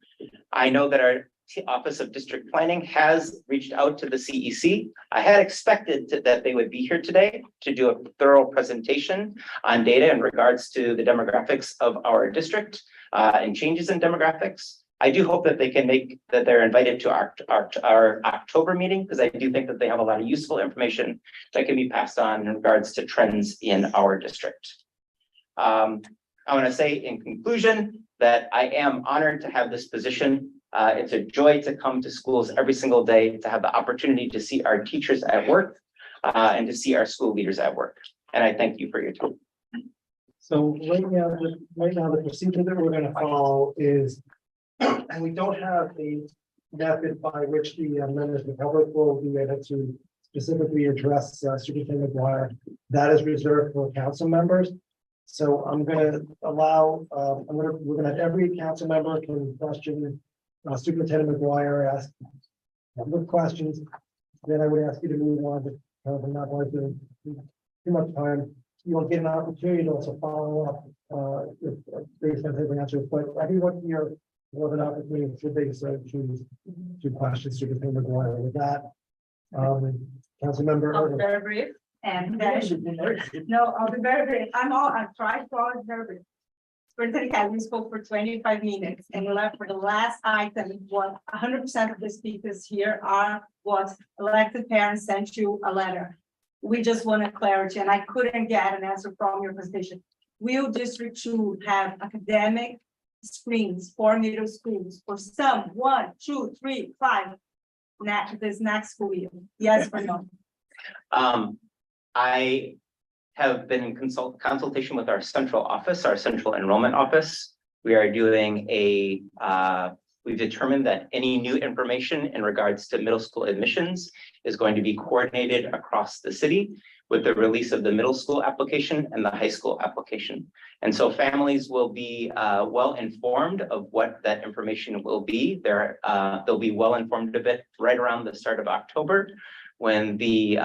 I know that our Office of District Planning has reached out to the CEC. I had expected that they would be here today to do a thorough presentation on data in regards to the demographics of our district and changes in demographics. I do hope that they're invited to our October meeting, because I do think that they have a lot of useful information that can be passed on in regards to trends in our district. I want to say in conclusion that I am honored to have this position. It's a joy to come to schools every single day, to have the opportunity to see our teachers at work and to see our school leaders at work. And I thank you for your time. So right now, the procedure that we're going to follow is, and we don't have a method by which the members of the public will be able to specifically address Superintendent McGuire. That is reserved for council members. So I'm going to allow, we're going to have every council member can question Superintendent McGuire, ask good questions. Then I would ask you to move on, but I'm not going to too much time. You'll get an opportunity to also follow up based on his answers, but everyone here will have an opportunity should they choose to question Superintendent McGuire. With that, council member. Very brief. And no, I'll be very brief. I tried to follow very brief. Superintendent Academy spoke for 25 minutes and left for the last item. What 100% of the speakers here was elected parents sent you a letter. We just wanted clarity, and I couldn't get an answer from your presentation. Will District 2 have academic screens for middle schools for some 1, 2, 3, 5 this next school year? Yes or no? have been in consultation with our central office, our central enrollment office. We are doing we've determined that any new information in regards to middle school admissions is going to be coordinated across the city with the release of the middle school application and the high school application. And so families will be well informed of what that information will be. They'll be well informed of it right around the start of October, when the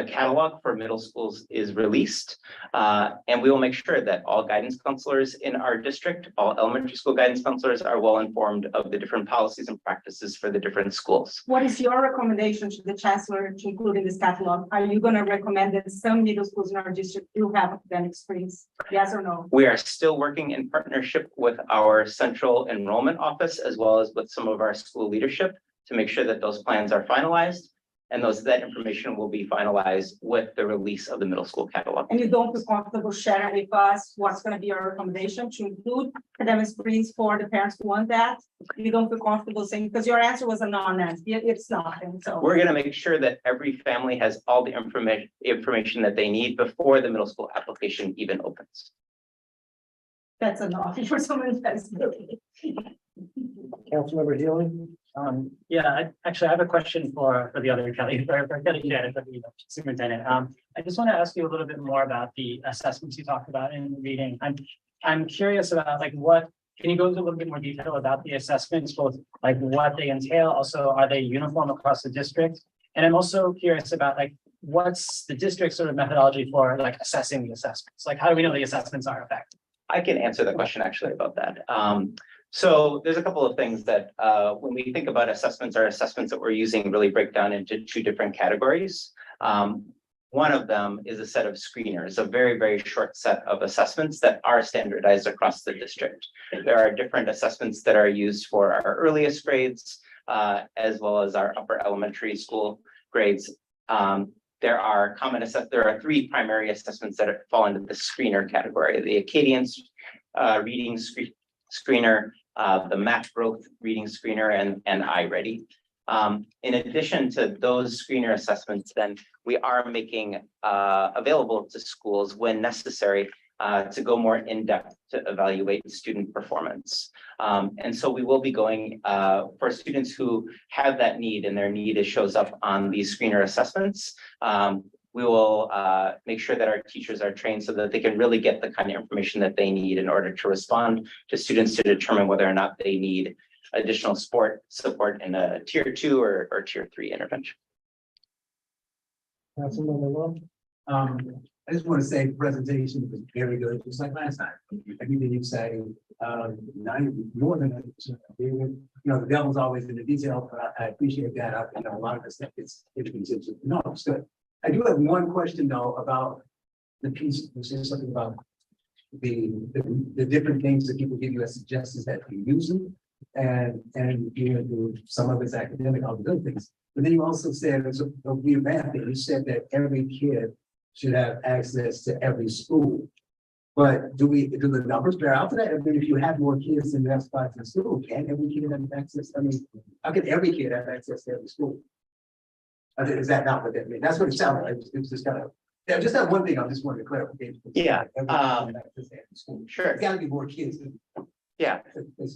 catalog for middle schools is released. And we will make sure that all guidance counselors in our district, all elementary school guidance counselors, are well informed of the different policies and practices for the different schools. What is your recommendation to the chancellor to include in this catalog? Are you gonna recommend that some middle schools in our district do have academic screens? Yes or no? We are still working in partnership with our central enrollment office, as well as with some of our school leadership, to make sure that those plans are finalized. And that information will be finalized with the release of the middle school catalog. And you don't feel comfortable sharing with us what's gonna be your recommendation to include academic screens for the parents who want that? You don't feel comfortable saying, because your answer was a non-answer, it's not, and so. We're gonna make sure that every family has all the information that they need before the middle school application even opens. That's enough for someone that's. Councilmember Healy? Yeah, I have a question for the other Kelly, for Kelly Shannon, for the superintendent. I just want to ask you a little bit more about the assessments you talked about in the reading. I'm curious about can you go into a little bit more detail about the assessments, both like what they entail, also are they uniform across the district? And I'm also curious about what's the district sort of methodology for assessing the assessments? Like, how do we know the assessments are effective? I can answer the question actually about that. So there's a couple of things that when we think about assessments, our assessments that we're using really break down into two different categories. One of them is a set of screeners, a very, very short set of assessments that are standardized across the district. There are different assessments that are used for our earliest grades, as well as our upper elementary school grades. There are three primary assessments that fall into the screener category: the Acadian reading screener, the Math Growth reading screener, and iReady. In addition to those screener assessments, then we are making available to schools when necessary to go more in depth to evaluate student performance. And so we will be going for students who have that need and their need shows up on these screener assessments. We will make sure that our teachers are trained so that they can really get the kind of information that they need in order to respond to students to determine whether or not they need additional support in a tier 2 or tier 3 intervention. Councilmember Lowe? I just want to say the presentation was very good, just like last time. Everything you say, more than 90%. You know, the devil's always in the detail, but I appreciate that. I know a lot of this stuff it's no, it's good. I do have one question though about the piece. You said something about the different things that people give you as suggestions that you use them, and you know, some of it's academic, all the good things. But then you also said it's a weird math thing. You said that every kid should have access to every school. But do the numbers bear out to that? I mean, if you have more kids than enough spots in school, can every kid have access? I mean, how can every kid have access to every school? Is that not what that means? That's what it sounded like. It's just kind of, yeah, just that one thing. I just wanted to clarify. Yeah. Sure. There's got to be more kids. Yeah.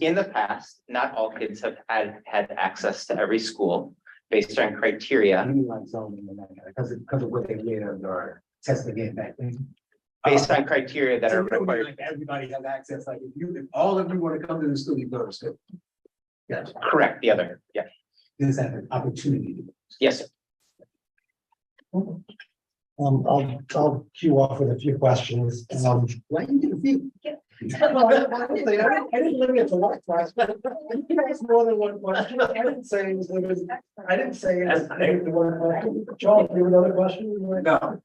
In the past, not all kids have had access to every school based on criteria. Because of what they did or testing it back then. Based on criteria that are required. Like everybody has access. Like if all of you want to come to the school, you go to school. Yeah. Correct. The other. Yeah. There's an opportunity. Yes, sir. I'll cue off with a few questions. Why you get a few? I didn't limit it to one question. You can ask more than one question. I didn't say it was limited. I didn't say it was limited to one question. John, do you have another question? No.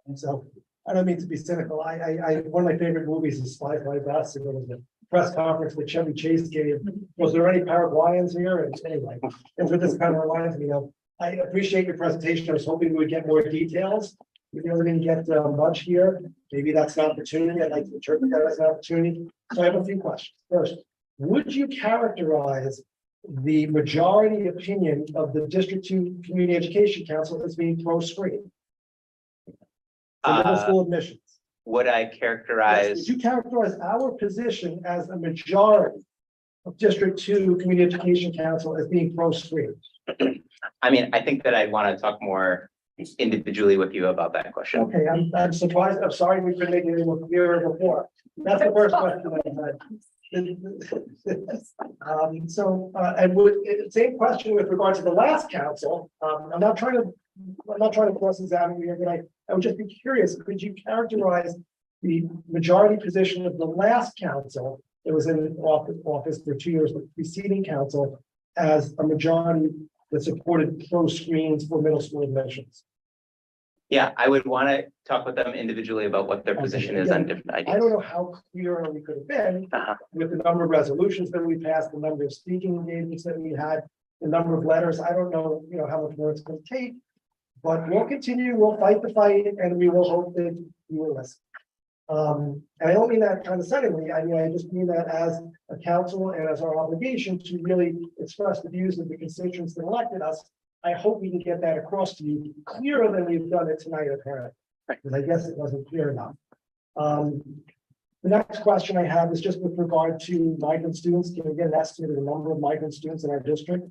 And so I don't mean to be cynical. One of my favorite movies is Spies by Bus. It was a press conference that Chevy Chase gave. Was there any Paraguayans here? And anyway, and for this kind of reminds me of, I appreciate your presentation. I was hoping we would get more details. We really didn't get much here. Maybe that's an opportunity. I'd like to interpret that as an opportunity. So I have a few questions. First, would you characterize the majority opinion of the District 2 Community Education Council as being pro-screen? for middle school admissions. Would I Yes, characterize, would you characterize our position as a majority of District Two Community Education Council as being pro-screen? I mean, I think that I'd want to talk more individually with you about that question. Okay, I'm surprised, I'm sorry we couldn't make it any more clearer before. That's the first question I had. And same question with regard to the last council, I'm not trying to cross-examine you here, but I would just be curious, could you characterize the majority position of the last council that was in office for 2 years, the preceding council, as a majority that supported pro screens for middle school admissions? Yeah, I would want to talk with them individually about what their position is on different I ideas. don't know how clear we could have been with the number of resolutions that we passed, the number of speaking engagements that we had, the number of letters. I don't know, how much more it's going to take, but we'll continue, we'll fight the fight, and we will hope that you will listen. And I don't mean that condescendingly. I mean, I just mean that as a council and as our obligation to really express the views of the constituents that elected us. I hope we can get that across to you clearer than we've done it tonight, apparently, because I guess it wasn't clear enough. The next question I have is just with regard to migrant students. Can we get an estimate of the number of migrant students in our district?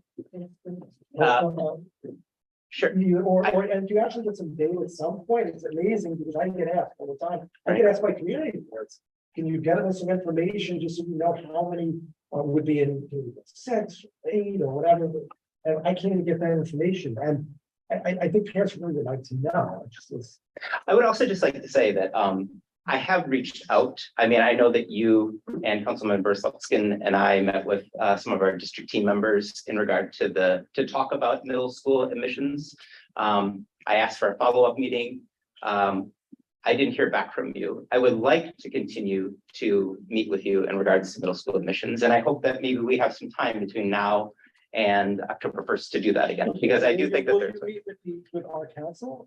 Sure. And do you actually get some data at some point? It's amazing because I get asked all the time. I get asked by community boards. Can you get us some information just so you know how many would be in 6, 8, or whatever? And I can't even get that information. And I think parents really would like to know. I would also just like to say that I have reached out. I mean, I know that you and Councilmember Slutskin and I met with some of our district team members in regard to talk about middle school admissions. I asked for a follow-up meeting. I didn't hear back from you. I would like to continue to meet with you in regards to middle school admissions, and I hope that maybe we have some time between now and October 1st to do that again, because I do think that there's. With our council,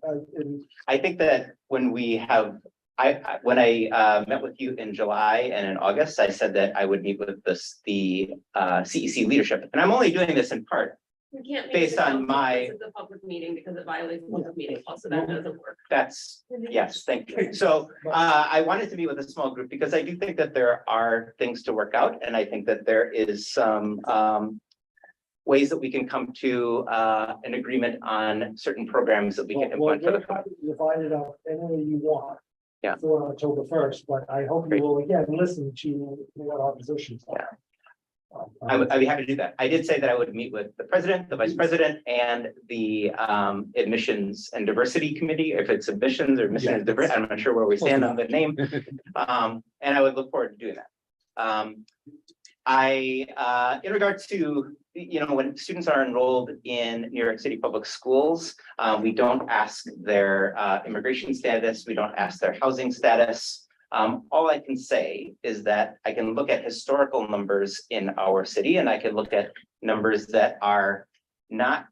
I think that when we have, when I met with you in July and in August, I said that I would meet with the CEC leadership, and I'm only doing this in part We can't. make based it on count my. because it's a public meeting because it violates the public meeting law, so that doesn't work. That's, yes, thank you. So I wanted to meet with a small group because I do think that there are things to work out, and I think that there is some ways that we can come to an agreement on certain programs that we can implement. We're happy to divide it up any way you want. Yeah. For October 1st, but I hope you will again listen to what our positions are. I'd be happy to do that. I did say that I would meet with the president, the vice president, and the admissions and diversity committee. If it's admissions or admissions and diversity, I'm not sure where we stand on the name. And I would look forward to doing that. In regard to, when students are enrolled in New York City public schools, we don't ask their immigration status, we don't ask their housing status. All I can say is that I can look at historical numbers in our city, and I can look at numbers that are not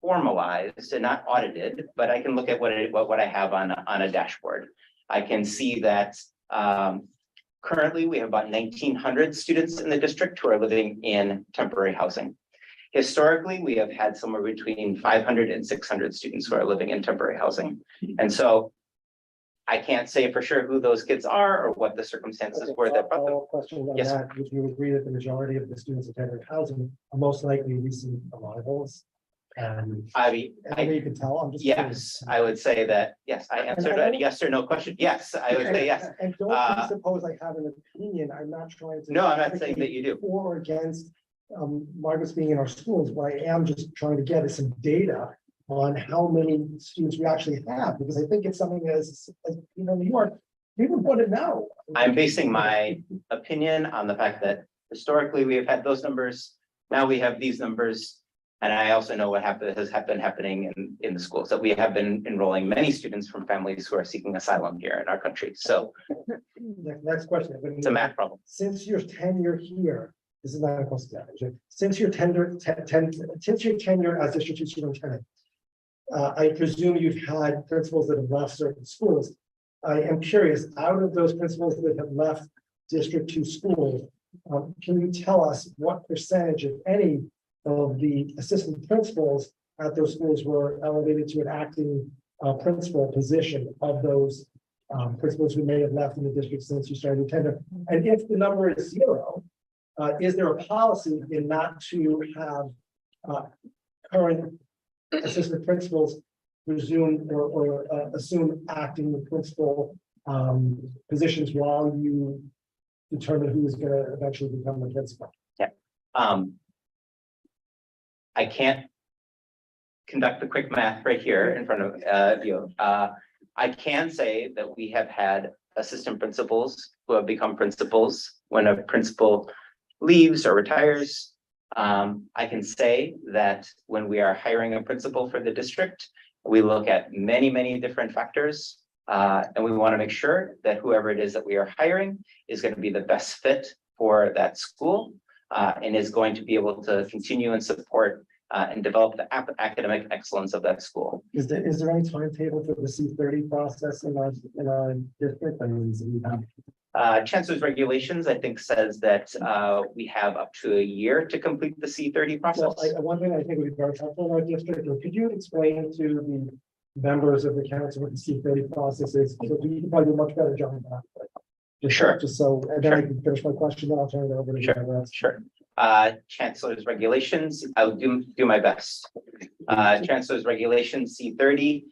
formalized and not audited, but I can look at what I have on a dashboard. I can see that currently we have about 1,900 students in the district who are living in temporary housing. Historically, we have had somewhere between 500 and 600 students who are living in temporary housing. And so I can't say for sure who those kids are or what the circumstances were that brought them. Question on Yes, that, would you agree that the majority of the students in temporary housing are most likely recent arrivals? And I mean, you can tell, I'm just. yes, I would say that, yes, I answered a yes or no question. Yes, I would say yes. And don't suppose I have an opinion, I'm not trying to. No, I'm not saying that you do. For or against migrants being in our schools, what I am just trying to get is some data on how many students we actually have, because I think it's something as New York, people want to know. I'm basing my opinion on the fact that historically we have had those numbers. Now we have these numbers. And I also know what has been happening in the schools, that we have been enrolling many students from families who are seeking asylum here in our country. So next question. It's a math problem. Since your tenure here, this is not a question. Since your tenure as district 2 superintendent, I presume you've had principals that have left certain schools. I am curious, out of those principals that have left district 2 schools, can you tell us what percentage, if any, of the assistant principals at those schools were elevated to an acting principal position of those principals who may have left in the district since you started tenure? And if the number is 0, is there a policy in not to have current assistant principals resume or assume acting principal positions while you determine who is going to eventually become the principal? I can't conduct the quick math right here in front of you. I can say that we have had assistant principals who have become principals when a principal leaves or retires. I can say that when we are hiring a principal for the district, we look at many, many different factors. And we want to make sure that whoever it is that we are hiring is going to be the best fit for that school and is going to be able to continue and support and develop the academic excellence of that school. Is there any timetable for the C30 process in our district? I mean, Chancellor's regulations, I think, says that we have up to a year to complete the C30 process. Well, one thing I think would be very helpful in our district, or could you explain to the members of the council what the C30 process is? So you can probably do a much better job of that. Sure. Just so, and then I can finish my question, then I'll turn it over to you. Sure. Chancellor's regulations, I'll do my best. Chancellor's regulation C30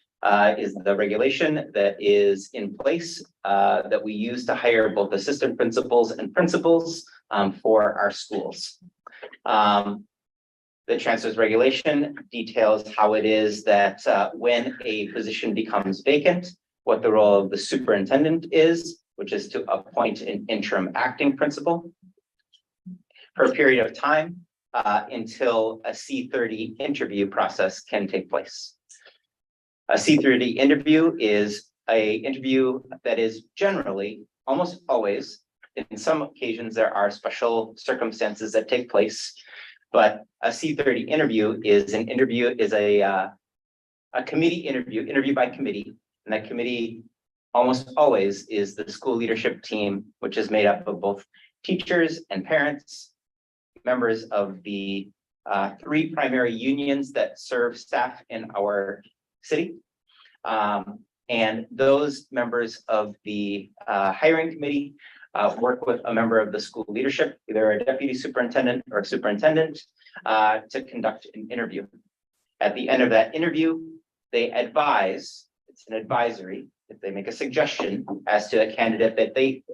is the regulation that is in place that we use to hire both assistant principals and principals for our schools. The Chancellor's regulation details how it is that when a position becomes vacant, what the role of the superintendent is, which is to appoint an interim acting principal for a period of time until a C30 interview process can take place. A C30 interview is an interview that is generally, almost always, in some occasions, there are special circumstances that take place, but a C30 interview is a committee interview by committee, and that committee almost always is the school leadership team, which is made up of both teachers and parents, members of the 3 primary unions that serve staff in our city. And those members of the hiring committee work with a member of the school leadership, either a deputy superintendent or a superintendent, to conduct an interview. At the end of that interview, they advise, it's an advisory, if they make a suggestion as to a candidate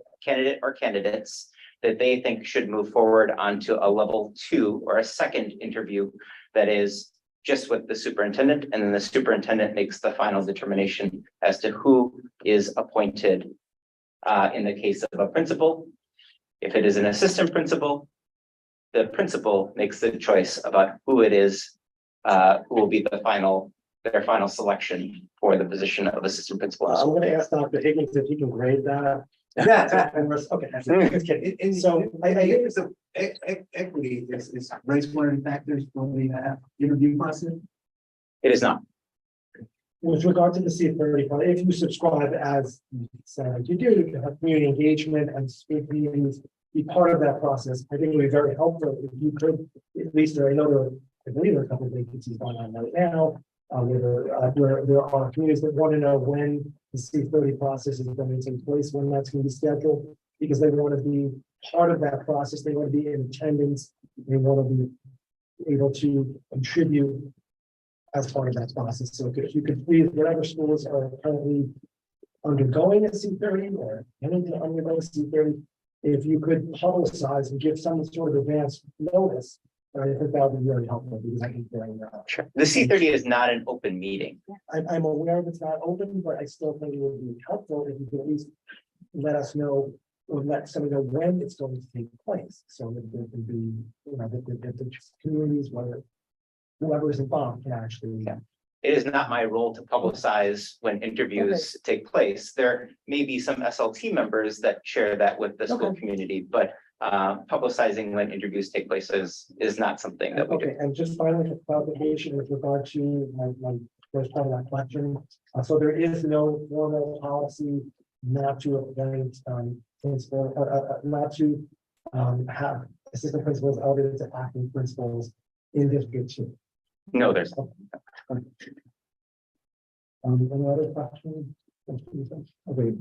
or candidates that they think should move forward onto a level 2 or a second interview that is just with the superintendent, and then the superintendent makes the final determination as to who is appointed in the case of a principal. If it is an assistant principal, the principal makes the choice about who it is, who will be their final selection for the position of assistant principal. I'm going to ask Dr. Higgins if he can grade that. Okay. And so I think some equity is race one of the factors for the interview process. It is not. With regard to the C30, if you subscribe as you said you do, you have community engagement and speak meetings, be part of that process. I think it would be very helpful if you could, at least I know I believe there are a couple of vacancies going on right now. Where there are communities that want to know when the C30 process is going to take place, when that's going to be scheduled, because they want to be part of that process. They want to be in attendance. They want to be able to contribute as part of that process. So if you could please, whatever schools are currently undergoing a C30 or planning to undergo a C30, if you could publicize and give some sort of advance notice, I think that would be very helpful because I can bring Sure. The C30 is not an open meeting. I'm aware that it's not open, but I still think it would be helpful if you could at least let us know or let somebody know when it's going to take place. So that there can be, that the communities, whoever is involved can actually. It is not my role to publicize when interviews take place. There may be some SLT members that share that with the school community, but publicizing when interviews take place is not something that we do. And just finally, for clarification with regard to my first part of that question. So there is no formal policy not to appoint principal, not to have assistant principals elevated to acting principals in District 2. No, there's. Any other questions? Okay.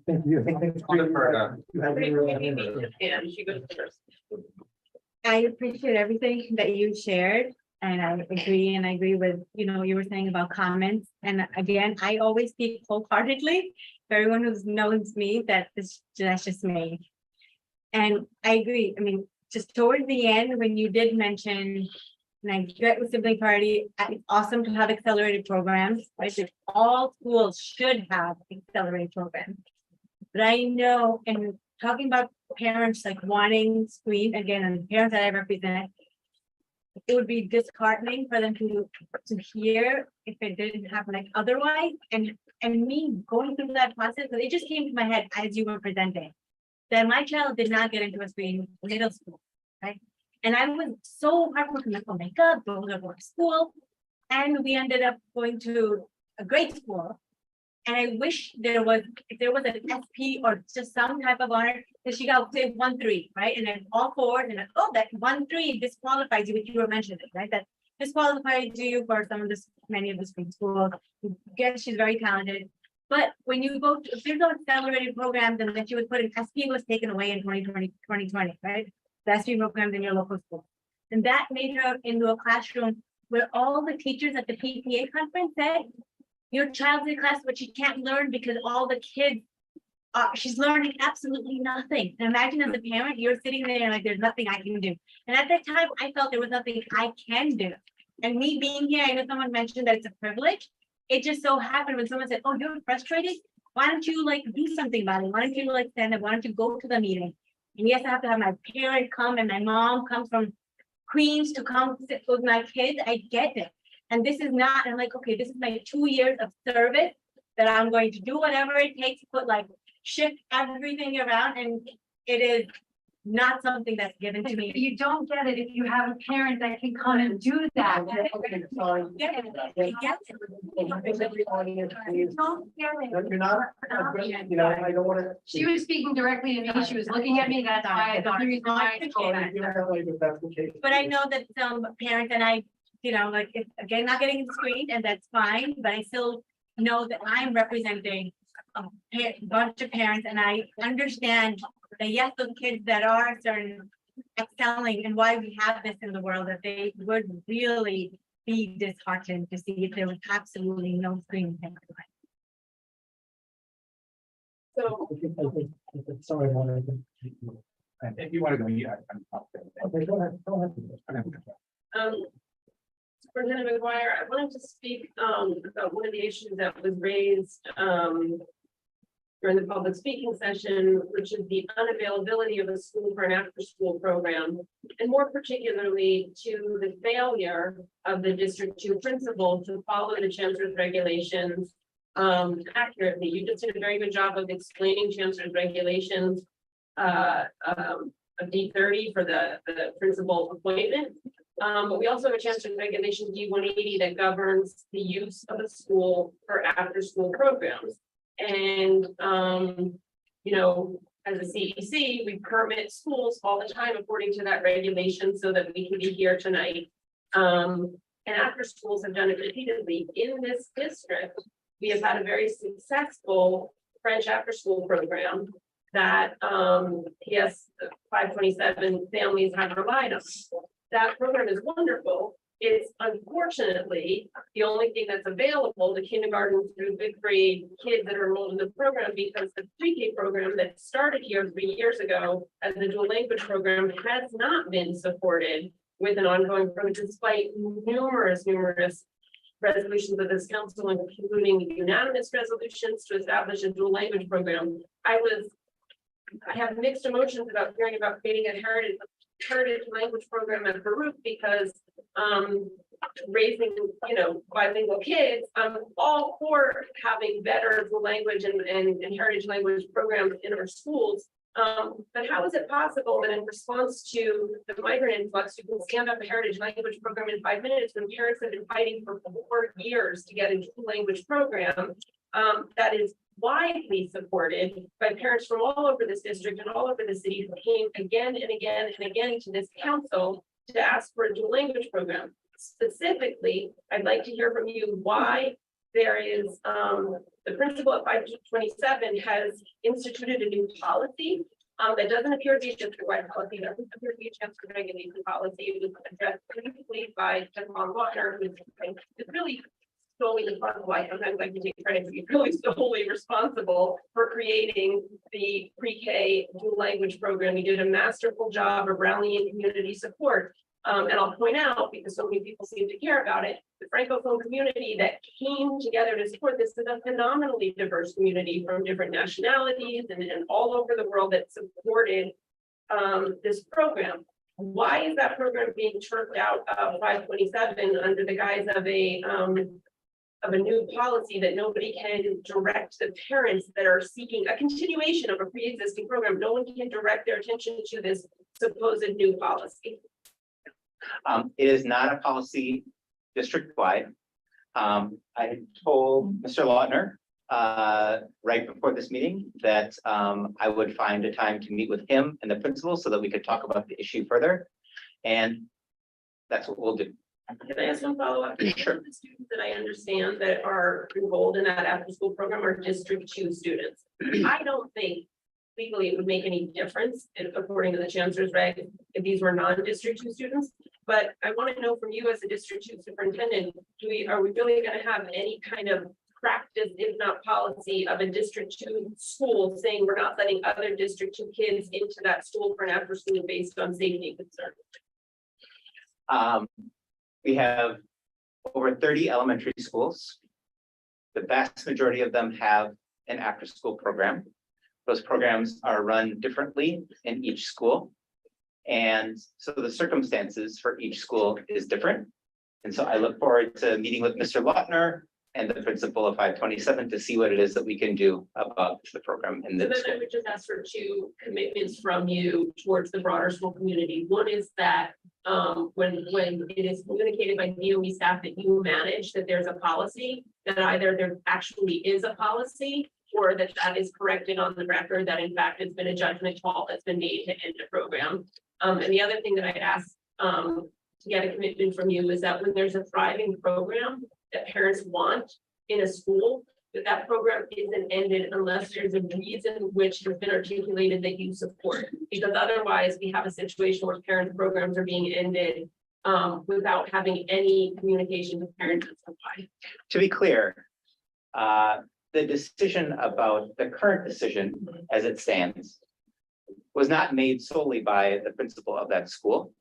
Thank you. And she goes first. I appreciate everything that you shared, and I agree with, you were saying about comments. And again, I always speak wholeheartedly. For everyone who knows me, that's just me. And I agree. I mean, just towards the end, when you did mention, and I get with sibling party, it's awesome to have accelerated programs, right? That all schools should have accelerated programs. But I know, and talking about parents like wanting screen, again, and parents that I represent, it would be disheartening for them to hear if it didn't happen like otherwise. And me going through that process, but it just came to my head as you were presenting, that my child did not get into a screen middle school, right? And I was so heartbroken, like, oh my God, go to school. And we ended up going to a great school. And I wish if there was an SP or just some type of honor, that she got, say, 1-3, right? And then all four, and then, oh, that 1-3 disqualifies you, which you were mentioning, right? That disqualifies you for many of the screen schools. Again, she's very talented. But when you go to, if there's no accelerated programs, and then she was put in, SP was taken away in 2020, right? The SP programs in your local school. And that made her into a classroom where all the teachers at the PTA conference said, your child's in class, but she can't learn because all the kids, she's learning absolutely nothing. And imagine as a parent, you're sitting there and like, there's nothing I can do. And at that time, I felt there was nothing I can do. And me being here, I know someone mentioned that it's a privilege. It just so happened when someone said, oh, you're frustrated. Why don't you like do something about it? Why don't you like stand up? Why don't you go to the meeting? And yes, I have to have my parent come, and my mom comes from Queens to come sit with my kids. I get it. And this is not, I'm like, okay, this is my 2 years of service that I'm going to do whatever it takes to put shift everything around. And it is not something that's given to me. You don't get it if you have a parent that can come and do that. You're not, I don't want to. She was speaking directly to me. She was looking at me. That's why I thought. But I know that some parents, and I, it's again, not getting screened, and that's fine, but I still know that I'm representing a bunch of parents, and I understand that yes, those kids that are certain excelling, and why we have this in the world, that they would really be disheartened to see if there was absolutely no screen. So, Sorry, If you want to go, yeah. okay, go ahead. Superintendent McGuire, I wanted to speak about one of the issues that was raised during the public speaking session, which is the unavailability of a school for an after-school program, and more particularly to the failure of the District 2 principal to follow the chancellor's regulations accurately. You just did a very good job of explaining chancellor's regulations of D30 for the principal appointment. But we also have a chancellor's regulation D180 that governs the use of a school for after-school programs. And, as a CEC, we permit schools all the time according to that regulation so that we can be here tonight. And after schools have done it repeatedly in this district, we have had a very successful French after-school program that PS 527 families have relied on. That program is wonderful. It's unfortunately the only thing that's available to kindergarten through fifth grade kids that are enrolled in the program, because the pre-K program that started here 3 years ago as the dual language program has not been supported with an ongoing program, despite numerous resolutions of this council, including unanimous resolutions to establish a dual language program. I have mixed emotions about hearing about creating a heritage language program at Baruch, because raising bilingual kids, I'm all for having better language and heritage language programs in our schools. But how is it possible that in response to the migrant influx, you can stand up a heritage language program in 5 minutes when parents have been fighting for 4 years to get a dual language program that is widely supported by parents from all over this district and all over the city, who came again and again and again to this council to ask for a dual language program? specifically, I'd like to hear from you why there is, the principal at 527 has instituted a new policy. That doesn't appear to be a district-wide policy, doesn't appear to be a chapter regulation policy. It was addressed previously by General Wagner, who's really solely responsible. I sometimes like to take credit, but he's really solely responsible for creating the pre-K dual language program. He did a masterful job of rallying community support. And I'll point out, because so many people seem to care about it, the Francophone community that came together to support this is a phenomenally diverse community from different nationalities and all over the world that supported this program. Why is that program being chirped out of 527 under the guise of a new policy that nobody can direct the parents that are seeking a continuation of a pre-existing program? No one can direct their attention to this supposed new policy. It is not a policy district-wide. I had told Mr. Lautner right before this meeting that I would find a time to meet with him and the principal so that we could talk about the issue further. And that's what we'll do. Can I ask one follow-up? Sure. The students that I understand that are enrolled in that after-school program are District 2 students. I don't think legally it would make any difference according to the chancellor's reg if these were non-District 2 students. But I want to know from you as a District 2 superintendent, are we really going to have any kind of practice, if not policy, of a District 2 school saying we're not letting other District 2 kids into that school for an after school based on safety concerns? We have over 30 elementary schools. The vast majority of them have an after-school program. Those programs are run differently in each school. And so the circumstances for each school is different. And so I look forward to meeting with Mr. Lautner and the principal of 527 to see what it is that we can do about the program in So this then school. I would just ask for 2 commitments from you towards the broader school community. One is that when it is communicated by DOE staff that you manage, that there's a policy, that either there actually is a policy or that is corrected on the record, that in fact it's been a judgment call that's been made to end the program. And the other thing that I'd ask to get a commitment from you is that when there's a thriving program that parents want in a school, that program isn't ended unless there's a reason which has been articulated that you support. Because otherwise we have a situation where parents' programs are being ended without having any communication with parents. To be clear, the decision about the current decision as it stands was not made solely by the principal of that school.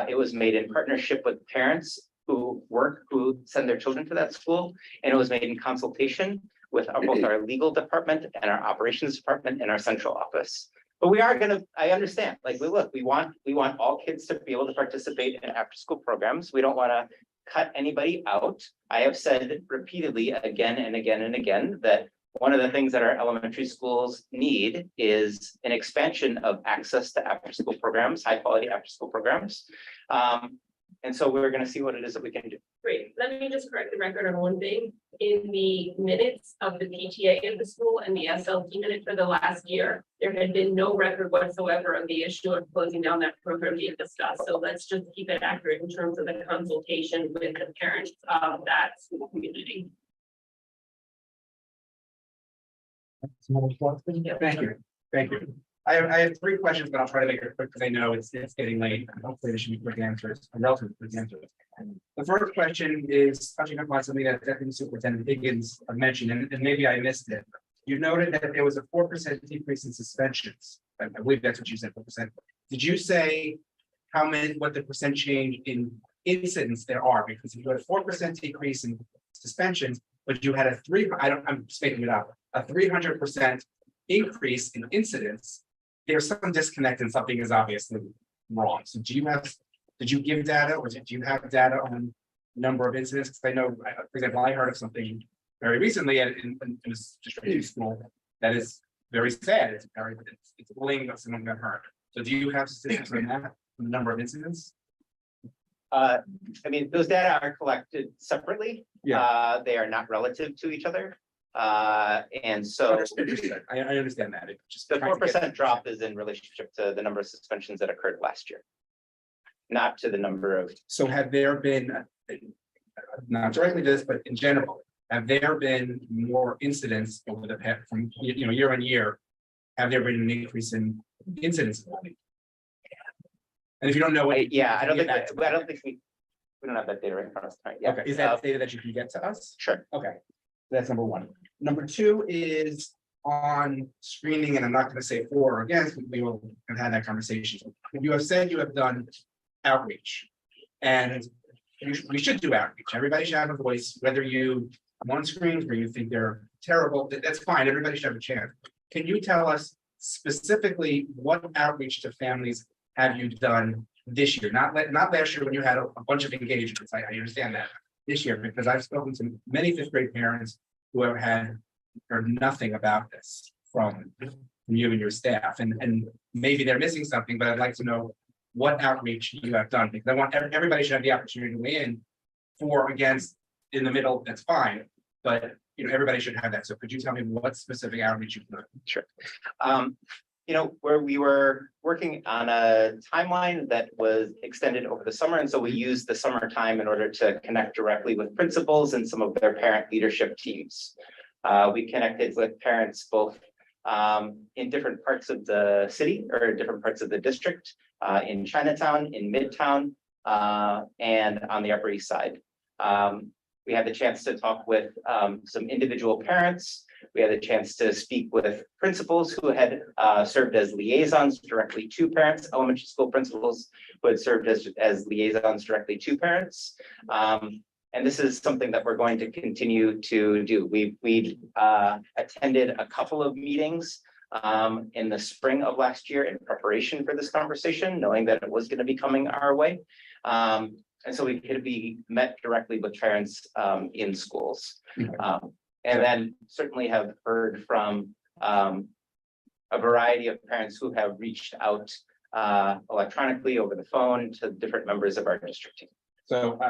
It was made in partnership with parents who send their children to that school. And it was made in consultation with both our legal department and our operations department and our central office. But we are I understand, we want all kids to be able to participate in after-school programs. We don't want to cut anybody out. I have said repeatedly again and again and again that one of the things that our elementary schools need is an expansion of access to after-school programs, high-quality after-school programs. And so we're going to see what it is that we can do. Great. Let me just correct the record on one thing. In the minutes of the PTA of the school and the SLT minute for the last year, there had been no record whatsoever of the issue of closing down that program being discussed. So let's just keep it accurate in terms of the consultation with the parents of that school community. Thank you. Thank you. I have 3 questions, but I'll try to make it quick because I know it's getting late. Hopefully, there should be quick answers, relatively quick answers. The first question is touching upon something that Deputy Superintendent Higgins mentioned, and maybe I missed it. You noted that there was a 4% decrease in suspensions. I believe that's what you said, 4%. Did you say what the percent change in incidents there are? Because if you had a 4% decrease in suspensions, but you had I'm just making it up, a 300% increase in incidents, there's some disconnect and something is obviously wrong. So did you give data or do you have data on number of incidents? Because I know, for example, I heard of something very recently in a district school that is very sad. It's bullying that someone got hurt. So do you have statistics on that, on the number of incidents? I mean, those data are collected separately. Yeah. They are not relative to each other. And so I understand that. Just the 4% drop is in relationship to the number of suspensions that occurred last year. not to the number of. So have there been, not directly this, but in general, have there been more incidents over the past, from, year on year? Have there been an increase in incidents? And if you don't know what. Yeah, I don't think we don't have that data right in front of us tonight. Yeah. Okay, is that data that you can get to us? Sure. Okay, that's number one. Number two is on screening, and I'm not gonna say for or against, we will have had that conversation. You have said you have done outreach. And we should do outreach. Everybody should have a voice, whether you want screens or you think they're terrible, that's fine. Everybody should have a chance. Can you tell us specifically what outreach to families have you done this year? Not last year when you had a bunch of engagements. I understand that. This year, because I've spoken to many fifth grade parents who have heard nothing about this from you and your staff. And maybe they're missing something, but I'd like to know what outreach you have done, because I want everybody should have the opportunity to weigh in. For, against, in the middle, that's fine, but everybody should have that. So could you tell me what specific outreach you've done? Sure. Where we were working on a timeline that was extended over the summer, and so we used the summer time in order to connect directly with principals and some of their parent leadership teams. We connected with parents both in different parts of the city or different parts of the district, in Chinatown, in Midtown, and on the Upper East Side. We had the chance to talk with some individual parents. We had a chance to speak with principals who had served as liaisons directly to parents, elementary school principals who had served as liaisons directly to parents. And this is something that we're going to continue to do. We attended a couple of meetings in the spring of last year in preparation for this conversation, knowing that it was going to be coming our way. And so we could be met directly with parents in schools. And then certainly have heard from a variety of parents who have reached out electronically over the phone to different members of our district team. So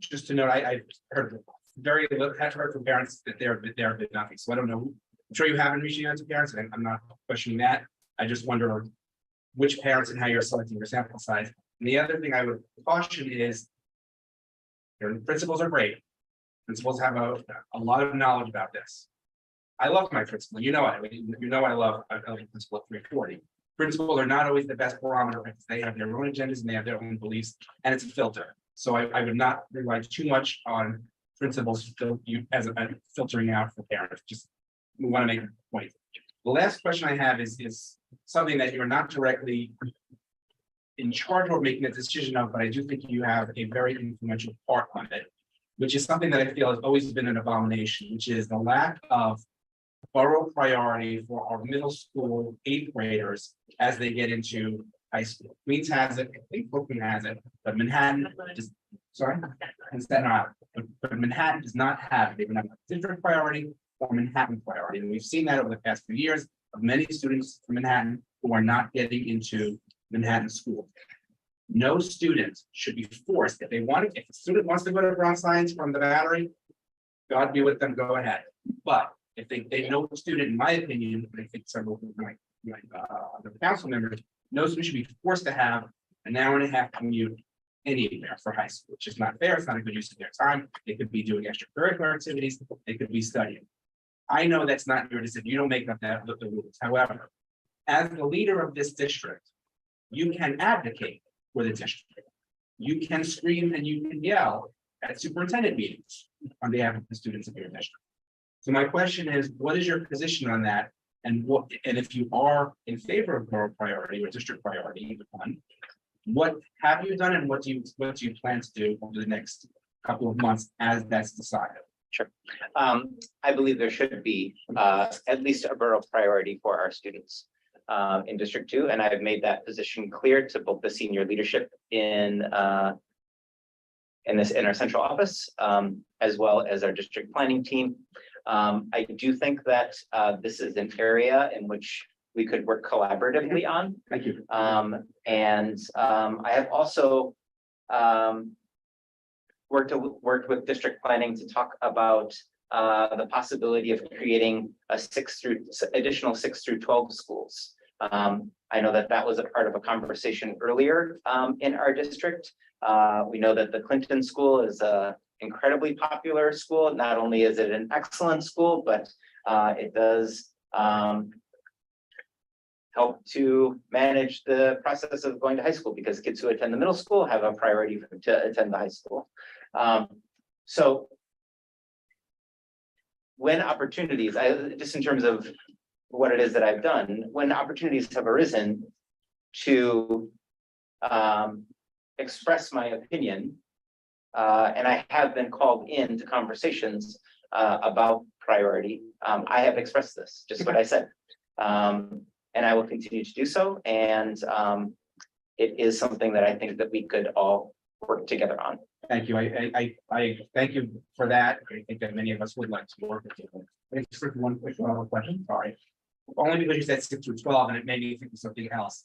just to note, I've heard very little, have heard from parents that there have been nothing. So I don't know. I'm sure you haven't reached out to parents, and I'm not questioning that. I just wonder which parents and how you're selecting your sample size. And the other thing I would caution is your principals are great. Principals have a lot of knowledge about this. I love my principal. I love principal at 340. Principals are not always the best barometer because they have their own agendas and they have their own beliefs, and it's a filter. So I would not rely too much on principals as a filtering out for parents. Just we want to make a point. The last question I have is something that you're not directly in charge of making a decision of, but I do think you have a very influential part on it, which is something that I feel has always been an abomination, which is the lack of borough priority for our middle school 8th graders as they get into high school. Queens has it, I think Brooklyn has it, but Manhattan just, and Staten Island, but Manhattan does not have it. They don't have a district priority or Manhattan priority. And we've seen that over the past few years of many students from Manhattan who are not getting into Manhattan school. No student should be forced, if a student wants to go to Brown Science from the Battery, God be with them, go ahead. But if they no student, in my opinion, and I think several of my other council members, no student should be forced to have an hour and a half commute anywhere for high school, which is not fair. It's not a good use of their time. They could be doing extracurricular activities. They could be studying. I know that's not your decision. You don't make up the rules. However, as the leader of this district, you can advocate for the district. You can scream and you can yell at superintendent meetings on behalf of the students of your district. So my question is, what is your position on that? And if you are in favor of borough priority or district priority, either one, what have you done and what do you plan to do over the next couple of months as that's decided? Sure. I believe there should be at least a borough priority for our students in District 2, and I've made that position clear to both the senior leadership in our central office, as well as our district planning team. I do think that this is an area in which we could work collaboratively on. Thank you. I have also worked with district planning to talk about the possibility of creating additional 6 through 12 schools I know that that was a part of a conversation earlier in our district. We know that the Clinton School is a incredibly popular school. Not only is it an excellent school, but it does help to manage the process of going to high school, because kids who attend the middle school have a priority to attend the high school. So when opportunities, just in terms of what it is that I've done, when opportunities have arisen to express my opinion, and I have been called into conversations about priority, I have expressed this, just what I said. And I will continue to do so. And it is something that I think that we could all work together on. Thank you. I thank you for that. I think that many of us would like to work with you. Thanks for one quick question. Sorry. Only because you said 6 through 12 and it made me think of something else.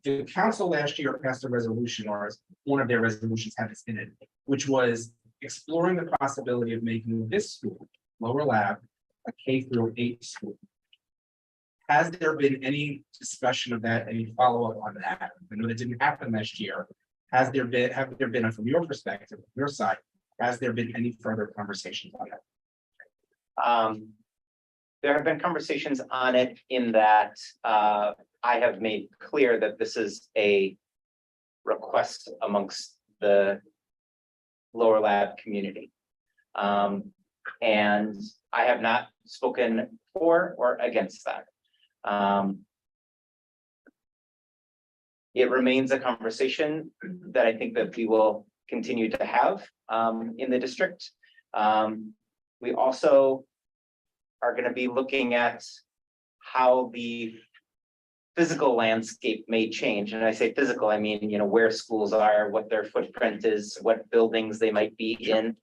The council last year passed a resolution, or one of their resolutions had this in it, which was exploring the possibility of making this school, Lower Lab, a K-8 school. Has there been any discussion of that, any follow-up on that? I know that didn't happen last year. Have there been, from your perspective, your side, has there been any further conversations on that? There have been conversations on it in that I have made clear that this is a request amongst the Lower Lab community. And I have not spoken for or against that. It remains a conversation that I think that we will continue to have in the district. We also are going to be looking at how the physical landscape may change. And I say physical, I mean, where schools are, what their footprint is, what buildings they might be in,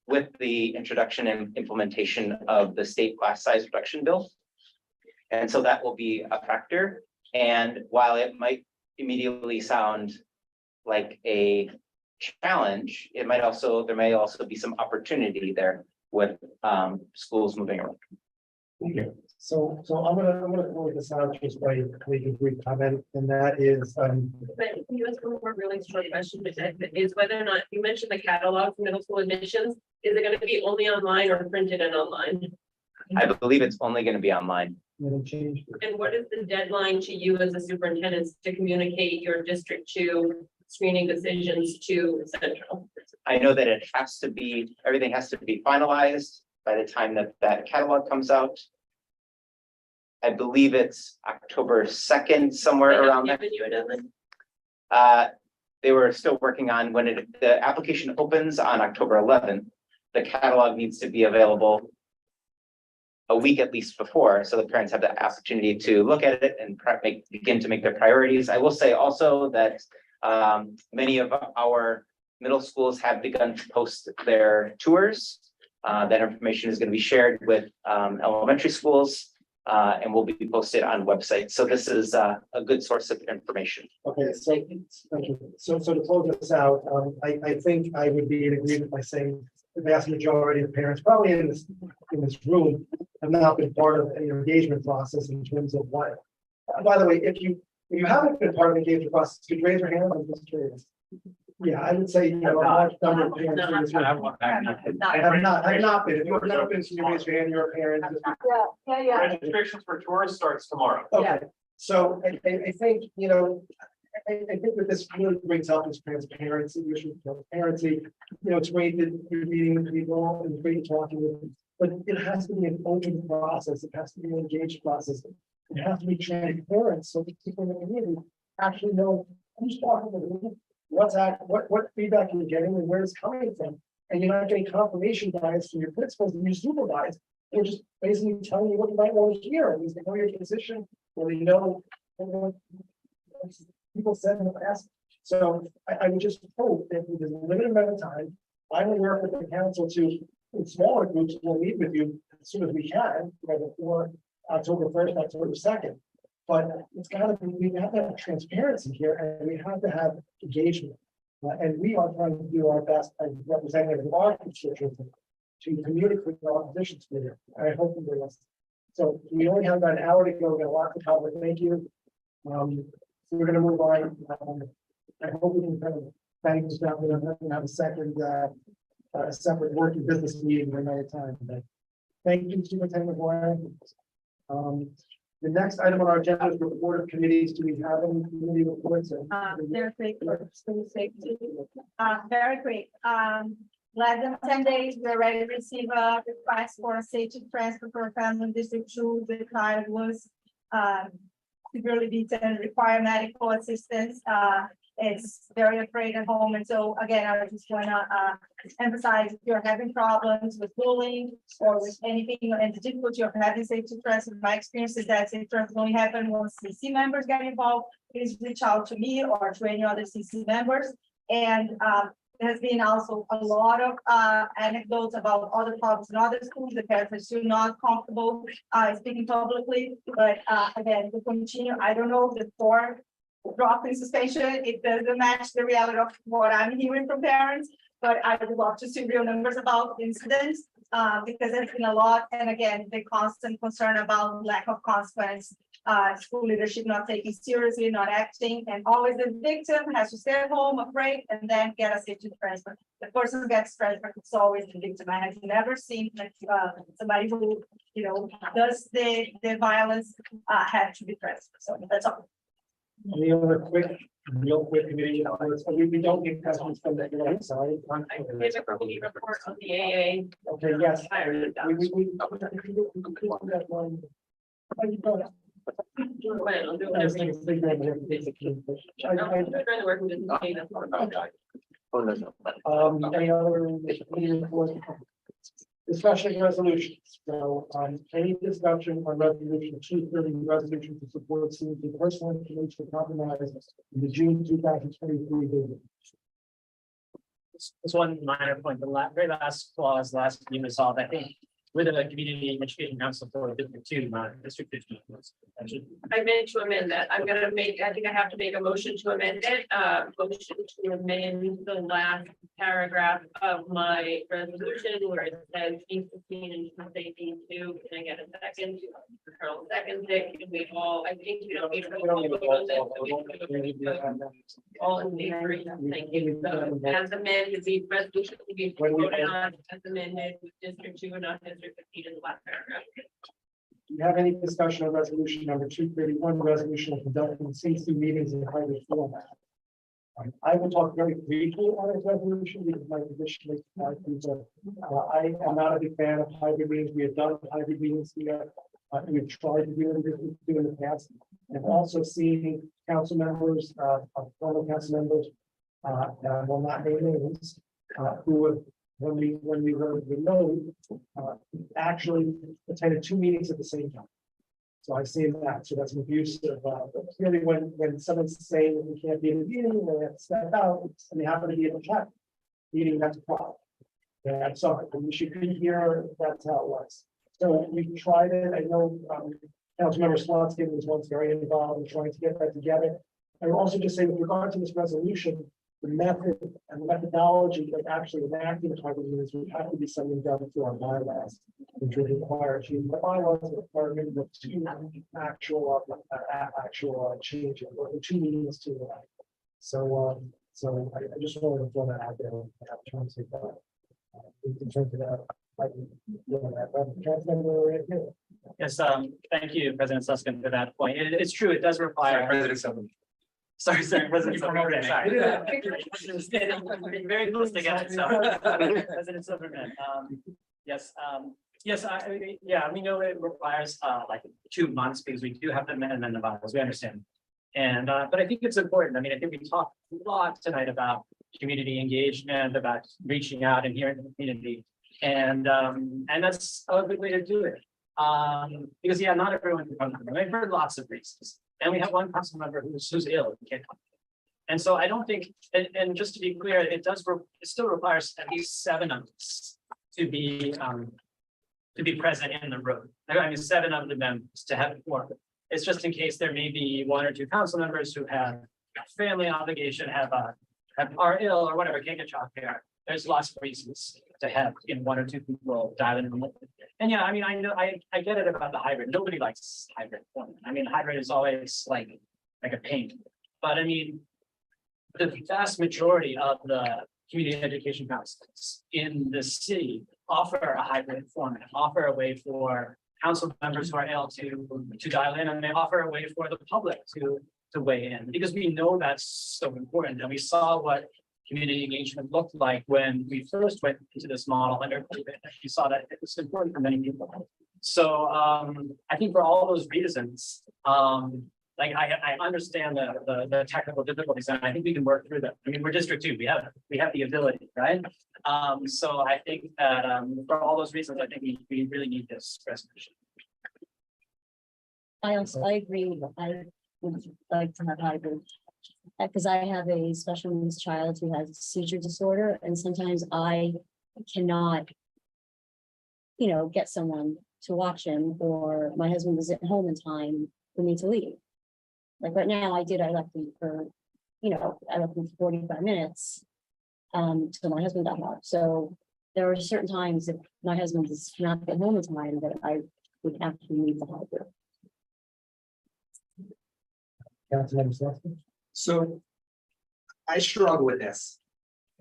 with the introduction and implementation of the state class size reduction bill. And so that will be a factor. And while it might immediately sound like a challenge, there may also be some opportunity there with schools moving around. Thank you. So I'm gonna close this out just by making a brief comment, and that is, But you asked one more really short question, is whether or not, you mentioned the catalog for middle school admissions, is it gonna be only online or printed and online? I believe it's only going to be online. And what is the deadline to you as a superintendent to communicate your district to screening decisions to Central? I know that it has to be, everything has to be finalized by the time that that catalog comes out. I believe it's October 2nd, somewhere around there. They were still working on when the application opens on October 11th. The catalog needs to be available a week at least before, so the parents have the opportunity to look at it and begin to make their priorities. I will say also that many of our middle schools have begun to post their tours. That information is going to be shared with elementary schools and will be posted on websites. So this is a good source of information. okay, so thank you. So to close this out, I think I would be in agreement by saying the vast majority of parents, probably in this room, have not been part of an engagement process in terms of what. By the way, if you haven't been part of the engagement process, could you raise your hand? I'm just curious. Yeah, I would say, a large number of parents in this room have not been. If you have not been, so you raise your hand, you're a parent. Yeah. Registrations for tours starts tomorrow. Okay, so I think, I think that this really brings up is transparency, issue of transparency. It's great that you're meeting with people and great talking with them, but it has to be an open process. It has to be an engaged process. It has to be transparent so that people in the community actually know who's talking to them, what feedback you're getting and where it's coming from. And you're not getting confirmation bias from your principals and your supervisors. They're just basically telling you what you might want to hear. At least they know your position, or they know people said in the past. So I would just hope that with a limited amount of time, I will work with the council to, in smaller groups, we'll meet with you as soon as we can, before October 1st, October 2nd. But it's gotta be, we have to have transparency here, and we have to have engagement. And we are trying to do our best as representatives of our constituents to communicate with our positions with you. I hope you will. So we only have about an hour to go, we've got a lot to cover, thank you. We're gonna move on. I hope we can kind of thank this down, we don't have a second, separate working business meeting for another time, but thank you, Superintendent McGuire. The next item on our agenda is report of committees. Do we have any committee reports? They're quick for school safety. Very quick. Less than 10 days, we're ready to receive a request for a safety transfer for a family in District 2. The child was severely beaten and require medical assistance. Is very afraid at home. And so again, I just want to emphasize if you're having problems with bullying or with anything and the difficulty of having safety transfer, my experience is that safety transfer only happen once CC members get involved. Please reach out to me or to any other CC members. And there's been also a lot of anecdotes about other problems in other schools. The parents are still not comfortable speaking publicly. But again, to continue, I don't know the core drop in suspension, it doesn't match the reality of what I'm hearing from parents, but I would love to see real numbers about incidents, because there's been a lot, and again, the constant concern about lack of consequence, school leadership not taking seriously, not acting, and always the victim has to stay at home afraid and then get a safety transfer. The person who gets transferred is always the victim. I have never seen somebody who, does the violence have to be transferred. So that's all. Any other real quick committee reports? We don't get questions from the, sorry. I gave a committee report on the AA. Okay, yes. We I'll do I was it. thinking I'm trying to work with the any other committee reports? Discussion resolutions. So, any discussion on resolution 230, resolution to support safety personal information compromise in the June 2023 vision. This one minor point, the very last clause, last being resolved, I think, with a community education council for District 2, not District 15. I meant to amend that. I think I have to make a motion to amend it, motion to amend the last paragraph of my resolution where it says 15 and 18 2. Can I get a second? Carol seconds it. Can we all, I think we don't need to vote on this. All in favor? Thank you. So, as amended, the resolution will be voted on as amended with District 2 and not District 15 in the last paragraph. Do you have any discussion on resolution number 231, resolution of conducting CC meetings in hybrid format? I will talk very briefly on this resolution because my position is I am not a big fan of hybrid meetings. We have done hybrid meetings here. We've tried to do it in the past. And also seeing council members, former council members, and I will not name names, who have, when we were remote, actually attended 2 meetings at the same time. So I've seen that. So that's an abuse of, really when someone's saying that we can't be in a meeting, or they have to step out, and they happen to be in the chat meeting, that's a problem. Yeah, I'm sorry, and you should be here, that's how it was. So we tried it. I know, Councilmember Slotsky was once very involved in trying to get that together. I would also just say with regard to this resolution, the method and the methodology of actually enacting the hybrid meetings would have to be something done through our bylaws, which would require changing the bylaws, requirement of 2 actual changes, or 2 meetings to that. So, I just wanted to throw that out there. In terms of that, Yes, thank you, President Susskind, for that point. It's true, it does require. President Sullivan. Sorry, President Silverman, sorry. Very close together, so. President Silverman, yes, we know it requires like 2 months because we do have to amend the bylaws, we understand. And but I think it's important. I mean, I think we talked a lot tonight about community engagement, about reaching out and hearing the community. And that's a good way to do it. Because not everyone can come. I've heard lots of reasons. And we have one council member who's ill, and can't come. And so I don't think, and just to be clear, it still requires at least 7 of us to be present in the room. I mean, 7 of the members to have 4. It's just in case there may be 1 or 2 council members who have a family obligation, are ill or whatever, can't get childcare. There's lots of reasons to have 1 or 2 people dial in. And yeah, I mean, I know, I get it about the hybrid. Nobody likes hybrid format. I mean, hybrid is always like a pain. But I mean, the vast majority of the community education councils in the city offer a hybrid format, offer a way for council members who are able to dial in, and they offer a way for the public to weigh in, because we know that's so important. And we saw what community engagement looked like when we first went into this model under COVID. We saw that it was important for many people. So I think for all those reasons, like I understand the technical difficulties, and I think we can work through them. I mean, we're District 2, we have the ability, right? So I think that for all those reasons, I think we really need this resolution. I agree. I would like to have hybrid. Because I have a special needs child who has a seizure disorder, and sometimes I cannot, get someone to watch him, or my husband isn't home in time for me to leave. Like right now, I left him for, I left him for 45 minutes till my husband got home. So there are certain times if my husband is not getting home in time that I would have to leave the hybrid. So I struggle with this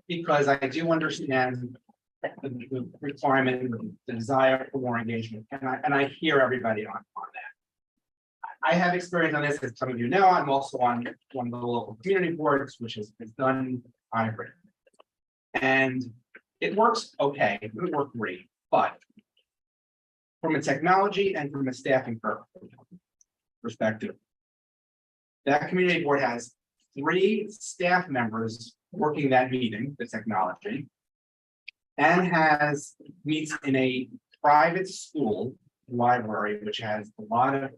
because I do understand the requirement, the desire for more engagement, and I hear everybody on that. I have experience on this, as some of you know. I'm also on one of the local community boards, which has done hybrid. And it works okay, it would work great, but from a technology and from a staffing perspective, that community board has 3 staff members working that meeting, the technology, and meets in a private school library, which has a lot of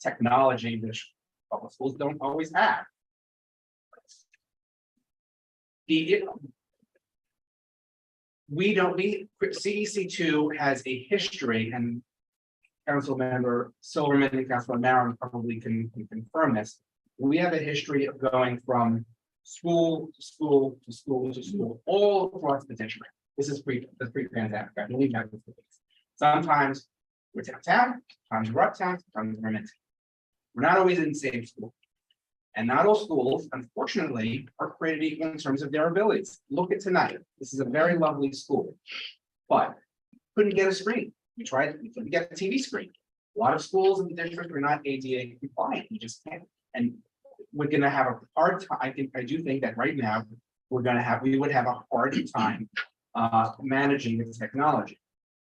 technology, which public schools don't always have. CEC2 has a history, and Council Member Silverman and Councilor Marin probably can confirm this. We have a history of going from school to school to school to school all across the district. This is pre-pandemic. I believe that was the case. Sometimes we're downtown, sometimes we're uptown, sometimes we're in. We're not always in the same school. And not all schools, unfortunately, are created equal in terms of their abilities. Look at tonight. This is a very lovely school, but couldn't get a screen. We couldn't get a TV screen. A lot of schools in the district are not ADA compliant. You just can't. And we're going to have a hard time. I do think that right now we would have a hard time managing the technology.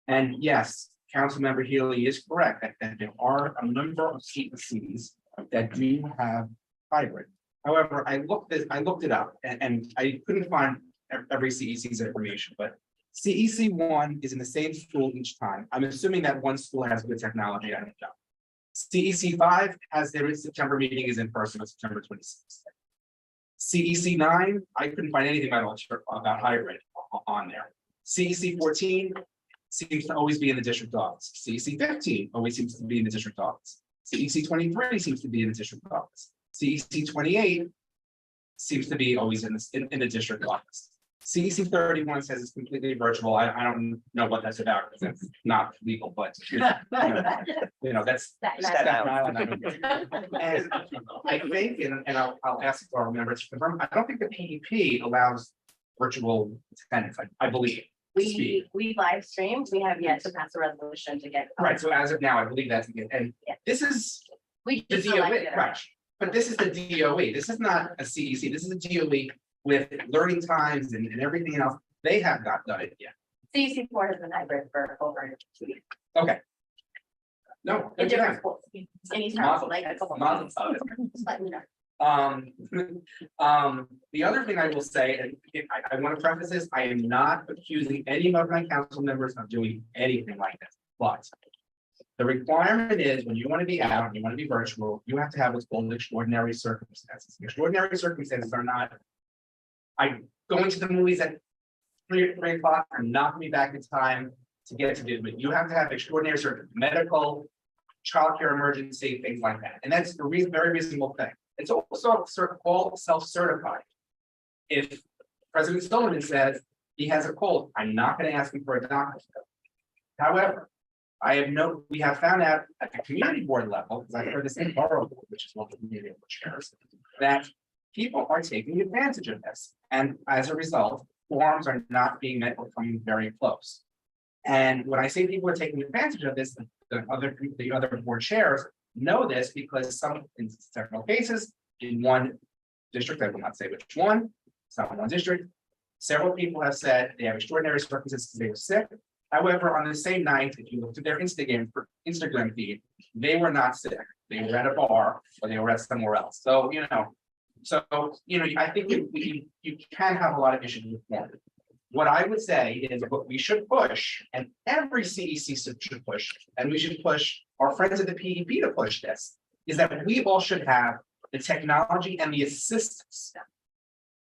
And yes, Councilmember Healy is correct that there are a number of CECs that do have hybrid. However, I looked it up and I couldn't find every CEC's information, but CEC1 is in the same school each time. I'm assuming that one school has good technology. I don't know. CEC5 has their September meeting is in person on September 26th. CEC9, I couldn't find anything about hybrid on there. CEC14 seems to always be in the district office. CEC15 always seems to be in the district office. CEC23 seems to be in the district office. CEC28 seems to be always in the district office. CEC31 says it's completely virtual. I don't know what that's about because that's not legal, but that's Staten Island. And I think, and I'll ask our members to confirm, I don't think the PEP allows virtual attendance. I believe. We live streamed. We have yet to pass a resolution to get. Right. So as of now, I believe that's and this is the DOE, right? But this is the DOE. This is not a CEC. This is a DOE with learning times and everything else. They have not done it yet. CEC4 has been hybrid for over 2 years. Okay. No. In different schools. Anytime, like a couple months. Just let me know. The other thing I will say, and I want to preface this, I am not accusing any of my council members of doing anything like this, but the requirement is when you want to be out, you want to be virtual, you have to have what's called extraordinary circumstances. Extraordinary circumstances are not, going to the movies at 3 o'clock, I'm not going to be back in time to get to do it. You have to have extraordinary circumstances, medical, childcare emergency, things like that. And that's a very reasonable thing. It's also all self-certified. If President Sullivan says he has a cold, I'm not going to ask him for a doctor's note. However, we have found out at the community board level, because I've heard this in borough board, which is what the community board chairs, that people are taking advantage of this. And as a result, forums are not being met or coming very close. And when I say people are taking advantage of this, the other board chairs know this because in several cases, in one district, I will not say which one, it's not one district, several people have said they have extraordinary circumstances because they were sick. However, on the same night, if you look at their Instagram feed, they were not sick. They were at a bar or they were at somewhere else. So, I think you can have a lot of issues with form. What I would say is what we should push, and every CEC should push, and we should push our friends at the PEP to push this, is that we all should have the technology and the assistance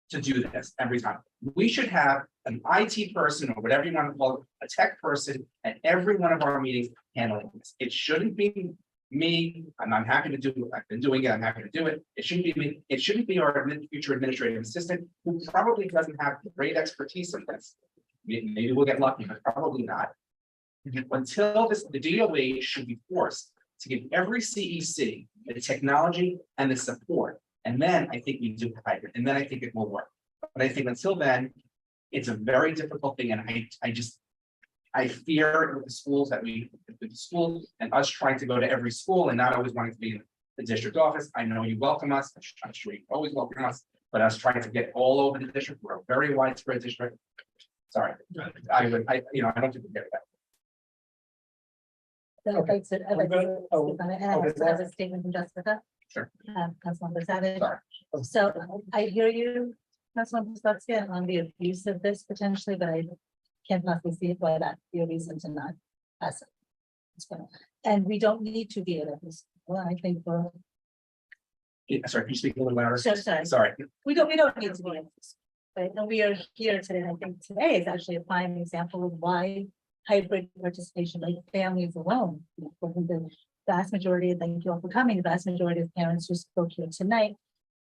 to do this every time. We should have an IT person or whatever you want to call it, a tech person at every one of our meetings handling this. It shouldn't be me, and I'm happy to do it. I've been doing it, I'm happy to do it. It shouldn't be me. It shouldn't be our future administrative assistant who probably doesn't have great expertise in this. Maybe we'll get lucky, but probably not. Until the DOE should be forced to give every CEC the technology and the support. And then I think we do hybrid, and then I think it will work. But I think until then, it's a very difficult thing. And I fear with the schools with the schools and us trying to go to every school and not always wanting to be in the district office. I know you welcome us. I'm sure you always welcome us, but us trying to get all over the district, we're a very widespread district. Sorry, I don't think we get that. So I'd like to speak on it, and I also have a statement from Jessica. Sure. Councilmember Savage. Sorry. So I hear you, Councilmember Slutsky, on the abuse of this potentially, but I can't possibly see why that be a reason to not pass it. And we don't need to be at this. Well, I think we're. Yeah, sorry, can you speak a little louder? Sure, sorry. Sorry. We don't need to be at this. Right, and we are here today, and I think today is actually a prime example of why hybrid participation, like families alone. The vast majority, thank you all for coming, the vast majority of parents who spoke here tonight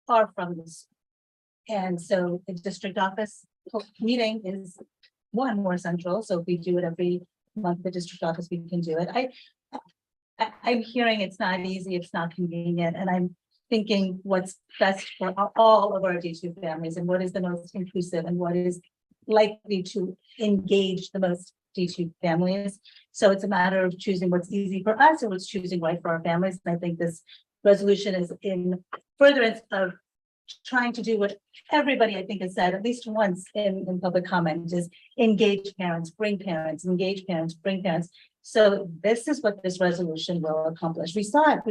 are from this. And so the district office meeting is more central. So if we do it every month, the district office, we can do it. I'm hearing it's not easy, it's not convenient, and I'm thinking what's best for all of our D2 families and what is the most inclusive and what is likely to engage the most D2 families. So it's a matter of choosing what's easy for us and what's choosing right for our families. And I think this resolution is in furtherance of trying to do what everybody I think has said at least once in public comment, is engage parents, bring parents, engage parents, bring parents. So this is what this resolution will accomplish. We saw it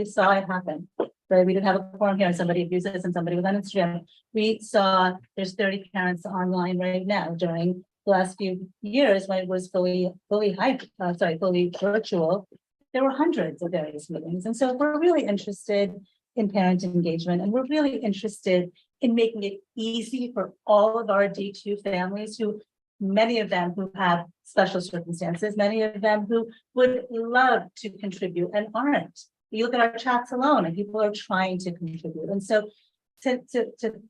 happen. Right? We didn't have a forum here and somebody abused us and somebody was on Instagram. We saw there's 30 parents online right now. During the last few years when it was fully virtual, there were hundreds of various meetings. And so we're really interested in parent engagement, and we're really interested in making it easy for all of our D2 families, who many of them who have special circumstances, many of them who would love to contribute and aren't. You look at our chats alone and people are trying to contribute. And so to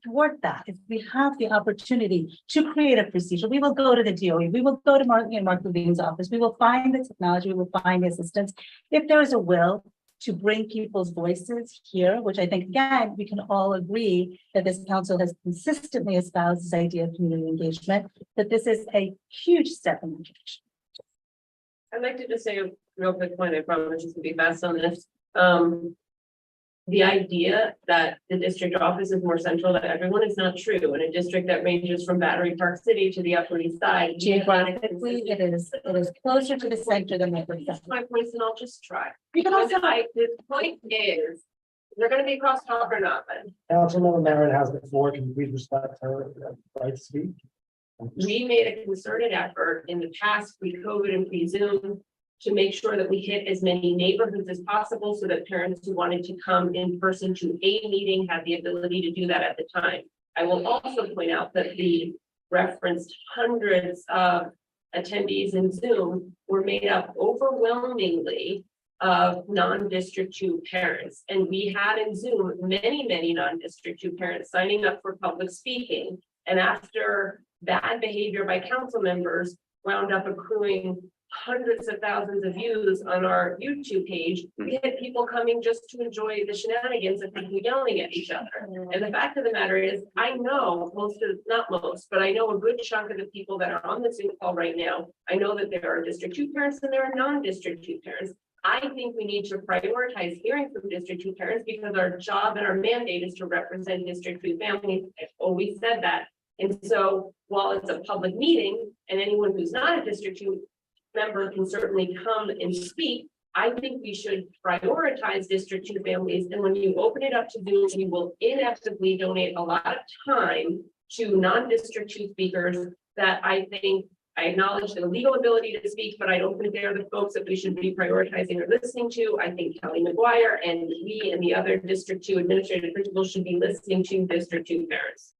thwart that, if we have the opportunity to create a procedure, we will go to the DOE, we will go to Mark Levine's office, we will find the technology, we will find the assistance. If there is a will to bring people's voices here, which I think, again, we can all agree that this council has consistently espoused this idea of community engagement, that this is a huge step in the direction. I'd like to just say a real quick point. I promise it's gonna be fast on this. The idea that the district office is more central to everyone is not true. In a district that ranges from Battery Park City to the Upper East Side, geographically, it is closer to the center than my point. My points, and I'll just try. You can also, The point is, they're gonna be crosstalk or not, then. Councilmember Merritt has the floor. Can you please respect her right to speak? We made a concerted effort in the past, pre-COVID and pre-Zoom, to make sure that we hit as many neighborhoods as possible so that parents who wanted to come in person to a meeting had the ability to do that at the time. I will also point out that the referenced hundreds of attendees in Zoom were made up overwhelmingly of non-District 2 parents. And we had in Zoom many non-District 2 parents signing up for public speaking. And after bad behavior by council members, wound up accruing hundreds of thousands of views on our YouTube page. We had people coming just to enjoy the shenanigans of people yelling at each other. And the fact of the matter is, I know not most, but I know a good chunk of the people that are on the Zoom call right now. I know that there are District 2 parents and there are non-District 2 parents. I think we need to prioritize hearing from District 2 parents because our job and our mandate is to represent District 2 families. I've always said that. And so while it's a public meeting and anyone who's not a District 2 member can certainly come and speak, I think we should prioritize District 2 families. And when you open it up to Zoom, you will inevitably donate a lot of time to non-District 2 speakers that I think I acknowledge their legal ability to speak, but I don't think they're the folks that we should be prioritizing or listening to. I think Kelly McGuire and we and the other District 2 administrative principals should be listening to District 2 parents.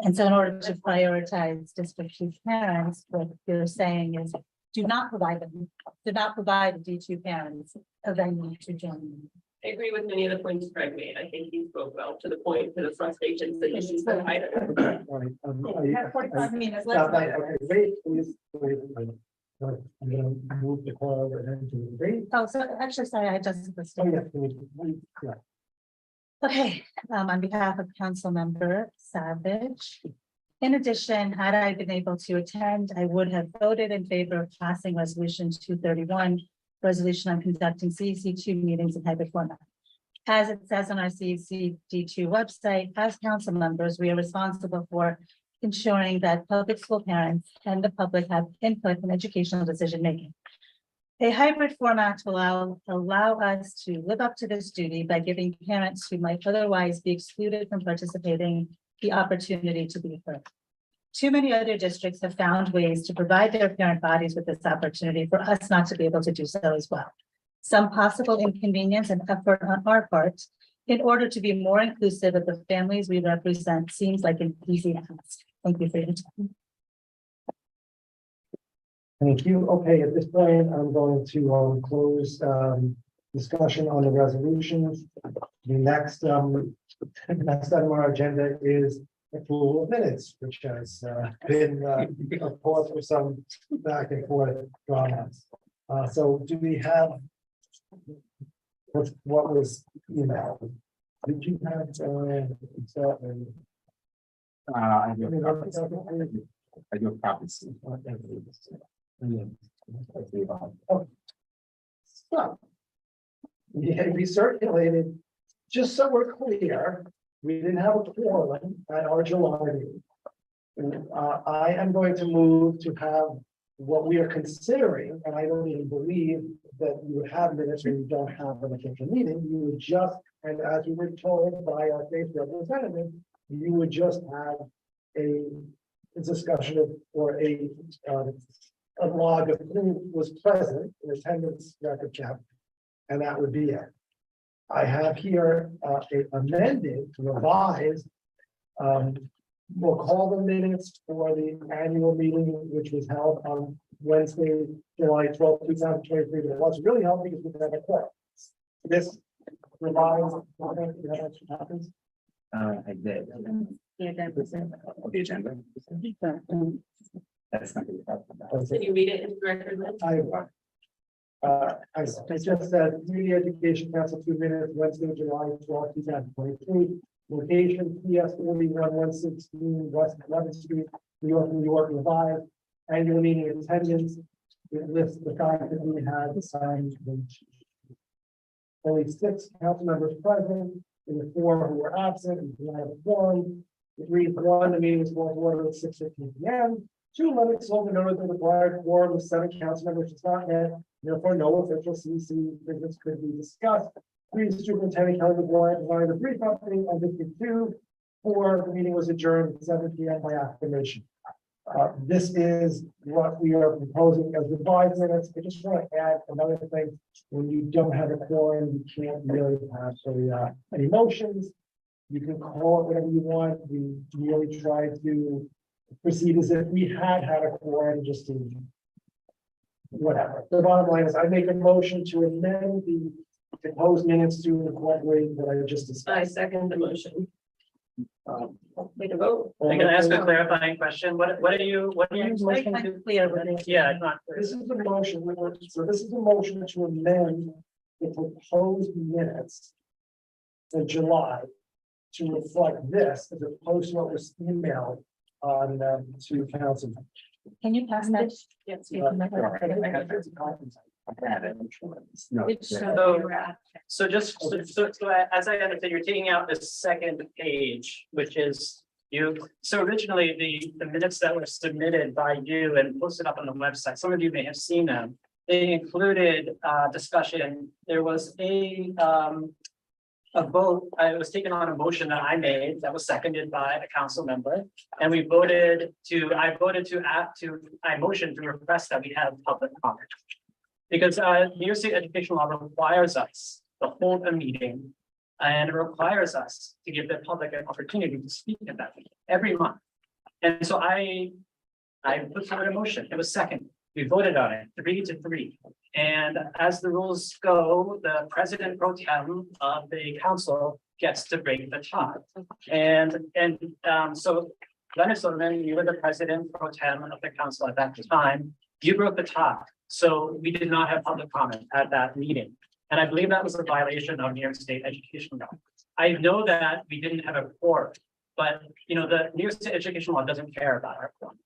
And so in order to prioritize District 2 parents, what you're saying is do not provide the D2 parents a venue to join. I agree with many of the points Craig made. I think he spoke well to the point, to the frustrations, the issues that I. Have 45 minutes, Stop let's- that. Okay, wait, please, wait. I'm gonna move the call over to the debate. Oh, so actually, sorry, I just. Oh, yeah, yeah. Okay, on behalf of Council Member Savage. In addition, had I been able to attend, I would have voted in favor of passing Resolution 231, resolution on conducting CECD2 meetings in hybrid format. As it says on our CECD2 website, as council members, we are responsible for ensuring that public school parents and the public have input in educational decision-making. A hybrid format will allow us to live up to this duty by giving parents who might otherwise be excluded from participating the opportunity to be heard. Too many other districts have found ways to provide their parent bodies with this opportunity for us not to be able to do so as well. Some possible inconvenience and effort on our part in order to be more inclusive of the families we represent seems like an easy ask. Thank you for your time. Thank you. Okay, at this point, I'm going to close discussion on the resolutions. The next item on our agenda is approval of minutes, which has been a pause for some back and forth dramas. So do we have what was emailed? Did you have I do have copies. So we circulated, just so we're clear, we didn't have a quorum at our July meeting. I am going to move to have what we are considering, and I don't even believe that you would have minutes when you don't have an official meeting. You would just, and as we were told by our state representative, you would just have a discussion of, or a log of who was present, in attendance record kept, and that would be it. I have here a amended, revised, we'll call the minutes for the annual meeting, which was held on Wednesday, July 12, 2023. But it wasn't really held because we had a quorum. This revised, happens. I did. The agenda. That's not. Can you read it into the record? I just said, Community Education Council 2 minutes, Wednesday, July 12, 2023. Location PS 41-116 West 11th Street, New York, revised. Annual meeting attendance. It lists the fact that we had signed only 6 council members present, in the 4 who were absent, and we have a quorum. It reads 1, the meeting was called to order at 6:15 p.m. 2, limits on the notice of the required quorum of 7 council members is not met. Therefore, no official CC business could be discussed. 3, Superintendent Kelly McGuire provided a brief update on District 2. 4, the meeting was adjourned at 7 p.m. by acclamation. This is what we are proposing as revised minutes. I just want to add another thing. When you don't have a quorum, you can't really have any motions. You can call it whatever you want. We really try to proceed as if we had a quorum, just to whatever. The bottom line is I make a motion to amend the proposed minutes to incorporate what I just discussed. I second the motion. Way to vote. I'm gonna ask a clarifying question. What are you motion to? Clear with it. Yeah, it's not clear. This is the motion, so this is a motion to amend the proposed minutes for July to reflect this as opposed to what was emailed on to council. Can you pass that? Yes. So just, so as I understand, you're taking out the second page, which is you, so originally the minutes that were submitted by you and posted up on the website, some of you may have seen them. They included discussion. There was a vote, it was taken on a motion that I made that was seconded by a council member. And we voted to, I motioned to request that we have public comment. Because New York State education law requires us to hold a meeting and it requires us to give the public an opportunity to speak at that meeting every month. And so I put forward a motion. It was second. We voted on it 3-3. And as the rules go, the president pro tem of the council gets to break the tie. So Leonard Silverman, you were the president pro tem of the council at that time. You broke the tie. So we did not have public comment at that meeting. And I believe that was a violation of New York State education law. I know that we didn't have a quorum, but the New York State education law doesn't care about our quorum.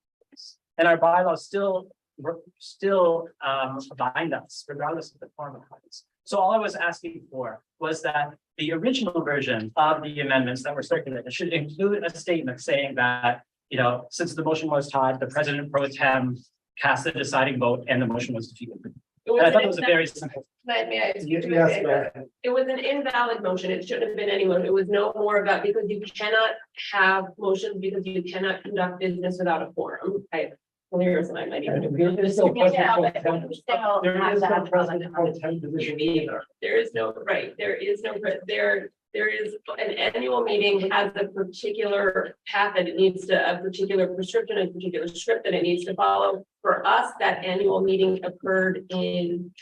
And our bylaws still bind us regardless of the form of it. So all I was asking for was that the original version of the amendments that were circulated should include a statement saying that, since the motion was tied, the president pro tem cast the deciding vote and the motion was defeated. And I thought it was a very simple. May I speak to Yes, it? go ahead. It was an invalid motion. It shouldn't have been any motion. It was no more about, because you cannot have motions because you cannot conduct business without a quorum. Clear, and I might even. There is no president pro tem. Still There have is no that president pro tem position either. There is no, right, there is an annual meeting has a particular path that it needs to, a particular prescription, a particular script that it needs to follow. For us, that annual meeting occurred in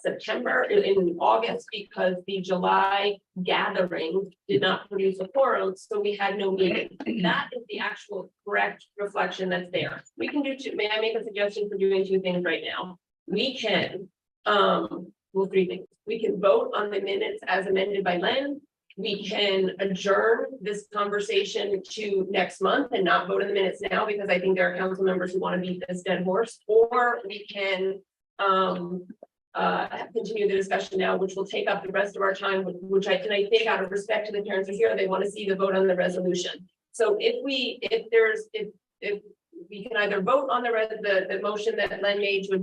September, in August, because the July gathering did not produce a quorum, so we had no meeting. That is the actual correct reflection that's there. We can do two, may I make a suggestion for doing two things right now? We can, three things. We can vote on the minutes as amended by Len. We can adjourn this conversation to next month and not vote in the minutes now, because I think there are council members who want to beat this dead horse, or we can continue the discussion now, which will take up the rest of our time, which I think out of respect to the parents who are here, they want to see the vote on the resolution. So if we can either vote on the motion that Len made to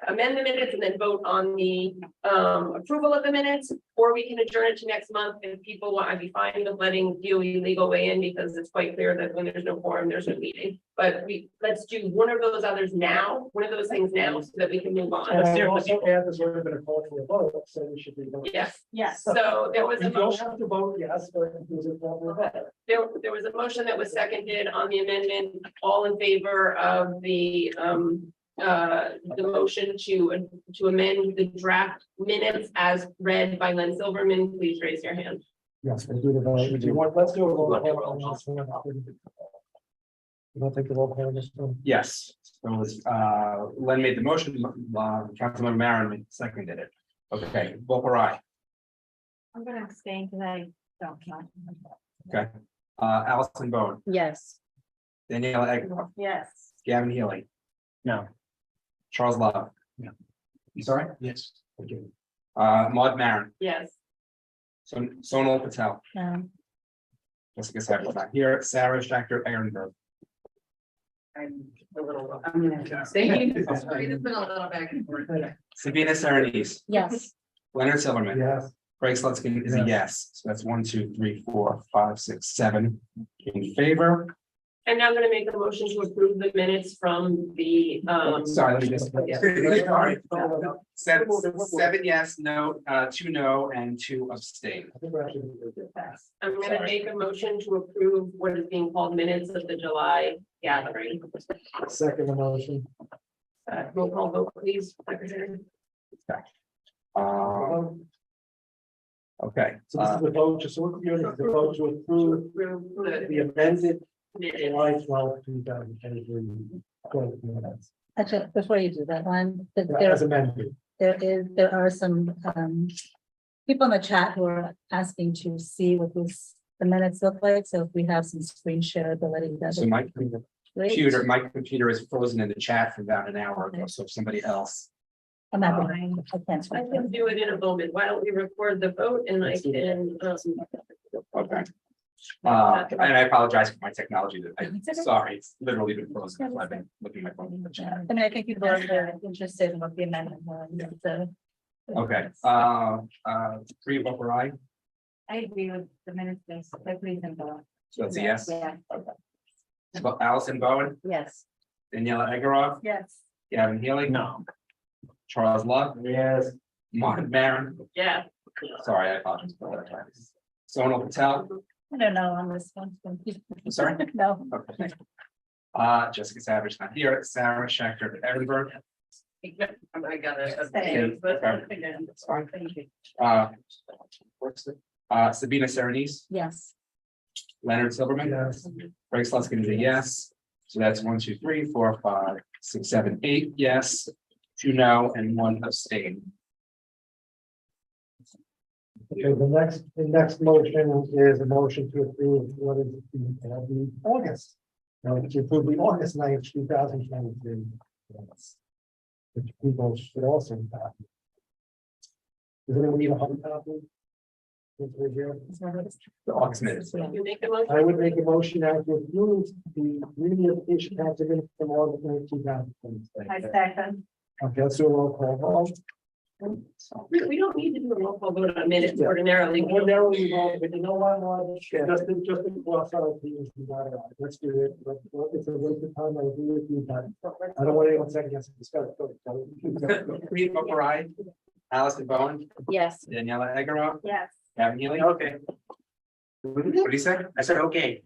amend the minutes and then vote on the approval of the minutes, or we can adjourn it to next month if people want. I'd be fine with letting DOE legal weigh in, because it's quite clear that when there's no quorum, there's no meeting. But let's do one of those others now, one of those things now, so that we can move on. And I also add this would have been a call for a vote, so we should be voting. Yes. So there was You a don't motion. have to vote yes, but it was a call for a vote. There was a motion that was seconded on the amendment. All in favor of the motion to amend the draft minutes as read by Len Silverman, please raise your hand. Yes, we'll do the vote. Let's do a roll call on this one. You don't take the roll call on this one? Yes, so it was, Len made the motion, Councilmember Maron seconded it. Okay, vote for aye. I'm gonna abstain because I don't count. Okay, Allison Bone, Yes. Daniela Egger, Yes. Gavin Healy, No. Charles Love. No. You sorry? Yes. Thank you. Maud Maron, Yes. Sonal Patel, Jessica Sackler not here, Sarah Schechter Ehrenberg. I'm gonna abstain. It's been a little back and forth. Sabina Serenese, Yes. Leonard Silverman. Yes. Craig Slutsky is a yes, so that's 1, 2, 3, 4, 5, 6, 7 in favor. I'm now going to make a motion to approve the minutes from the Sorry, let me just. Yeah. Sorry. Seven yes, no, 2 no, and 2 abstain. I'm going to make a motion to approve what is being called minutes of the July gathering. Second the motion. Roll call vote, please, Secretary. Okay, So this is the vote, just so we're clear, this is the vote to approve the amended July 12, 2023 minutes. Actually, before you do that one, As amended. there are some people in the chat who are asking to see what the minutes look like, so if we have some screen share ability. that so would my be great. computer is frozen in the chat for about an hour ago, so if somebody else. I'm not behind. I can't. I can do it in a moment. Why don't we record the vote and I can, Okay. And I apologize for my technology that sorry, it's literally been frozen. I've been looking at my phone in the chat. I mean, I think people are very interested in what the amendment was, so. Okay, three vote for aye, I agree with the minutes, they're pretty simple. so that's a yes. Yeah. Well, Allison Bowen, Yes. Daniela Egorov, Yes. Gavin Healy. No. Charles Love. Yes. Mark Maron, yeah. sorry, I apologize for that. Sonal Patel, I don't know on this one. sorry. No. Okay. Jessica Savage not here, Sarah Schechter at Edinburgh. I got it. Okay. That's fine. Sabina Serenise, Yes. Leonard Silverman. Yes. Greg Sluskin is a yes. So that's 1, 2, 3, 4, 5, 6, 7, 8 yes, 2 no, and 1 abstain. Okay, the next motion is a motion to approve what is the August. No, to approve the August 9th, 2023. Which people should also have. Does anyone need a hard copy? The August minutes. You make the motion. I would make a motion now to approve the reunification council minutes from August 9th, 2023. I second. Okay, let's do a roll call vote. We don't need to do a roll call vote on minutes ordinarily. Ordinarily, but you know what, just to cross out the, let's do it. It's a waste of time, I agree with you, but I don't want anyone second guessing this. Three vote for aye, Allison Bowen, Yes. Daniela Egorov, Yes. Gavin Healy. Okay. What did he say? I said, okay.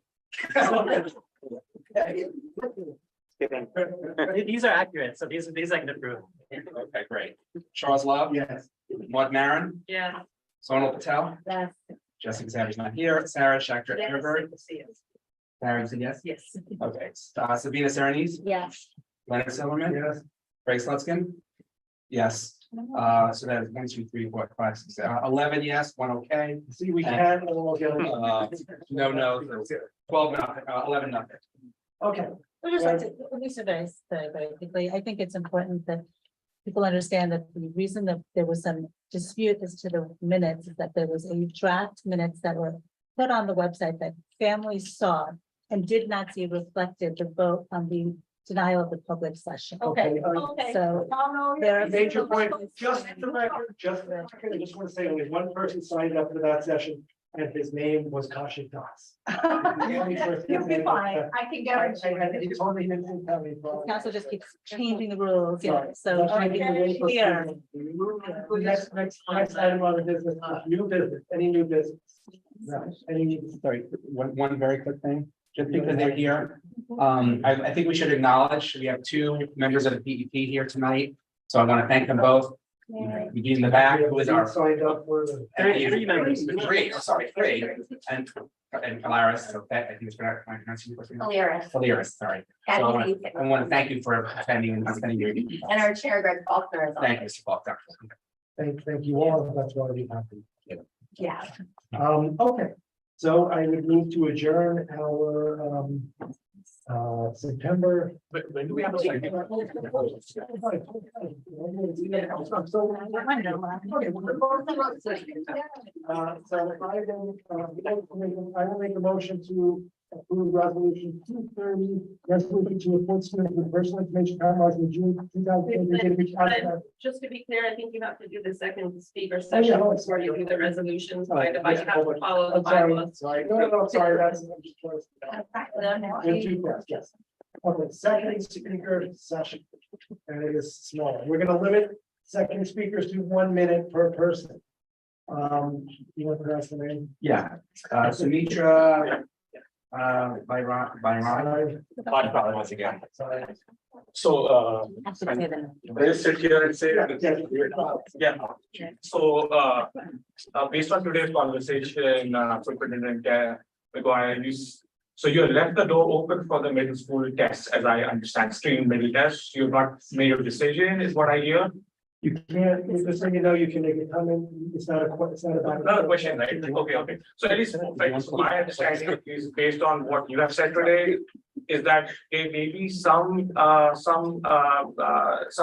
These are accurate, so these I can approve. Okay, great. Charles Love. Yes. Mark Maron, Yeah. Sonal Patel, Yes. Jessica Savage not here, Sarah Schechter at Edinburgh. Sarah is a yes. Yes. Okay, Sabina Serenise, Yes. Leonard Silverman. Yes. Greg Slutskin. Yes, so that is 1, 2, 3, 4, 5, 6, 7, 11 yes, 1 okay. See, we can all get it. No, 12 nothing, 11 nothing. Okay. I just like to, Lisa, very quickly, I think it's important that people understand that the reason that there was some dispute as to the minutes is that there was a draft minutes that were put on the website that families saw and did not see reflected the vote on the denial of the public session. Okay. So No, there are. Major point, just the record, I just want to say only one person signed up for that session and his name was Kaushik Das. You'll be fine. I can guarantee. He told me he didn't have any problem. Council just keeps changing the rules, Sorry. so trying to Okay. be clear. Next item on the business, new business, any new business? No, any, Sorry, one very quick thing, just because they're here. I think we should acknowledge, we have 2 members of the PEP here tonight. So I want to thank them both. Begin in the back, who is our signed up for the. three members, 3, oh, sorry, 3, and Alaris, so that, I think it's pronouncing your first name. Alaris, sorry. So I want to thank you for attending and spending your evening. And our chair, Greg Faulkner, is on. Thank you, Mr. Faulkner. Thank you all, that's why we happy. Yeah. Okay, so I would move to adjourn our September. When do we have a second? I will make a motion to approve resolution 230, resolution to report students with personal information compromised in June 2020. Just to be clear, I think you have to do the second speaker Oh, session yeah. before you do the resolutions, right? If I have to follow the I'm sorry, bylaws. sorry, no, sorry, that's. I'm just close. There's 2 parts, yes. Okay, second speaker session, and it is small. We're gonna limit second speakers to 1 minute per person. You want to pronounce the name? Yeah, Sumitra By Ron. Once again. So, they sit here and say, yeah. So, based on today's conversation, Superintendent McGuire, so you left the door open for the middle school tests, as I understand, screen middle tests. You've not made your decision, is what I hear. You can't, just so you know, you can make a comment, it's not about. Not a question, right? Okay. So at least, like, so my understanding is based on what you have said today, is that there may be some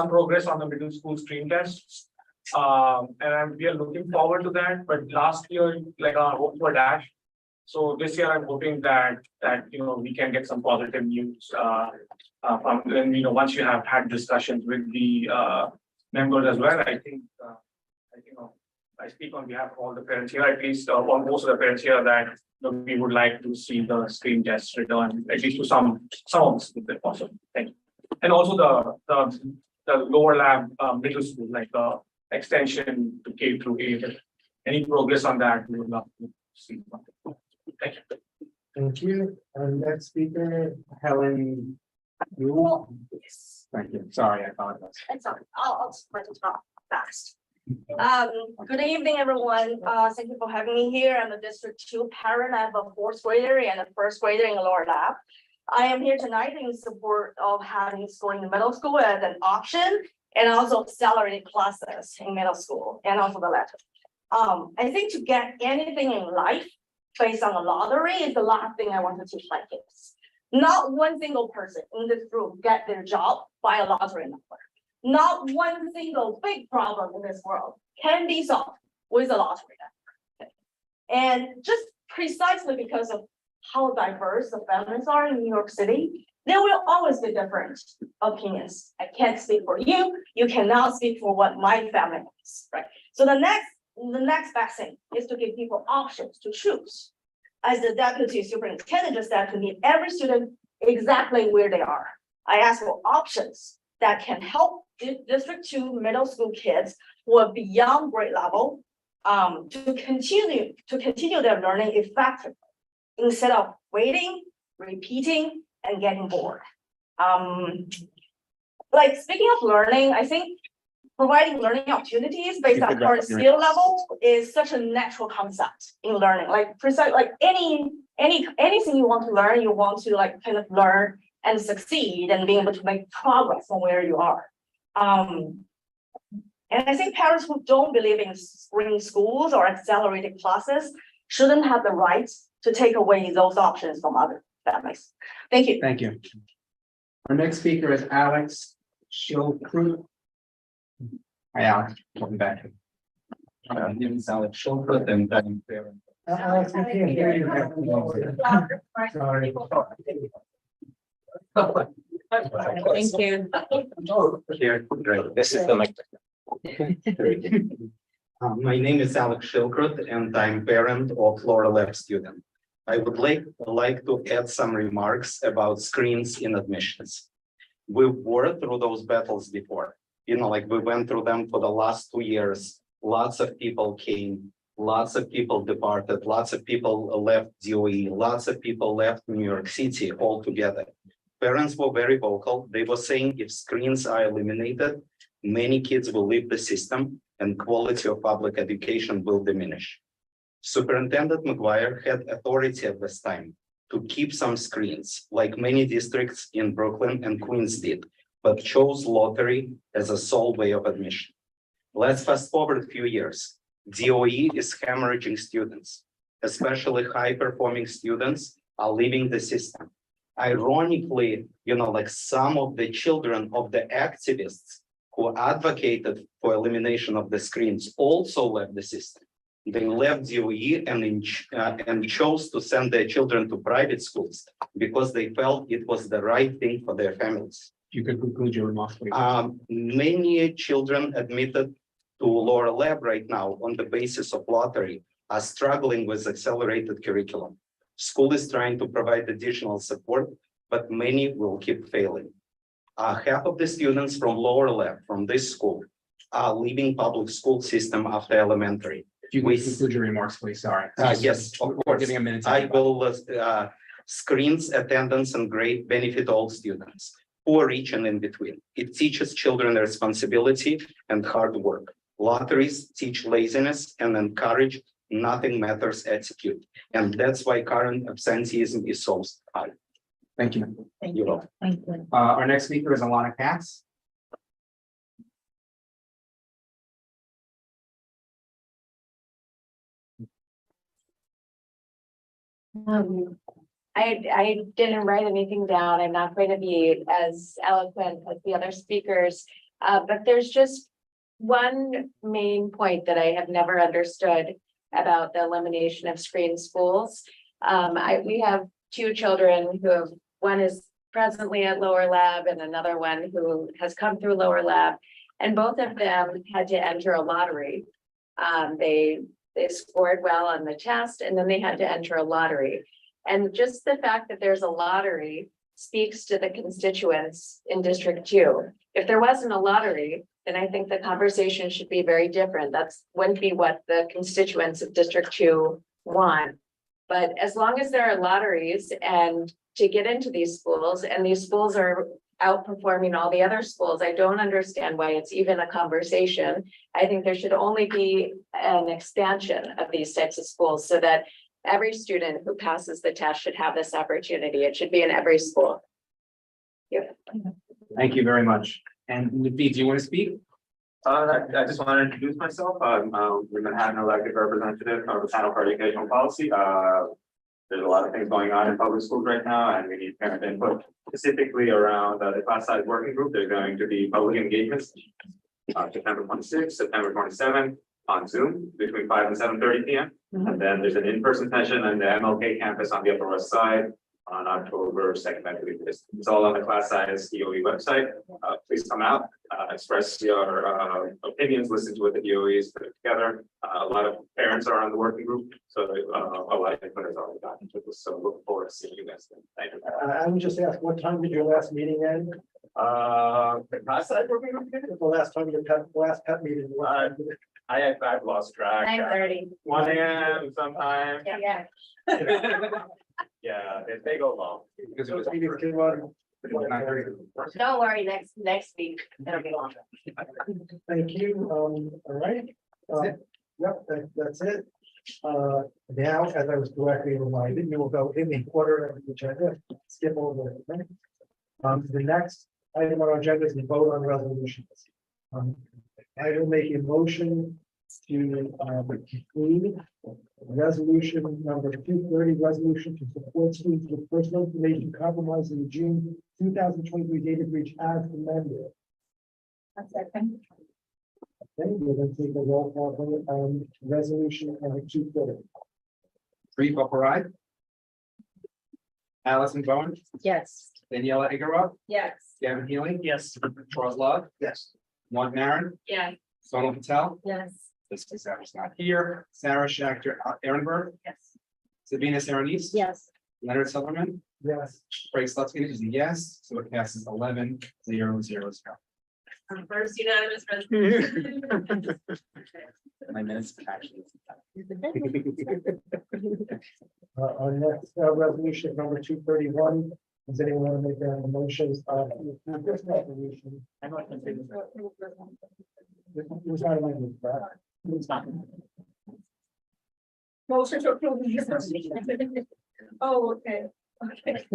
progress on the middle school screen tests. We are looking forward to that, but last year, like, our hopes were dashed. So this year, I'm hoping that we can get some positive news, from, and, once you have had discussions with the, members as well. I think, I speak on behalf of all the parents here, at least, or most of the parents here, that we would like to see the screen tests return, at least to some of the schools if possible. Thank you. And also the lower lab, middle school, like the extension to K through 8. Any progress on that, we would love to see. Thank you. Thank you. Our next speaker, Helen. Thank you. Sorry, I apologize. It's all, I'll try to talk fast. Good evening, everyone. Thank you for having me here. I'm a District 2 parent. I have a 4th grader and a 1st grader in the lower lab. I am here tonight in support of having school in the middle school as an option, and also accelerated classes in middle school, and also the latter. I think to get anything in life based on a lottery is the last thing I want to teach my kids. Not one single person in this room get their job by a lottery number. Not one single big problem in this world can be solved with a lottery number. And just precisely because of how diverse the families are in New York City, there will always be different opinions. I can't speak for you. You cannot speak for what my family is, right? So the next best thing is to give people options to choose. As the deputy superintendent just said, to meet every student exactly where they are. I ask for options that can help District 2 middle school kids who are beyond grade level to continue their learning effectively instead of waiting, repeating, and getting bored. Like, speaking of learning, I think providing learning opportunities based on current skill level is such a natural concept in learning. Like, anything you want to learn, you want to kind of learn and succeed and being able to make progress from where you are. And I think parents who don't believe in spring schools or accelerated classes shouldn't have the right to take away those options from other families. Thank you. Thank you. Our next speaker is Alex Shilkroot. Hi, Alex. Welcome back. Name is Alex Shilkroot, and I'm parent. Alex, we can't hear you. Sorry. Thank you. Here, great. This is the mic. My name is Alex Shilkroot, and I'm parent of lower lab student. I would like to add some remarks about screens in admissions. We've worked through those battles before. We went through them for the last 2 years. Lots of people came, lots of people departed, lots of people left DOE, lots of people left New York City altogether. Parents were very vocal. They were saying if screens are eliminated, many kids will leave the system and quality of public education will diminish. Superintendent McGuire had authority at this time to keep some screens, like many districts in Brooklyn and Queens did, but chose lottery as a sole way of admission. Let's fast forward a few years. DOE is hemorrhaging students, especially high-performing students are leaving the system. Ironically, some of the children of the activists who advocated for elimination of the screens also left the system. They left DOE and chose to send their children to private schools because they felt it was the right thing for their families. You could conclude your remarks, please. Many children admitted to lower lab right now on the basis of lottery are struggling with accelerated curriculum. School is trying to provide additional support, but many will keep failing. Half of the students from lower lab from this school are leaving public school system after elementary. If you could conclude your remarks, please. Sorry. Yes, of course. Giving a minute. I will. screens attendance and grade benefit all students, poor, rich, and in between. It teaches children responsibility and hard work. Lotteries teach laziness and encourage nothing matters attitude. And that's why current absenteeism is so high. Thank you. Thank You're you. welcome. Thank you. Our next speaker is Alana Katz. I didn't write anything down. I'm not going to be as eloquent as the other speakers. But there's just one main point that I have never understood about the elimination of screen schools. We have two children who have, one is presently at lower lab and another one who has come through lower lab. And both of them had to enter a lottery. They scored well on the test and then they had to enter a lottery. And just the fact that there's a lottery speaks to the constituents in District 2. If there wasn't a lottery, then I think the conversation should be very different. That's wouldn't be what the constituents of District 2 want. But as long as there are lotteries and to get into these schools, and these schools are outperforming all the other schools, I don't understand why it's even a conversation. I think there should only be an expansion of these types of schools so that every student who passes the test should have this opportunity. It should be in every school. Yeah. Thank you very much. And Naveed, do you want to speak? I just want to introduce myself. We've been having an elected representative of the Channel for Educational Policy. There's a lot of things going on in public schools right now, and we need parent input specifically around the class size working group. There's going to be public engagements September 26th, September 27th on Zoom between 5 and 7:30 p.m. And then there's an in-person session on the MLK campus on the Upper West Side on October 2nd, I believe it is. It's all on the class size DOE website. Please come out, express your opinions, listen to what the DOE is putting together. A lot of parents are on the working group, so a lot of input has already gotten into this. So look forward to seeing you guys then. Thank you. I would just ask, what time did your last meeting end? The class size working group? The last time last pet meeting? I've lost track. 9:30. 1 a.m. sometime. Yeah. Yeah, they go long. Because it was meetings came on. Don't worry, next week, it'll be longer. Thank you. All right. Yep, that's it. Now, as I was directly reminded, you will go in the order of the agenda, skip over it. Okay? The next item on our agenda is the vote on resolutions. I will make a motion to conclude resolution number 230, resolution to support students with personal information compromised in the June 2023 data breach as amended. A second. Okay, we're going to take a roll call vote on resolution number 230. Reed Buckle, Allison Bowen, Yes. Daniela Igoroff, Yes. Gavin Healy, Yes. Charles Love, Yes. Juan Marin, Yeah. Sonal Patel. Yes. This is not here. Sarah Schechter Ehrenberg, Yes. Sabina Serenise. Yes. Leonard Silverman, Yes. Craig Slutsky is a yes, so it passes 11-0-0-0. First unanimous resolution. My minutes actually. Our next resolution number 231. Does anyone want to make a motion? This resolution. I'm not going to say this. It was not amended, correct? It's not. Motion to approve the resolution. Oh, okay. Okay.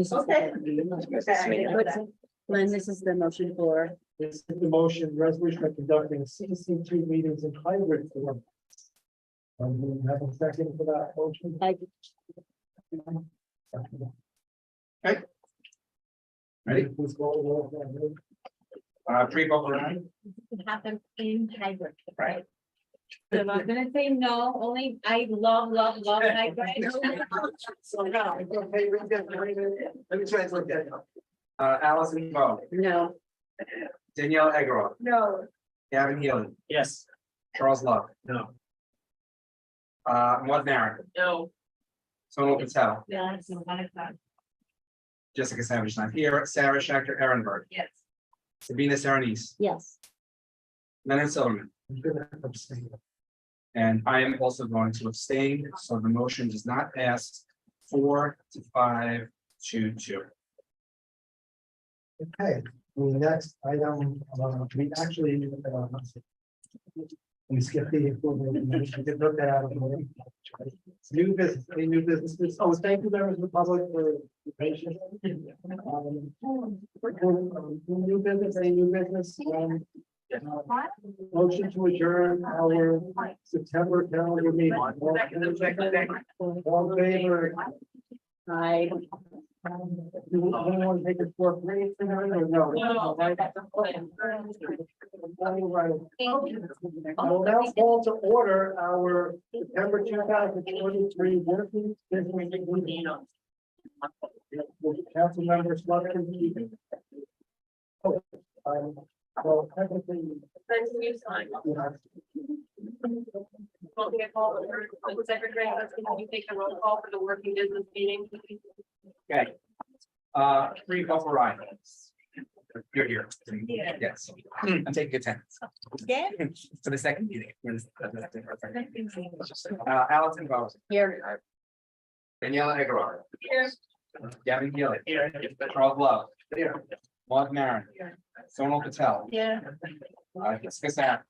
Lynn, this is the motion for. This is the motion resolution of conducting CECD2 meetings in hybrid form. We have a second for that motion. Okay. Ready? Please call the roll. Reed Buckle, Have them in hybrid, right? So I'm not gonna say no, only I love hybrid. So now, okay, let me translate that. Allison Bowen, No. Daniela Igoroff, No. Gavin Healy, Yes. Charles Love, No. Juan Marin, No. Sonal Patel, Yes. Jessica Savage not here, Sarah Schechter Ehrenberg, Yes. Sabina Serenise, Yes. Leonard Silverman. I'm gonna abstain. And I am also going to abstain, so the motion does not pass 4-5 2-2. Okay, the next item, we actually, we skipped the approval. We did look that out of the way. New business, any new businesses? Oh, thank you, members of the public for your patience. New business, any new business? Motion to adjourn our September calendar meeting. All in favor? Aye. Do anyone take it for free tonight or no? I will now call to order our September 2023 working business meeting. Council members, welcome. Well, technically. Secretary, can you take the roll call for the working business meeting? Okay. Free buffer items. You're here. Yes. I'm taking attendance. Again? For the second meeting. Allison Bowser. Here. Daniela Aguilar. Here. Gavin Gilly. Here. Charles Love. Here. Mark Maron. Sonal Patel. Yeah. Jessica Sarah.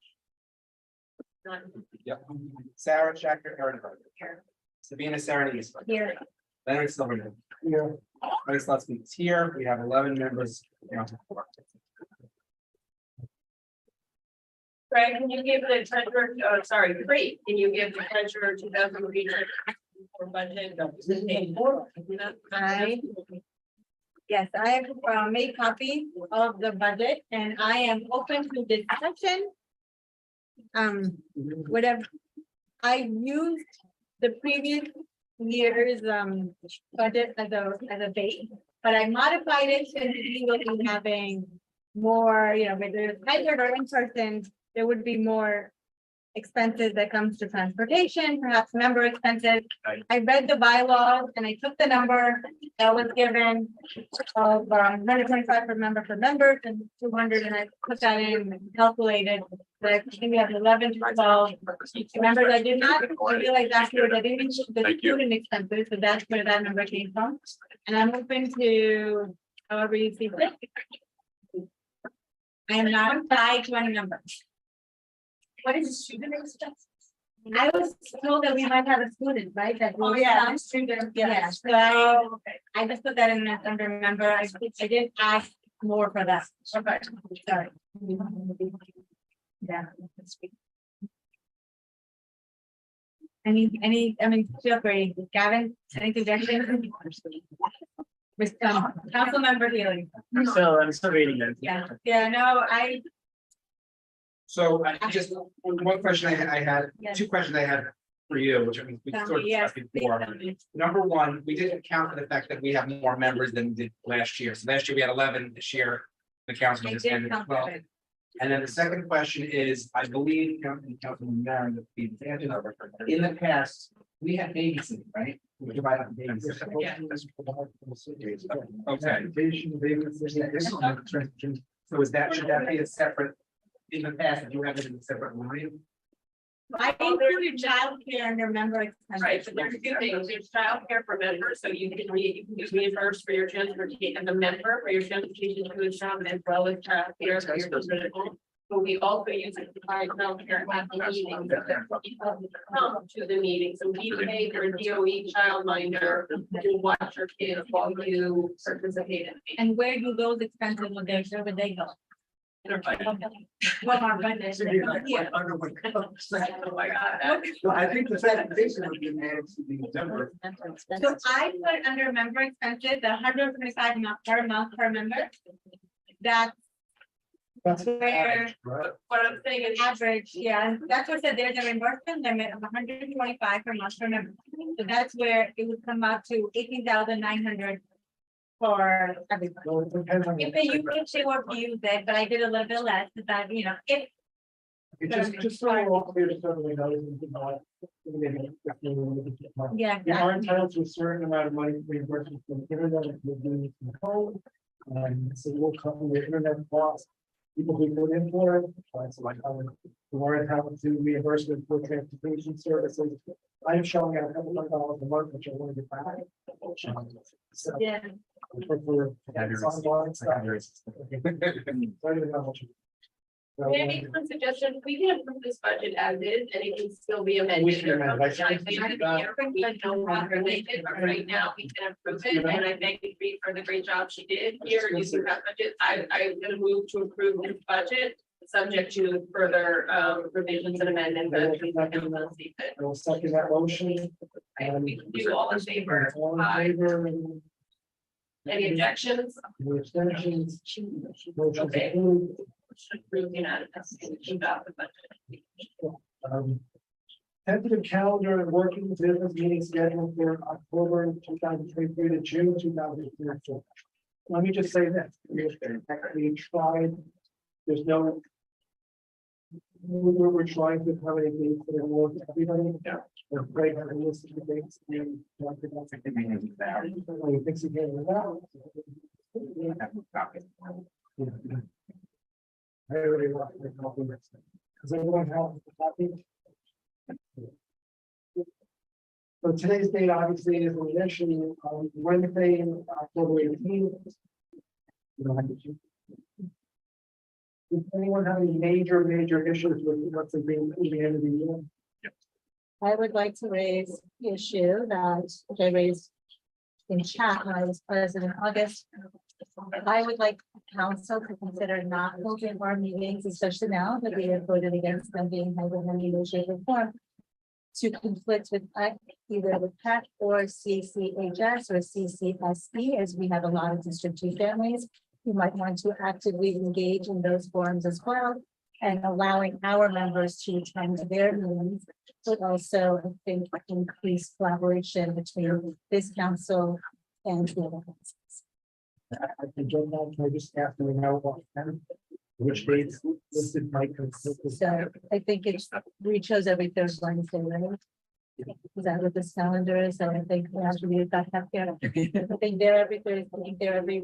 Yep. Sarah Schechter Ehrenberg. Here. Sabina Serenese. Here. Leonard Silverman. Here. Mike Slutsky is here. We have 11 members. Greg, can you give the treasurer, Bree, can you give the treasurer 2003 for budget? Yes, I have made copies of the budget and I am open to discussion. Whatever, I used the previous year's budget as a base, but I modified it since we will be having more, whether it's hybrid or in person, there would be more expenses that comes to transportation, perhaps member expenses. I read the bylaws and I took the number that was given of 125 per member and 200, and I put that in and calculated that I think we have 11 to 12 members. I did not realize afterwards I didn't include the student expenses, so that's where that number came from. And I'm open to however you see fit. I am not tied to any number. What is the student expense? I was told that we might have a student, right? That will come. Student, Yeah, so I just put that in as under member. I did ask more for that. Okay. Sorry. Yeah. Feel free. Gavin, any suggestions? With council member Healy. I'm still reading it. Yeah, no, So just one question I had, two questions I had for you, which I mean, we sort of Yes, discussed before. Number one, we didn't account for the fact that we have more members than we did last year. So last year we had 11, this year the council I just did ended at count 12. for it. And then the second question is, I believe Councilman Maron, in the past, we had babysitting, right? We divide up the babysitting. Okay. So is that, should that be a separate, in the past, if you have it in a separate line? I included childcare under member expenses. Right, so there's two things, there's childcare for members, so you can use reimbursed for your transportation as a member for your transportation to and from, as well as childcare for your physical. But we also use it to provide childcare at the meeting, that people come to the meeting, so we pay your DOE childminder to watch your kids while you participate in. And where do those expenses will go? Where would they go? Well, our budget. Yeah. Oh my God. No, I think the presentation would be managed to be number. So I put under member expenses, 125 per month per member. That's where, What I'm saying is. average, yeah, and that's what said there's a reimbursement limit of 125 per month per member. So that's where it would come out to 18,900 for everybody. If they use it, they would use it, but I did a little bit less, so that, if. Just so we're all clear, so we know. Yeah. You are entitled to a certain amount of money reimbursement from the internet, if you're doing it from home. So we'll cover your internet costs. people who put in for it, so like, we're entitled to reimbursement for transportation services. I'm showing at $200 a month, which I want to get back. So, Yeah. for it's ongoing stuff. I don't even know how much. May I make one suggestion? We can approve this budget as is, and it can still be amended. We can amend, I think we no longer make it, but right now we can approve it, and I thank Reed for the great job she did here using that budget. I'm gonna move to approve this budget, subject to further revisions and amendments. I will second that motion. And We can do all in favor. all Aye. in favor, Any objections? no abstentions. Motion's Okay. approved. Should approve unanimously about the budget. Tentative calendar and working business meeting schedule for October 2023 to June 2024. Let me just say this, we tried, there's no. We're trying to accommodate things that are more for everybody. We're afraid of the list of the dates. And we fix it here and now. I already want to compliments. Does everyone have a copy? So today's date obviously is an election, Wednesday, October 18th. Does anyone have any major issues with what's being at the end of the year? I would like to raise the issue that, which I raised in chat when I was president in August. I would like council to consider not holding our meetings, especially now that we have voted against them being held in any way, shape, or form, to conflict with either with PEC or CCHS or CCSE, as we have a lot of District 2 families who might want to actively engage in those forums as well, and allowing our members to attend their meetings, but also, I think, increase collaboration between this council and the other councils. I can jump on, can I just ask them now which dates listed might conflict with? So I think we chose every third Wednesday, right? Is that what this calendar is? So I think we have to be back up here. I think they're every Thursday, I think they're every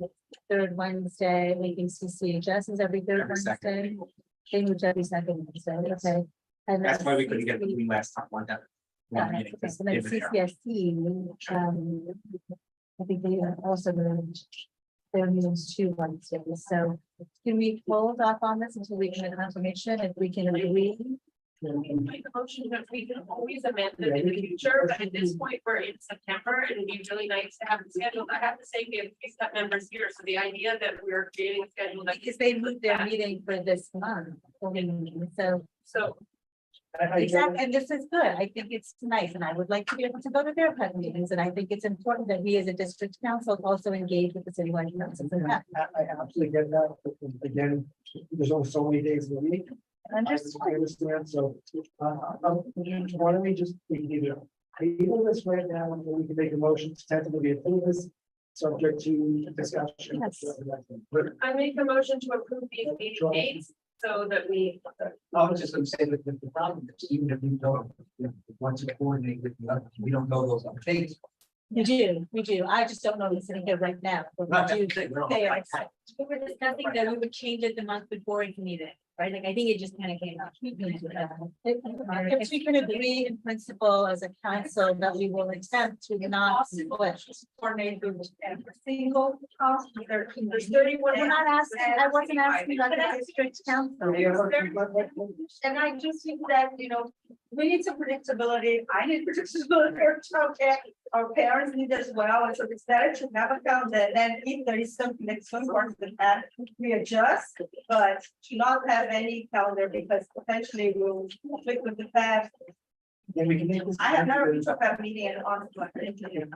third Wednesday, making CCHS is every third Every second. Wednesday. They moved every second Wednesday, okay. And That's then why we couldn't get the meeting last time, one that. Yeah, one meeting, okay, because and then David there. CCSE, I think they also moved their meetings to Wednesdays, so can we hold off on this until we get confirmation if we can agree? Make a motion that we can always amend it in the future, but at this point, we're in September, and it'd be really nice to have it scheduled. I have to say, we have 3 step members here, so the idea that we're creating a schedule that. Because they moved their meeting for this month, so. Exactly, and this is good. I think it's nice, and I would like to be able to go to their PEC meetings, and I think it's important that we as a district council also engage with the citywide councils. I absolutely get that, but again, there's only so many days in the week. I understand, so, why don't we just, we can either table this right now, and we can make a motion to tentatively approve this, subject to discussion. I make a motion to approve these meeting dates, so that we. I was just gonna say that the problem is even if you don't, want to coordinate with the others, we don't know those other dates. We do. I just don't know who's sitting here right now. But we do. They are. We were discussing that we would change it the month before if needed, right? Like, I think it just kind of came up. If we can agree in principle as a council that we will attempt to not split. Coordinate with every single cost, there's 31. We're not asking, I wasn't asking about the district council. And I just think that, we need some predictability. I need predictability for childcare. Our parents need as well. And so it's better to have a calendar. Then if there is something that's going to work with that, we adjust, but to not have any calendar because potentially we'll conflict with the past. Then we can make this. I have never been to a meeting and on.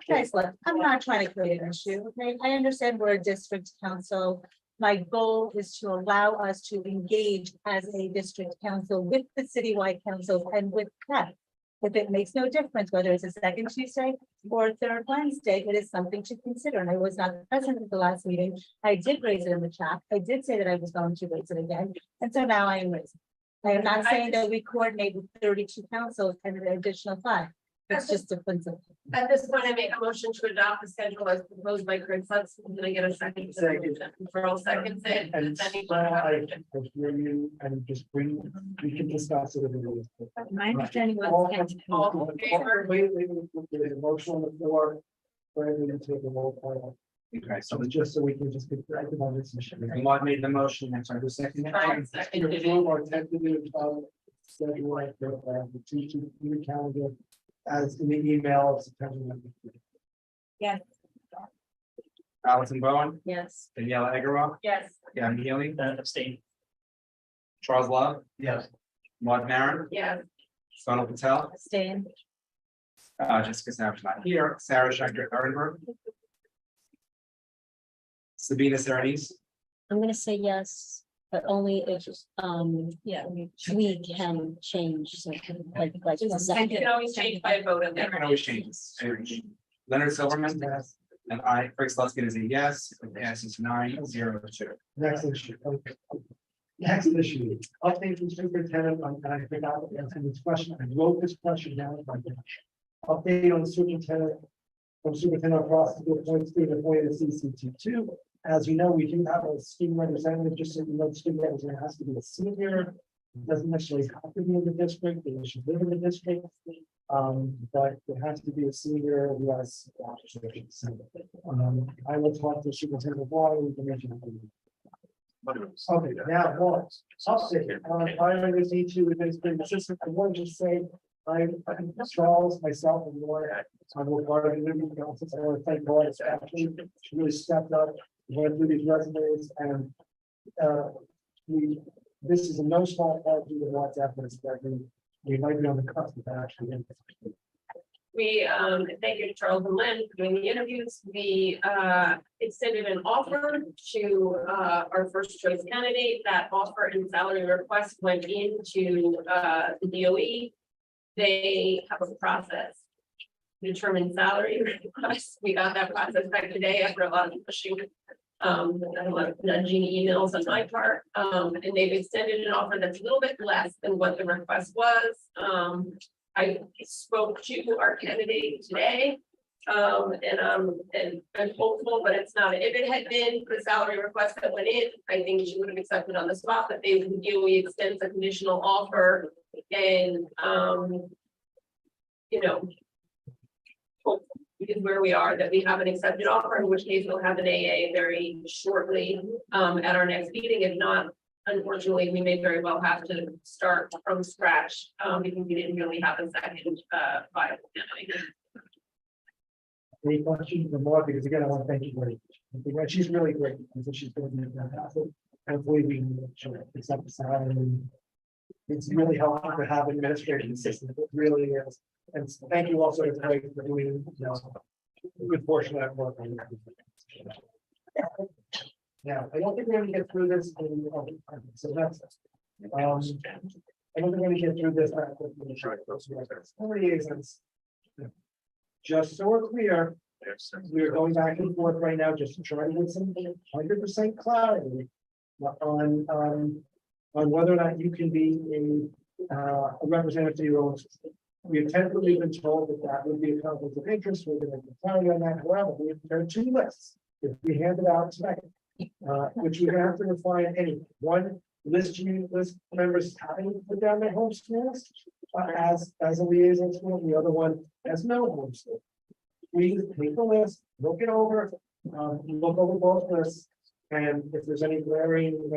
Guys, look, I'm not trying to create an issue, okay? I understand we're a district council. My goal is to allow us to engage as a district council with the citywide councils and with PEC. If it makes no difference whether it's a second Tuesday or third Wednesday, it is something to consider. And I was not present at the last meeting. I did raise it in the chat. I did say that I was going to raise it again. And so now I am raising. I am not saying that we coordinate with 32 councils and an additional 5. It's just a principle. At this point, I make a motion to adopt the schedule as proposed by Chris Hudson. Can I get a second? For all seconds, it. And Does anyone so have- I hear you and just bring, we can discuss it. My understanding All was. in favor? Wait, there's a motion on the floor. For everyone to take a roll call. Okay, so So just so we can just get back on this mission. Maud made the motion, and so I was second. Brian seconded it. Approve our tentative schedule for the teaching new calendar as in the email of September 19th. Yes. Allison Bowen, Yes. Daniela Agrawal, Yes. Gavin Healy, Abstain. Charles Love, Yes. Maud Maron, Yes. Sonal Patel, Staying. Jessica Savage not here, Sarah Schechter Ehrenberg. Sabina Serenese, I'm gonna say yes, but only if, yeah, we can change something like the And you second. can always change by a vote of I them. can always change this. Leonard Silverman, and I, Craig Sluskin is a yes, it passes 9-0-2. Next issue. Okay. Next issue, update from superintendent on, and I forgot to answer this question. I wrote this question down. Update on superintendent. From superintendent process to appoint student appointed to CECD2. As you know, we do have a student representative, just so you know, the student representative has to be a senior. It doesn't necessarily have to be in the district, they should live in the district. But it has to be a senior who has. I will talk to superintendent Water, we can mention. Okay, now, what, update, hiring this E2 administrative assistant, I want to just say, Charles, myself, and Laura, I'm a part of the interview process, I want to thank Laura, actually, she really stepped up, went through these resumes, and this is a no small part due to what's happening, that we might be on the cusp of actually. We, thank you to Charles and Lynn for doing the interviews. We, extended an offer to, our first choice candidate. That offer and salary request went into, the DOE. They have a process to determine salary requests. We got that process back today after a lot of pushing. And a lot of nudging emails on my part, and they've extended an offer that's a little bit less than what the request was. I spoke to our candidate today. And I'm hopeful, but it's not, if it had been the salary request that went in, I think she would have accepted on the spot, but they would do, we extend a conditional offer and, you know, hope is where we are, that we have an accepted offer, in which case we'll have an AA very shortly, at our next meeting. If not, unfortunately, we may very well have to start from scratch, because we didn't really have a second, viable candidate. Any questions for Laura? Because again, I want to thank you very much. She's really great. And so she's going to be fantastic. Hopefully we can accept the salary. It's really helpful to have an administrative assistant. It really is. And thank you also to Craig for doing, you know, a good portion of that work. Now, I don't think we're going to get through this. So that's, I don't think we're going to get through this. Just so we're clear, we're going back and forth right now, just to try to get some 100% clarity on whether or not you can be a representative to your own. We have tentatively been told that that would be a conflict of interest. We're going to clarity on that. However, there are two lists. If we hand it out tonight, which we have to refine any one list members having to put down their home schools as a liaison school, the other one as no home school. We take the list, look it over, look over both lists. And if there's any glaring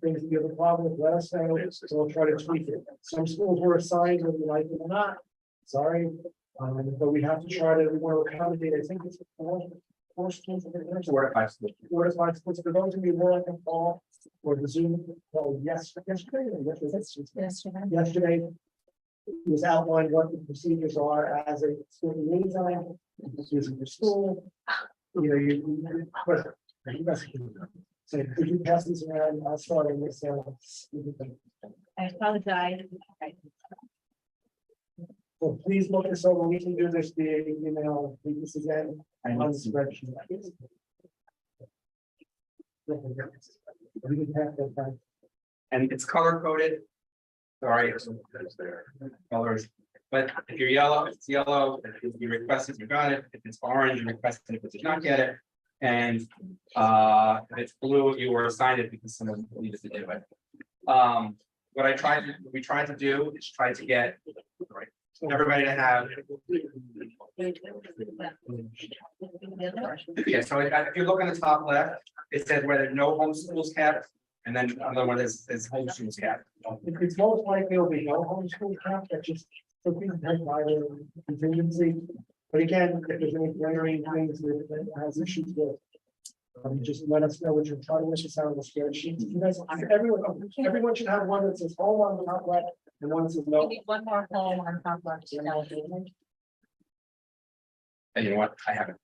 things that you have a problem with, let us know. So we'll try to tweak it. Some schools were assigned whether you like it or not. Sorry. But we have to try to, we want to accommodate, I think it's four schools. 4 to 5 schools. 4 to 5 schools. For those of you who are on the call or the Zoom call yesterday, it was outlined what the procedures are as a student liaison, using your school. You know, you so could you pass this around? I'll start on this. I apologize. So please look this over. We can do this via email. Do this again on the spreadsheet. We can have that time. And it's color coded. Sorry, colors. But if you're yellow, it's yellow, if you requested, you got it, if it's orange, you requested, if it did not get it. And if it's blue, you were assigned it because someone needed to do it. We tried to do is try to get everybody to have. Yeah, so if you look on the top left, it says whether no homeschools kept, and then another one is homeschools kept. It's most likely it'll be no homeschool camp, that just so people have by their contingency. But again, if there's any glaring things that has issues with. Just let us know what you're trying to wish us out of the spreadsheet. You guys, everyone should have one that says home on the top left and one that says no. We need one more home on top left. And you know what, I haven't.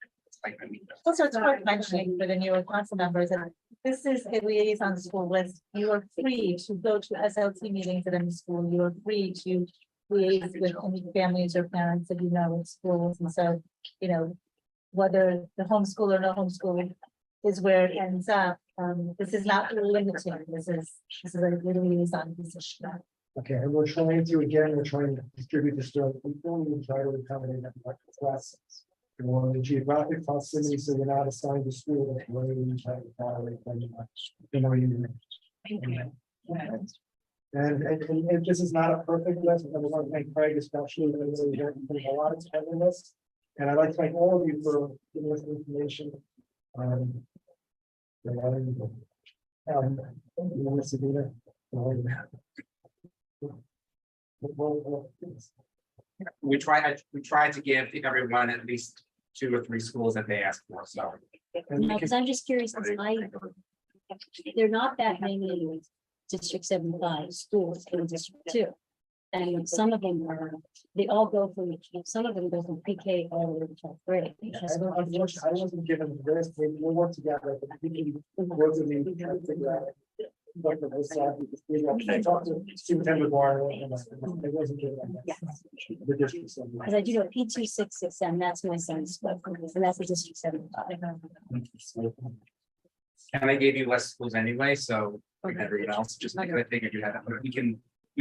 Also, it's worth mentioning for the newer council members, and this is a liaison school list. You are free to go to SLT meetings at any school. You are free to liaise with any families or parents that you know at schools. And so, you know, whether the homeschool or no homeschool is where it ends up. This is not limiting. This is a liaison position. Okay, and we're trying to distribute this to people. We try to accommodate them like classes. We want the geographic proximity, so we're not assigned to school. That we're in trying to tolerate very much. And this is not a perfect list, but I want to thank Craig especially. We're putting a lot of time in this. And I'd like to thank all of you for giving us information. We try to give everyone at least 2 or 3 schools that they ask for, so. No, because I'm just curious, because there are not that many District 75 schools in District 2. And some of them they all go from, some of them go from pre-K all the way to 12th grade. Unfortunately, I wasn't given this, we'll work together, but we can work with me to try to figure out. What the whole side, I talked to Superintendent Warren, and I wasn't given the district. Because I do know P2667, that's my son's school, and that's the District 75. And I gave you less schools anyway, so everyone else, just because I figured you had, we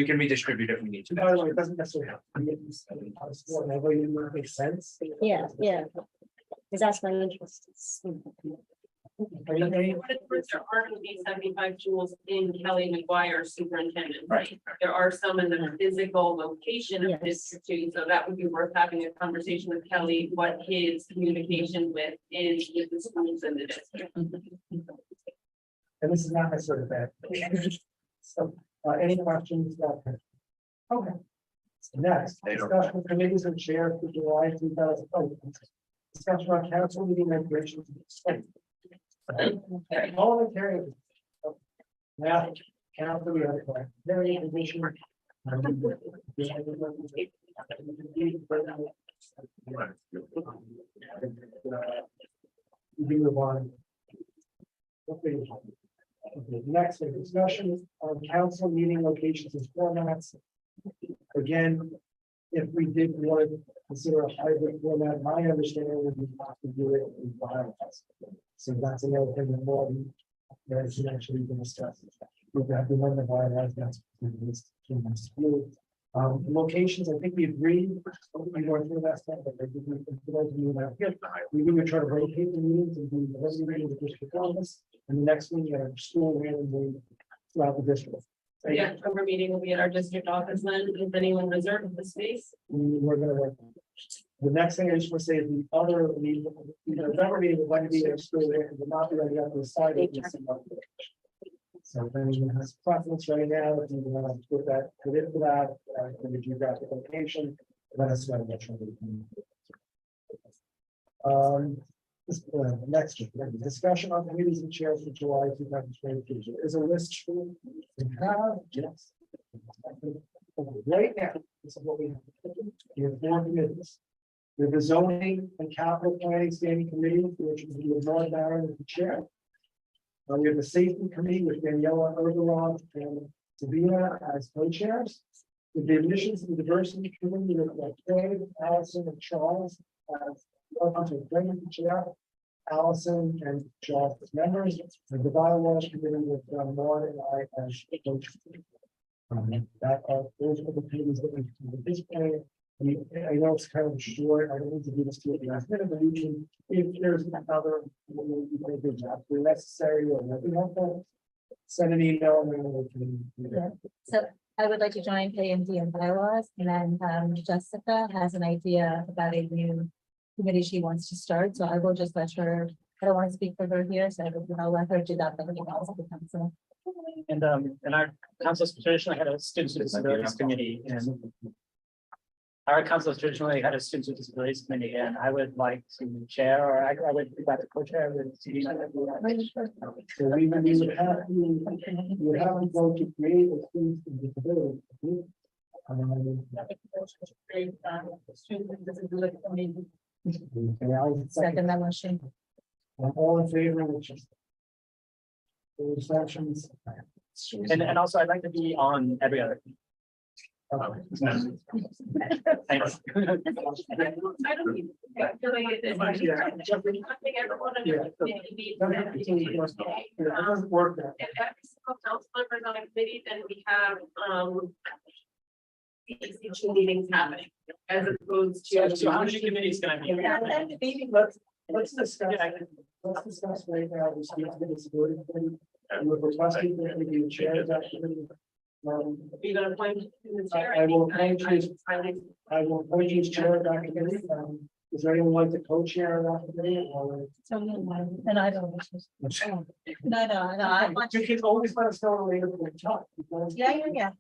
can redistribute if we need to. By the way, it doesn't necessarily have to be in this, and I know you make sense. Yeah, because that's my interest. There aren't going to be 75 schools in Kelly McGuire superintendent. Right. There are some in the physical location of District 2, so that would be worth having a conversation with Kelly, what his communication with is with the schools in the district. And this is not necessarily bad. So, any questions? Okay. Next, discussion committees and chairs for July 2020. Discussion on council meeting regulations. Voluntary. Now, council, we have a very division. We move on. Okay, next, a discussion on council meeting locations and formats. Again, if we did want to consider a hybrid format, my understanding would be have to do it in bylaws. So that's another thing that more that's actually been discussed. We've got to remember bylaws, that's. Locations, I think we agree. We going through that stuff, but I think we would try to rotate the meetings and do the rest of the meeting with district office, and the next one, you have school randomly throughout the district. So the October meeting will be at our district office then. Is anyone reserved the space? We're gonna work. The next thing I just want to say is the other meeting, November meeting would like to be at school there, but not be ready up to the side. So if anyone has preference right now, if you want to put that, put it for that, in the geographic location, let us know. Next, discussion on committees and chairs for July 2022. Is a list. Yes. Right now, this is what we have. We have 4 committees. We have the zoning and capital planning standing committee, which is the North Baron as the chair. We have the safety committee with Daniela Ergelov and Sabina as co-chairs. With the admissions and diversity committee with Craig, Allison, and Charles as chair. Allison and Charles as members, and the bylaws committee with Lauren and I as co-chairs. That are those are the committees that we participate. I know it's kind of short, I don't need to do this to the last minute, but you can, if there's another, you can do that, if necessary or nothing like that. Send an email and then we can. Yeah. So I would like to join A and D and bylaws, and then Jessica has an idea about a new committee she wants to start, so I will just let her, I don't want to speak for her here, so I'll let her do that, then we can also become so. And our council's traditionally had a students with disabilities committee, and our council has traditionally had a students with disabilities committee, and I would like to chair, or I would be glad to co-chair with. So we would have, you would have to go to create a student with disability. Second that motion. I'm all in favor, which is. The sections. And also I'd like to be on every other. Thanks. I don't need. I feel like it's- I think everyone in the committee needs that. It doesn't work that. If every single council member is on a committee, then we have, CECD2 meetings happening, as opposed to. So how many committees can I be? Let's discuss, let's discuss right now, the student with disability committee. And we're requesting that we do chair of that committee. You're gonna appoint the chair. I will appoint you as chair of that committee. Is there anyone like to co-chair of that committee or? And I don't. No, I want You can always let us know later when we talk. Yeah.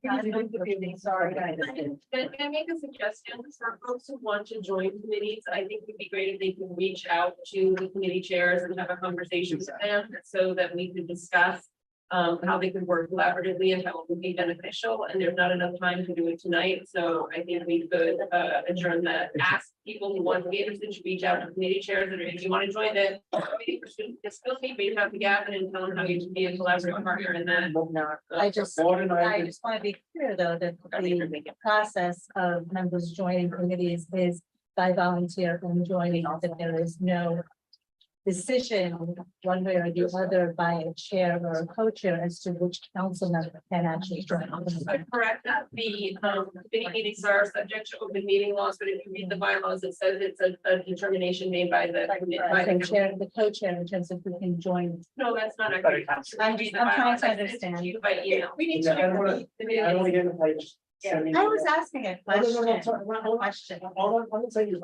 Sorry. Can I make a suggestion for folks who want to join committees? I think it'd be great if they can reach out to the committee chairs and have a conversation with them so that we can discuss how they could work collaboratively and how it would be beneficial. And there's not enough time to do it tonight. So I think we could adjourn that, ask people who want to be interested to reach out to committee chairs, or if you want to join the committee for student disability, reach out to Gavin and tell him how you can be a collaborative partner in that. I just want to be clear, though, that the process of members joining committees is by volunteer and joining, that there is no decision one way or the other by a chair or a co-chair as to which council member can actually join. Correct, that the committee meetings are subject to open meeting laws, but if you read the bylaws, it says it's a determination made by the. The co-chair in terms of who can join. No, that's not. Accurate. I'm trying to understand. By email. We need to. I don't want to get into like. I was asking a question. All I'm saying is, I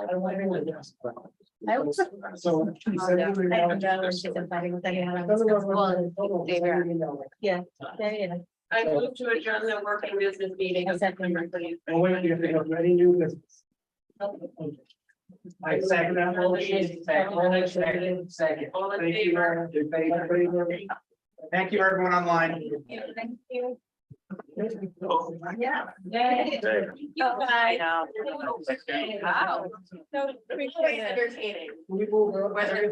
don't want anyone to ask. So. Yeah. I move to adjourn the working business meeting of September 30th. Oh, wait, you have to have any new business. I second that motion. Second. All in favor? Thank you, everyone online. Thank you. Yeah. Wow. So, entertaining. We will go. Whether